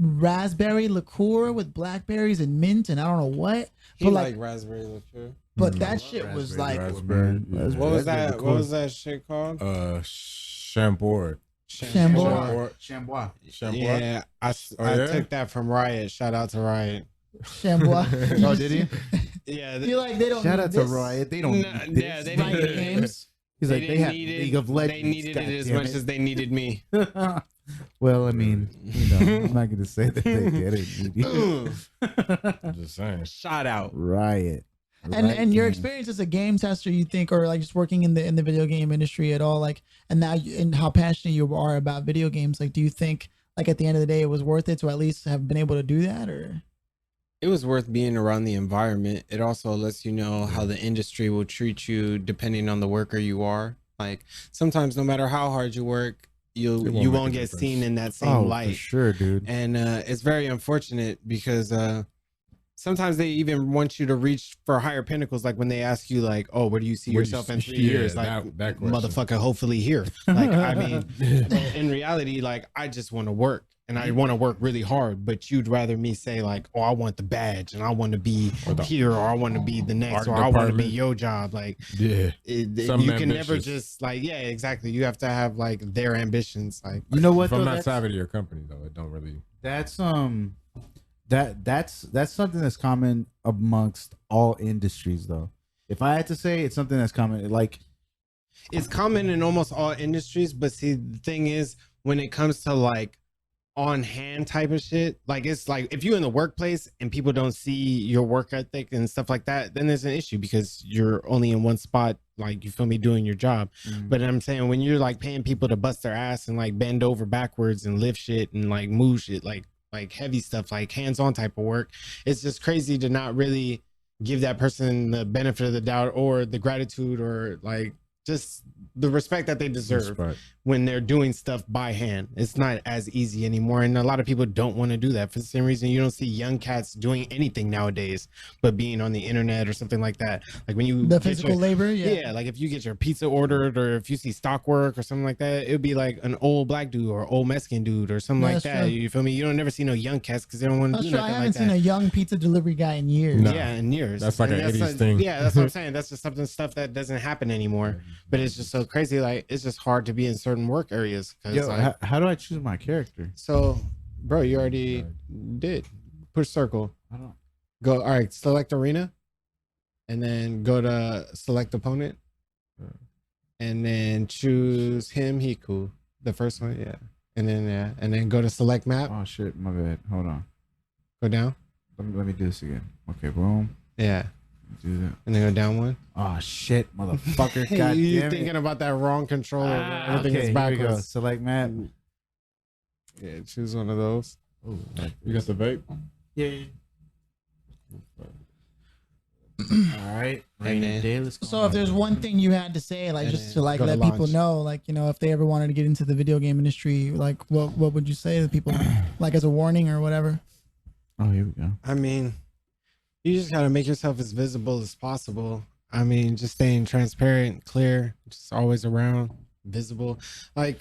raspberry liqueur with blackberries and mint and I don't know what. But like raspberry liqueur. But that shit was like raspberry. What was that? What was that shit called? Chambord. Chambois. Yeah, I took that from Riot. Shout out to Riot. Chambois. Oh, did he? Yeah. Feel like they don't. Shout out to Riot. They don't. Yeah, they Riot needed games. He's like they have League of Legends. They needed it as much as they needed me. Well, I mean, I'm not gonna say that they didn't. I'm just saying. Shout out Riot. And your experience as a game tester, you think, or like just working in the video game industry at all, like, and now and how passionate you are about video games, like, do you think like at the end of the day it was worth it to at least have been able to do that, or? It was worth being around the environment. It also lets you know how the industry will treat you depending on the worker you are. Like sometimes, no matter how hard you work, you won't get seen in that same light. For sure, dude. And it's very unfortunate because sometimes they even want you to reach for higher pinnacles. Like when they ask you, like, "Oh, where do you see yourself in 3 years?" Like, that motherfucker, hopefully here. Like, I mean, in reality, like, I just want to work. And I want to work really hard, but you'd rather me say like, "Oh, I want the badge, and I want to be here, or I want to be the next, or I want to be your job." Like, you can never just like, yeah, exactly. You have to have like their ambitions. Like, you know what? If I'm not savvy to your company, though, it don't really. That's that's something that's common amongst all industries, though. If I had to say, it's something that's common. Like, it's common in almost all industries, but see, the thing is, when it comes to like on hand type of shit, like it's like if you're in the workplace and people don't see your work ethic and stuff like that, then there's an issue because you're only in one spot, like, you feel me, doing your job. But I'm saying when you're like paying people to bust their ass and like bend over backwards and lift shit and like move shit, like heavy stuff, like hands-on type of work, it's just crazy to not really give that person the benefit of the doubt or the gratitude or like just the respect that they deserve when they're doing stuff by hand. It's not as easy anymore, and a lot of people don't want to do that. For the same reason you don't see young cats doing anything nowadays but being on the internet or something like that. Like when you the physical labor, like if you get your pizza ordered or if you see stock work or something like that, it would be like an old black dude or old Mexican dude or something like that. True. You feel me? You don't never see no young cats because they don't want to do nothing like that. I haven't seen a young pizza delivery guy in years. No. Yeah, in years. That's like an 80s thing. Yeah, that's what I'm saying. That's just stuff that doesn't happen anymore. But it's just so crazy. Like, it's just hard to be in certain work areas. Yo, like, how do I choose my character? So, bro, you already did. Push circle. I don't go. All right, select arena, and then go to select opponent, and then choose him. He cool. The first one, yeah. And then go to select map. Oh shit, my bad. Hold on. Go down. Let me do this again. Okay, boom. Yeah. Do that. And then go down one. Oh shit, motherfucker! God you damn thinking about that wrong controller? Everything okay, is backwards. Here we go. Select map. Yeah, choose one of those. Oh, you got the vape? Yeah. All right. Rainy day. Let's go. So if there's one thing you had to say, like just to like go to let people launch. know, like, you know, if they ever wanted to get into the video game industry, like what would you say to people, like as a warning or whatever? Oh, here we go. I mean, you just gotta make yourself as visible as possible. I mean, just staying transparent, clear, just always around, visible. Like,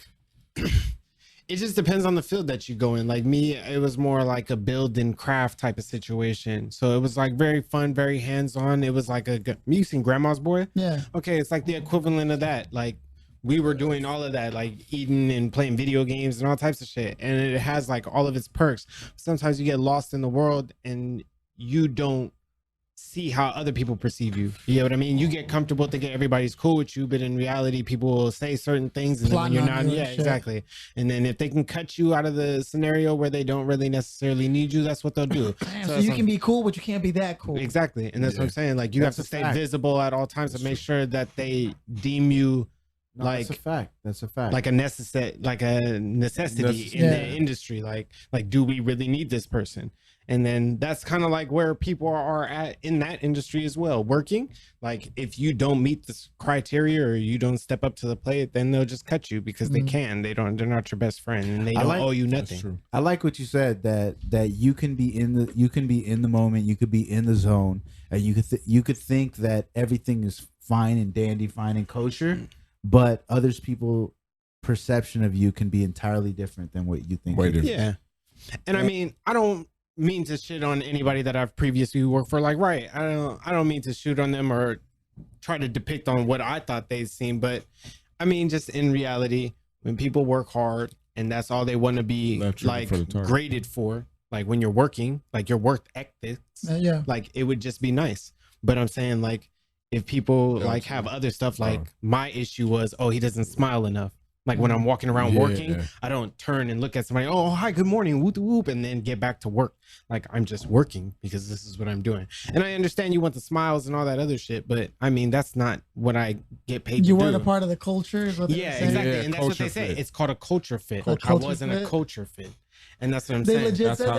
it just depends on the field that you go in. Like me, it was more like a build and craft type of situation. So it was like very fun, very hands-on. It was like you seen Grandma's Boy? Yeah. Okay, it's like the equivalent of that. Like we were doing all of that, like eating and playing video games and all types of shit. And it has like all of its perks. Sometimes you get lost in the world and you don't see how other people perceive you. You know what I mean? You get comfortable thinking everybody's cool with you, but in reality, people will say certain things and then when you're not. Yeah, exactly. And then if they can cut you out of the scenario where they don't really necessarily need you, that's what they'll do. Damn, so you can be cool, but you can't be that cool. Exactly. And that's what I'm saying. Like you have to stay visible at all times to make sure that they deem you like that's a fact. That's a fact. Like a necessity in the industry. Like do we really need this person? And then that's kind of like where people are at in that industry as well. Working, like if you don't meet this criteria or you don't step up to the plate, then they'll just cut you because they can. They're not your best friend and they don't owe you nothing. I like what you said that you can be in the moment, you could be in the zone, and you could think that everything is fine and dandy, fine and kosher, but others people perception of you can be entirely different than what you think. Yeah. And I mean, I don't mean to shit on anybody that I've previously worked for. Like, right, I don't mean to shoot on them or try to depict on what I thought they'd seen, but I mean, just in reality, when people work hard and that's all they want to be like graded for, like when you're working, like your work ethics, like it would just be nice. But I'm saying like if people like have other stuff, like my issue was, oh, he doesn't smile enough. Like when I'm walking around working, I don't turn and look at somebody, oh, hi, good morning, whoop, whoop, and then get back to work. Like I'm just working because this is what I'm doing. And I understand you want the smiles and all that other shit, but I mean, that's not what I get paid to do. You weren't a part of the culture? Is what exactly. And that's what they say. It's called a culture fit. I wasn't a culture fit. And that's what I'm saying. That's how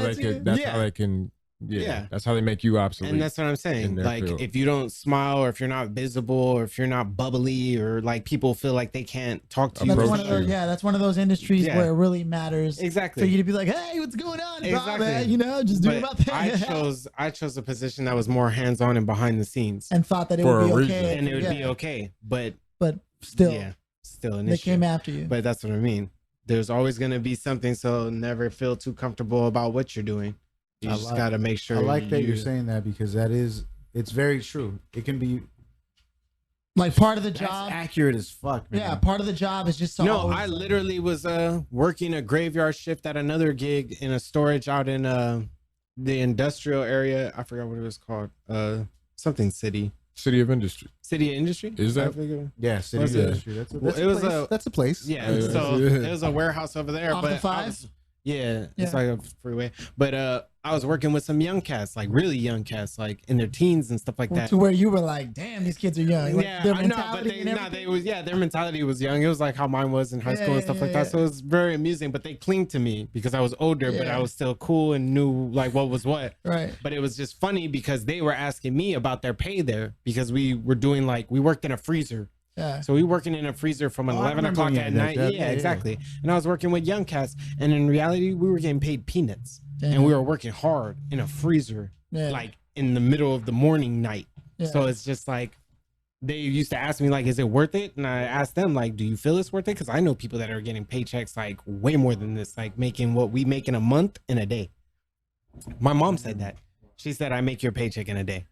they can. Yeah, that's how they make you obsolete. And that's what I'm saying. Like if you don't smile or if you're not visible or if you're not bubbly or like people feel like they can't talk to you. That's one of those, that's one of those industries where it really matters. Exactly. For you to be like, hey, what's going on? Exactly. Man? You know, just do about that. I chose a position that was more hands-on and behind the scenes. And thought that it would be okay. And it would be okay. But still. Yeah. Still an issue. They came after you. But that's what I mean. There's always gonna be something, so never feel too comfortable about what you're doing. You just got to make sure. I like that you're saying that because it's very true. It can be like part of the job. That's accurate as fuck, man. Yeah, part of the job is just I literally was working a graveyard shift at another gig in a storage out in the industrial area. I forgot what it was called. Something city. City of Industry. City of Industry? Is that? Yeah, City of Industry. That's a place. Yeah. So it was a warehouse over there. Off but the 5? It's like a freeway. But I was working with some young cats, like really young cats, like in their teens and stuff like that. To where you were like, damn, these kids are young. Like, their mentality was young. It was like how mine was in high school and stuff like that. So it was very amusing. But they clinged to me because I was older, but I was still cool and knew like what was what. Right. But it was just funny because they were asking me about their pay there because we were doing we worked in a freezer. Yeah. So we working in a freezer from 11 o'clock at night. Yeah, exactly. And I was working with young cats. And in reality, we were getting paid peanuts. Damn. And we were working hard in a freezer, like in the middle of the morning night. Yeah. So it's just like, they used to ask me like, is it worth it? And I asked them like, do you feel it's worth it? Because I know people that are getting paychecks like way more than this, like making what we make in a month in a day. My mom said that. She said, I make your paycheck in a day.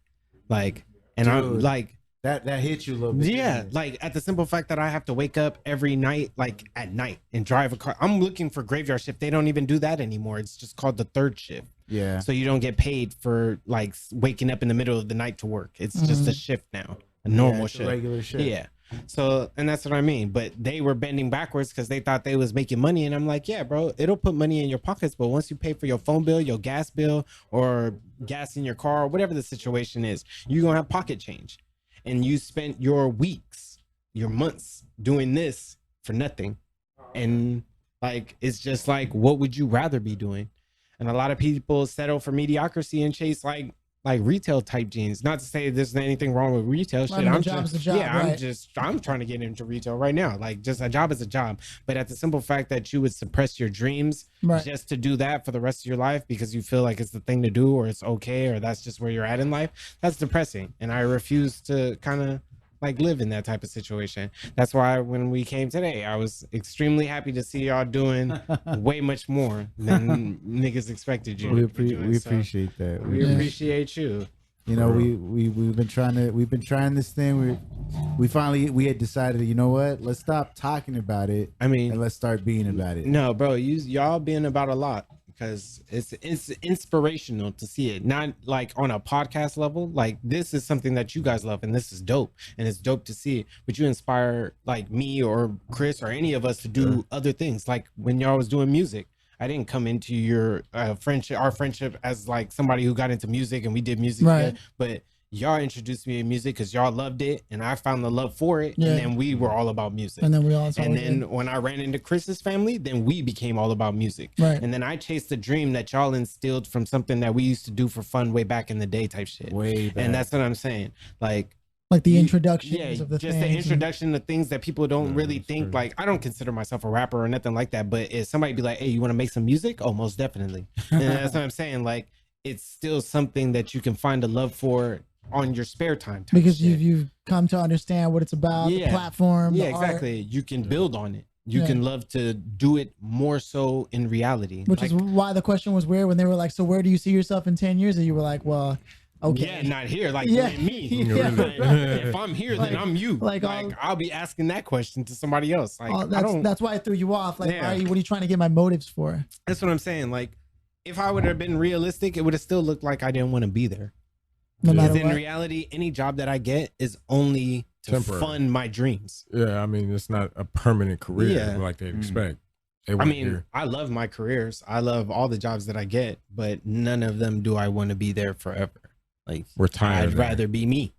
Like, and dude, I'm like, that hits you a little bit. Yeah, like at the simple fact that I have to wake up every night, like at night, and drive a car. I'm looking for graveyard shift. They don't even do that anymore. It's just called the third shift. Yeah. So you don't get paid for like waking up in the middle of the night to work. It's just a shift now, a normal shift, a regular shift. Yeah. So, and that's what I mean. But they were bending backwards because they thought they was making money. And I'm like, yeah, bro, it'll put money in your pockets. But once you pay for your phone bill, your gas bill, or gas in your car, whatever the situation is, you're going to have pocket change. And you spent your weeks, your months doing this for nothing. And like, it's just like, what would you rather be doing? And a lot of people settle for mediocrity and chase like like retail type jeans. Not to say there's anything wrong with retail shit. I'm I'm trying to get into retail right now. Like, just a job is a job. But at the simple fact that you would suppress your dreams just to do that for the rest of your life because you feel like it's the thing to do, or it's okay, or that's just where you're at in life, that's depressing. And I refuse to kind of like live in that type of situation. That's why when we came today, I was extremely happy to see y'all doing way much more than niggas expected you. We appreciate that. We appreciate you. You know, we've been trying this thing. We had decided, you know what? Let's stop talking about it. I mean, and let's start being about it. No, bro, y'all being about a lot. Because it's inspirational to see it, not like on a podcast level. Like, this is something that you guys love, and this is dope, and it's dope to see it. But you inspire like me or Kris or any of us to do other things. Like when y'all was doing music, I didn't come into your our friendship as like somebody who got into music and we did music together, but y'all introduced me to music because y'all loved it, and I found the love for it, and then we were all about music. And then when I ran into Kris's family, then we became all about music. Right. And then I chased the dream that y'all instilled from something that we used to do for fun way back in the day type shit. Way back. And that's what I'm saying. Like the introductions of the just the introduction to things that people don't really think. Like, I don't consider myself a rapper or nothing like that, but if somebody be like, hey, you want to make some music? Oh, most definitely. And that's what I'm saying. Like, it's still something that you can find a love for on your spare time because you've come to understand what it's about, the platform, the exactly art. You can build on it. You can love to do it more so in reality, which is why the question was weird when they were like, so where do you see yourself in 10 years? And you were like, well, okay, not here, like me. If I'm here, then I'm you. Like I'll be asking that question to somebody else. Like, that's why I threw you off. Like, what are you trying to get my motives for? That's what I'm saying. Like, if I would have been realistic, it would have still looked like I didn't want to be there. No matter what. In reality, any job that I get is only to fund my dreams. Yeah, I mean, it's not a permanent career like they'd expect. I love my careers. I love all the jobs that I get, but none of them do I want to be there forever. Like, we're tired. I'd rather be me.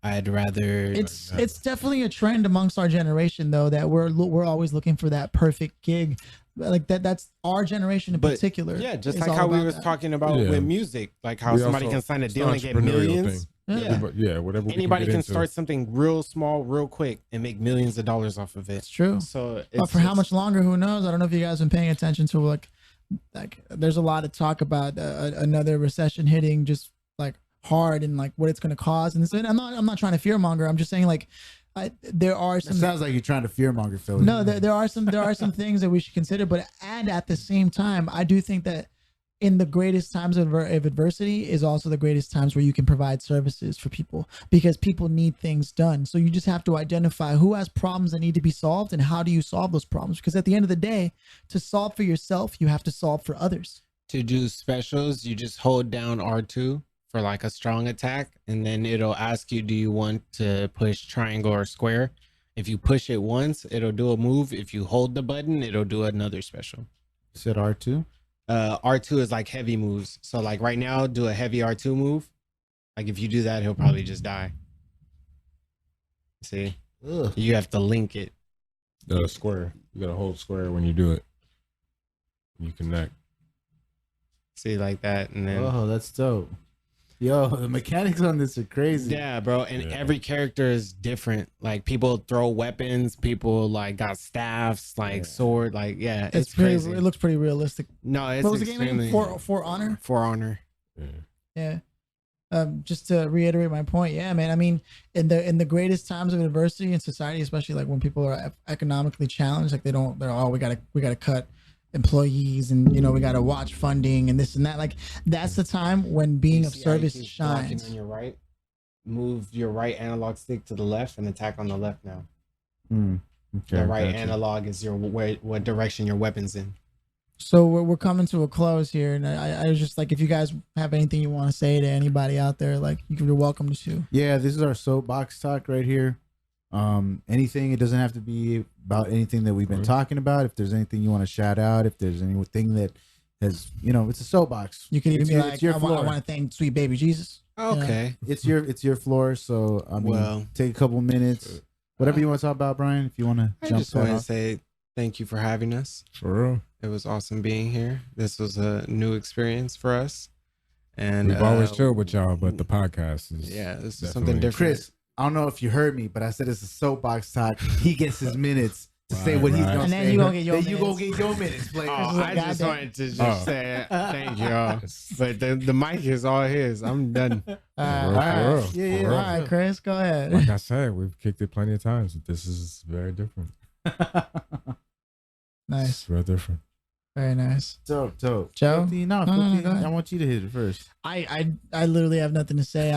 I'd rather. It's definitely a trend amongst our generation, though, that we're always looking for that perfect gig. Like that's our generation in particular. Yeah, just like how we was talking about with music, like how somebody can sign a deal and get millions. Whatever. Anybody can start something real small, real quick, and make millions of dollars off of it. It's true. So, but for how much longer? Who knows? I don't know if you guys have been paying attention to like there's a lot of talk about another recession hitting just like hard and like what it's going to cause. And I'm not trying to fearmonger. I'm just saying like. There are some. It sounds like you're trying to fearmonger, Philly. No, there are some things that we should consider, but at the same time, I do think that in the greatest times of adversity is also the greatest times where you can provide services for people because people need things done. So you just have to identify who has problems that need to be solved and how do you solve those problems? Because at the end of the day, to solve for yourself, you have to solve for others. To do specials, you just hold down R2. For like a strong attack, and then it'll ask you, do you want to push triangle or square? If you push it once, it'll do a move. If you hold the button, it'll do another special. You said R2? R2 is like heavy moves. So like right now, do a heavy R2 move. Like if you do that, he'll probably just die. See? Ugh. You have to link it. Square. You gotta hold square when you do it. You connect. See, like that, and then... Oh, that's dope. Yo, the mechanics on this are crazy. Yeah, bro. And every character is different. Like people throw weapons, people like got staffs, like sword, like it's crazy. It looks pretty realistic. No, it's what was the game name? For Honor? For Honor. Yeah. Just to reiterate my point, man. I mean, in the greatest times of adversity in society, especially like when people are economically challenged, like we gotta cut employees and we got to watch funding and this and that, like that's the time when being of service shines. On your right, move your right analog stick to the left and attack on the left now. The right analog is what direction your weapon's in. So we're coming to a close here, and I was just like, if you guys have anything you want to say to anybody out there, like you're welcome to. Yeah, this is our soapbox talk right here. Anything, it doesn't have to be about anything that we've been talking about. If there's anything you want to shout out, if there's anything that has, it's a soapbox. You can even be like, I want to thank sweet baby Jesus. Okay. It's your floor. So I mean, take a couple minutes, whatever you want to talk about, Bryan, if you want to jump. I just want to say thank you for having us. For real. It was awesome being here. This was a new experience for us. And we've always chilled with y'all, but the podcast is this is definitely- something different. Kris, I don't know if you heard me, but I said it's a soapbox talk. He gets his minutes to say what he's gonna And say. then you gonna get your then you minutes. gonna get your minutes, player. I just wanted to just say thank y'all, but the mic is all his. I'm done. For real, all for right. real, Yeah, for yeah. real. All right, Kris, go ahead. Like I said, we've kicked it plenty of times. This is very different. Nice, It's real different. very nice. Dope. Joe? 15, No, 15. go ahead. I want you to hit it first. I literally have nothing to say.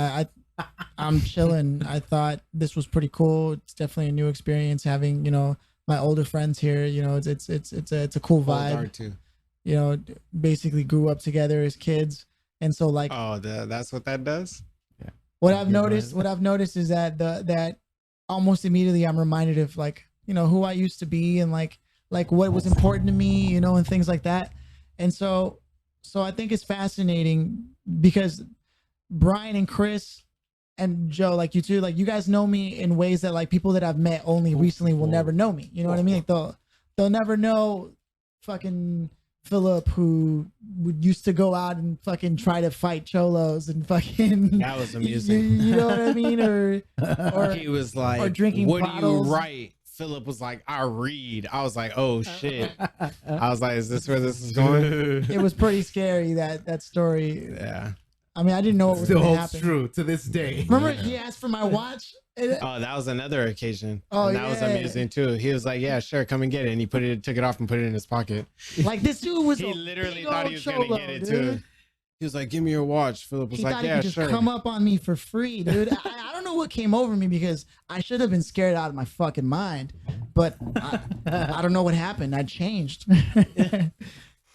I'm chilling. I thought this was pretty cool. It's definitely a new experience having, my older friends here. It's a cool vibe. Too. Basically grew up together as kids. And so like That's what that does. what I've noticed is that that almost immediately I'm reminded of like, who I used to be and like what was important to me, and things like that. And so I think it's fascinating because Bryan and Kris and Joe, like you two, like you guys know me in ways that like people that I've met only recently will never know me. You know what I mean? Like they'll never know fucking Philip, who used to go out and fucking try to fight cholos and fucking That was amusing. You know what I mean? Or He was like, or drinking "What bottles. do you write?" Philip was like, "I read." I was like, "Oh shit!" I was like, "Is this where this is going?" it was pretty scary that story. Yeah. I mean, I didn't know what was Still going to holds happen. true to this day. Remember, he asked for my watch. Oh, that was another occasion. Oh, And that was yeah. amusing too. He was like, "Yeah, sure, come and get it." And he took it off and put it in his pocket. Like this dude was. He a literally big thought old he was gonna cholo, get it dude. too. He was like, "Give me your watch." Philip was He like, thought "Yeah, he could just sure." come up on me for free, dude. I don't know what came over me because I should have been scared out of my fucking mind, but I don't know what happened. I changed.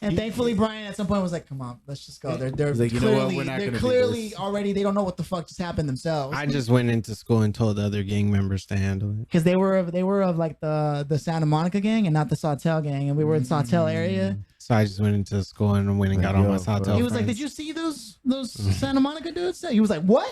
And thankfully, Bryan at some point was like, "Come on, let's just go." They're He's like, "You know what? We're not they're gonna do clearly this." already. They don't know what the fuck just happened themselves. I just went into school and told the other gang members to handle it. Because they were of like the Santa Monica gang and not the Sawtell gang, and we were in Sawtell area. So I just went into school and went and got all my Sawtell He was like, friends. "Did you see those Santa Monica dudes?" He was like, "What?"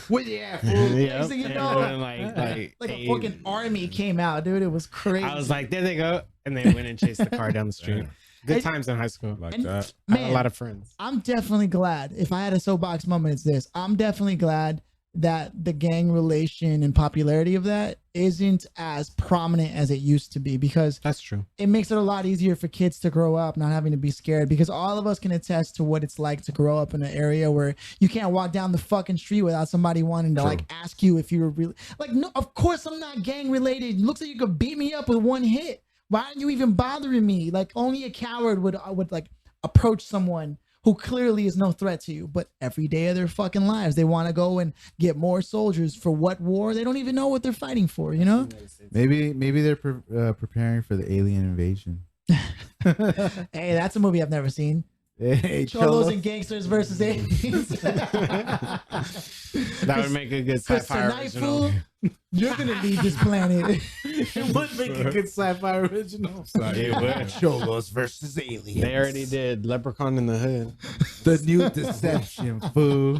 Well, yeah, fool. Yep. Next thing you And know, then, like like a eight- fucking army came out, dude. It was crazy. I was like, "There they go," and they went and chased the car down the street. Good times in high school. Like And- that. I had man, a lot of friends. I'm definitely glad. If I had a soapbox moment, it's this. I'm definitely glad that the gang relation and popularity of that isn't as prominent as it used to be, because That's true. it makes it a lot easier for kids to grow up not having to be scared, because all of us can attest to what it's like to grow up in an area where you can't walk down the fucking street without somebody wanting to like ask you if you're really like, no, of course I'm not gang related. It looks like you could beat me up with one hit. Why aren't you even bothering me? Like only a coward would like approach someone who clearly is no threat to you, but every day of their fucking lives they want to go and get more soldiers for what war? They don't even know what they're fighting for, you know? Maybe they're preparing for the alien invasion. Hey, that's a movie I've never seen. Hey, Cholos and gangsters versus aliens. That would make a good Chris sci-fi tonight, original. fool, you're gonna leave this planet. It would make a good sci-fi original. It would. Cholos versus aliens. They already did Leprechaun in the Hood. The new deception, fool.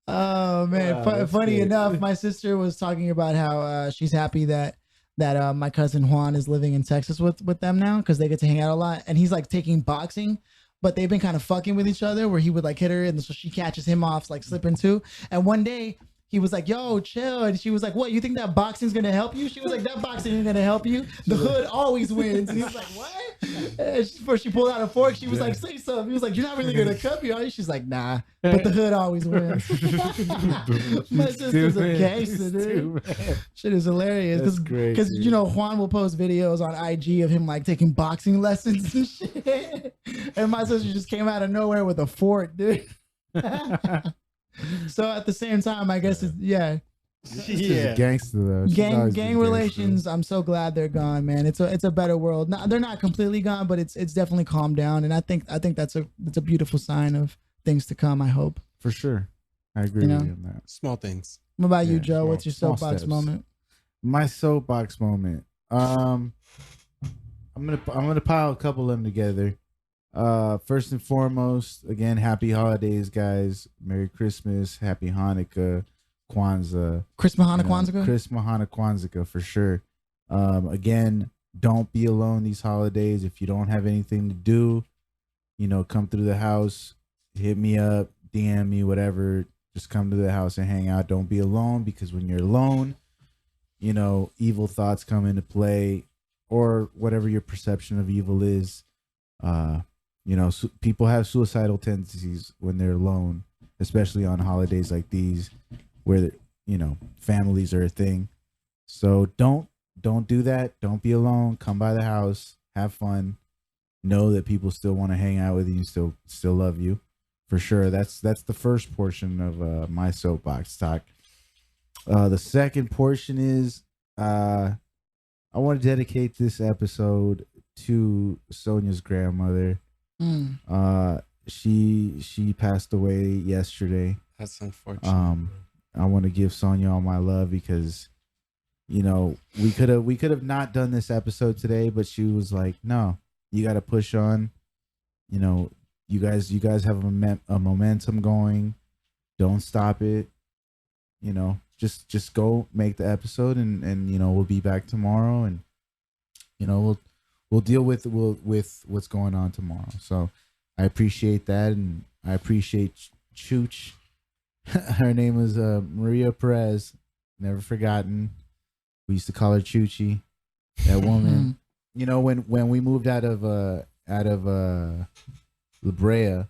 Oh man, Wow, that's funny good. enough, my sister was talking about how she's happy that my cousin Juan is living in Texas with them now, because they get to hang out a lot, and he's like taking boxing, but they've been kind of fucking with each other where he would like hit her and so she catches him off like slipping too. And one day he was like, "Yo, chill," and she was like, "What? You think that boxing's gonna help you?" She was like, "That boxing ain't gonna help you. The hood always wins." And he was like, "What?" And before she pulled out a fork, she was like, "Say something." He was like, "You're not really gonna cut me, are you?" She's like, "Nah, but the hood always wins." My sister's a gangster, dude. Shit is hilarious. That's great, Because dude. Juan will post videos on IG of him like taking boxing lessons and shit. And my sister just came out of nowhere with a fork, dude. So at the same time, I guess it's She's a gangster though. She's gang always been a gangster. relations. I'm so glad they're gone, man. It's a better world. They're not completely gone, but it's definitely calmed down, and I think that's a beautiful sign of things to come. I hope. For sure. I agree You know? with you on that. Small things. What about you, Yeah, Joe? What's your small soapbox steps. moment? My soapbox moment. I'm gonna pile a couple of them together. First and foremost, again, happy holidays, guys. Merry Christmas, Happy Hanukkah, Kwanzaa. Chris Mahana You know, Kwanzaa? Chris Mahana Kwanzaa for sure. Again, don't be alone these holidays. If you don't have anything to do, come through the house, hit me up, DM me, whatever. Just come to the house and hang out. Don't be alone, because when you're alone, evil thoughts come into play, or whatever your perception of evil is. People have suicidal tendencies when they're alone, especially on holidays like these, where families are a thing. So don't do that. Don't be alone. Come by the house, have fun. Know that people still want to hang out with you, still love you, for sure. That's the first portion of my soapbox talk. The second portion is I want to dedicate this episode to Sonia's grandmother. She passed away yesterday. That's unfortunate. I want to give Sonia all my love, because we could have not done this episode today, but she was like, no, you got to push on. You guys have a momentum going. Don't stop it. Just go make the episode, and we'll be back tomorrow, and we'll deal with what's going on tomorrow. So I appreciate that, and I appreciate Chooch. Her name was Maria Perez. Never forgotten. We used to call her Choochie. That woman. When we moved out of La Brea.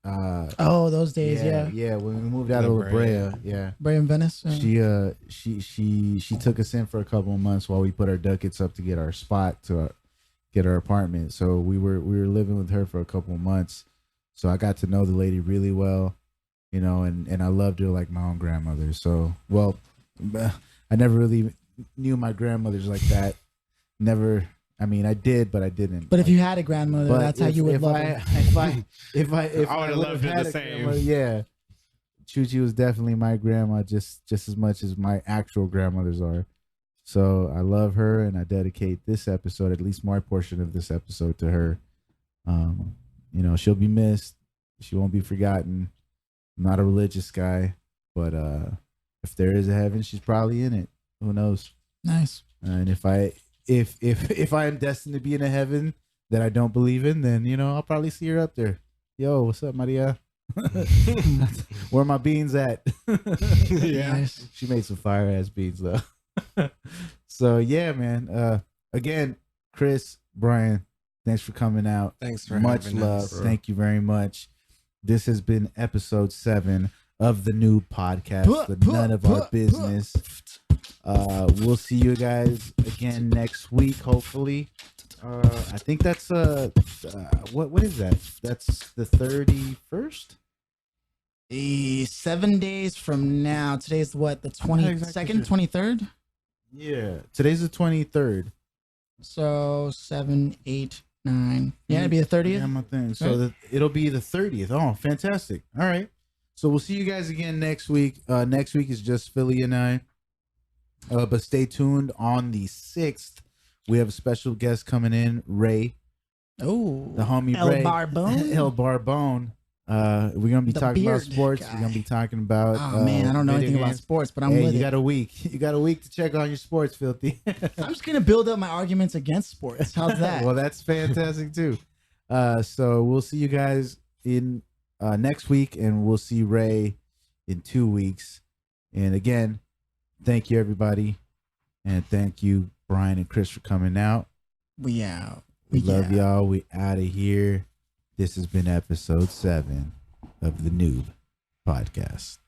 Those days, yeah. Yeah, when we moved out of La Brea, yeah. Brea and Venice. Yeah. She took us in for a couple of months while we put our ducats up to get our spot to get our apartment. So we were living with her for a couple of months. So I got to know the lady really well, and I loved her like my own grandmother. So, well, I never really knew my grandmothers like that. Never. I mean, I did, but I didn't. But if you had a grandmother, that's how you would love her. If I would have loved her the same. Yeah, Chuchi was definitely my grandma, just as much as my actual grandmothers are. So I love her, and I dedicate this episode, at least my portion of this episode, to her. She'll be missed. She won't be forgotten. I'm not a religious guy, but if there is a heaven, she's probably in it. Who knows? Nice. And if I am destined to be in a heaven that I don't believe in, then I'll probably see her up there. Yo, what's up, Maria? Where my beans at? Yeah, Nice. She made some fire ass beans though. So yeah, man. Again, Kris, Bryan, thanks for coming out. Thanks for much having love. us. Thank you very much. This has been episode 7 of the NOOB podcast, the None of Our Business. We'll see you guys again next week, hopefully. I think that's what is that? That's the 31st? 7 days from now. Today's what, the 22nd, 23rd? Yeah, today's the 23rd. So 7, 8, 9. Yeah, it'd be the 30th. Yeah, my thing. So it'll be the 30th. Oh, fantastic. All right. So we'll see you guys again next week. Next week is just Philly and I. But stay tuned. On the 6th, we have a special guest coming in, Ray. Oh, the homie El Ray. Barbone. El Barbone. We're gonna be talking about sports. Guy. We're gonna be talking about. Oh man, I don't know anything about sports, but I'm with you it. got a week. You got a week to check on your sports, Filthy. I'm just gonna build up my arguments against sports. How's that? Well, that's fantastic too. So we'll see you guys in next week, and we'll see Ray in 2 weeks. And again, thank you everybody, and thank you Bryan and Kris for coming out. We out. We love y'all. We out of here. This has been episode 7 of the NOOB podcast.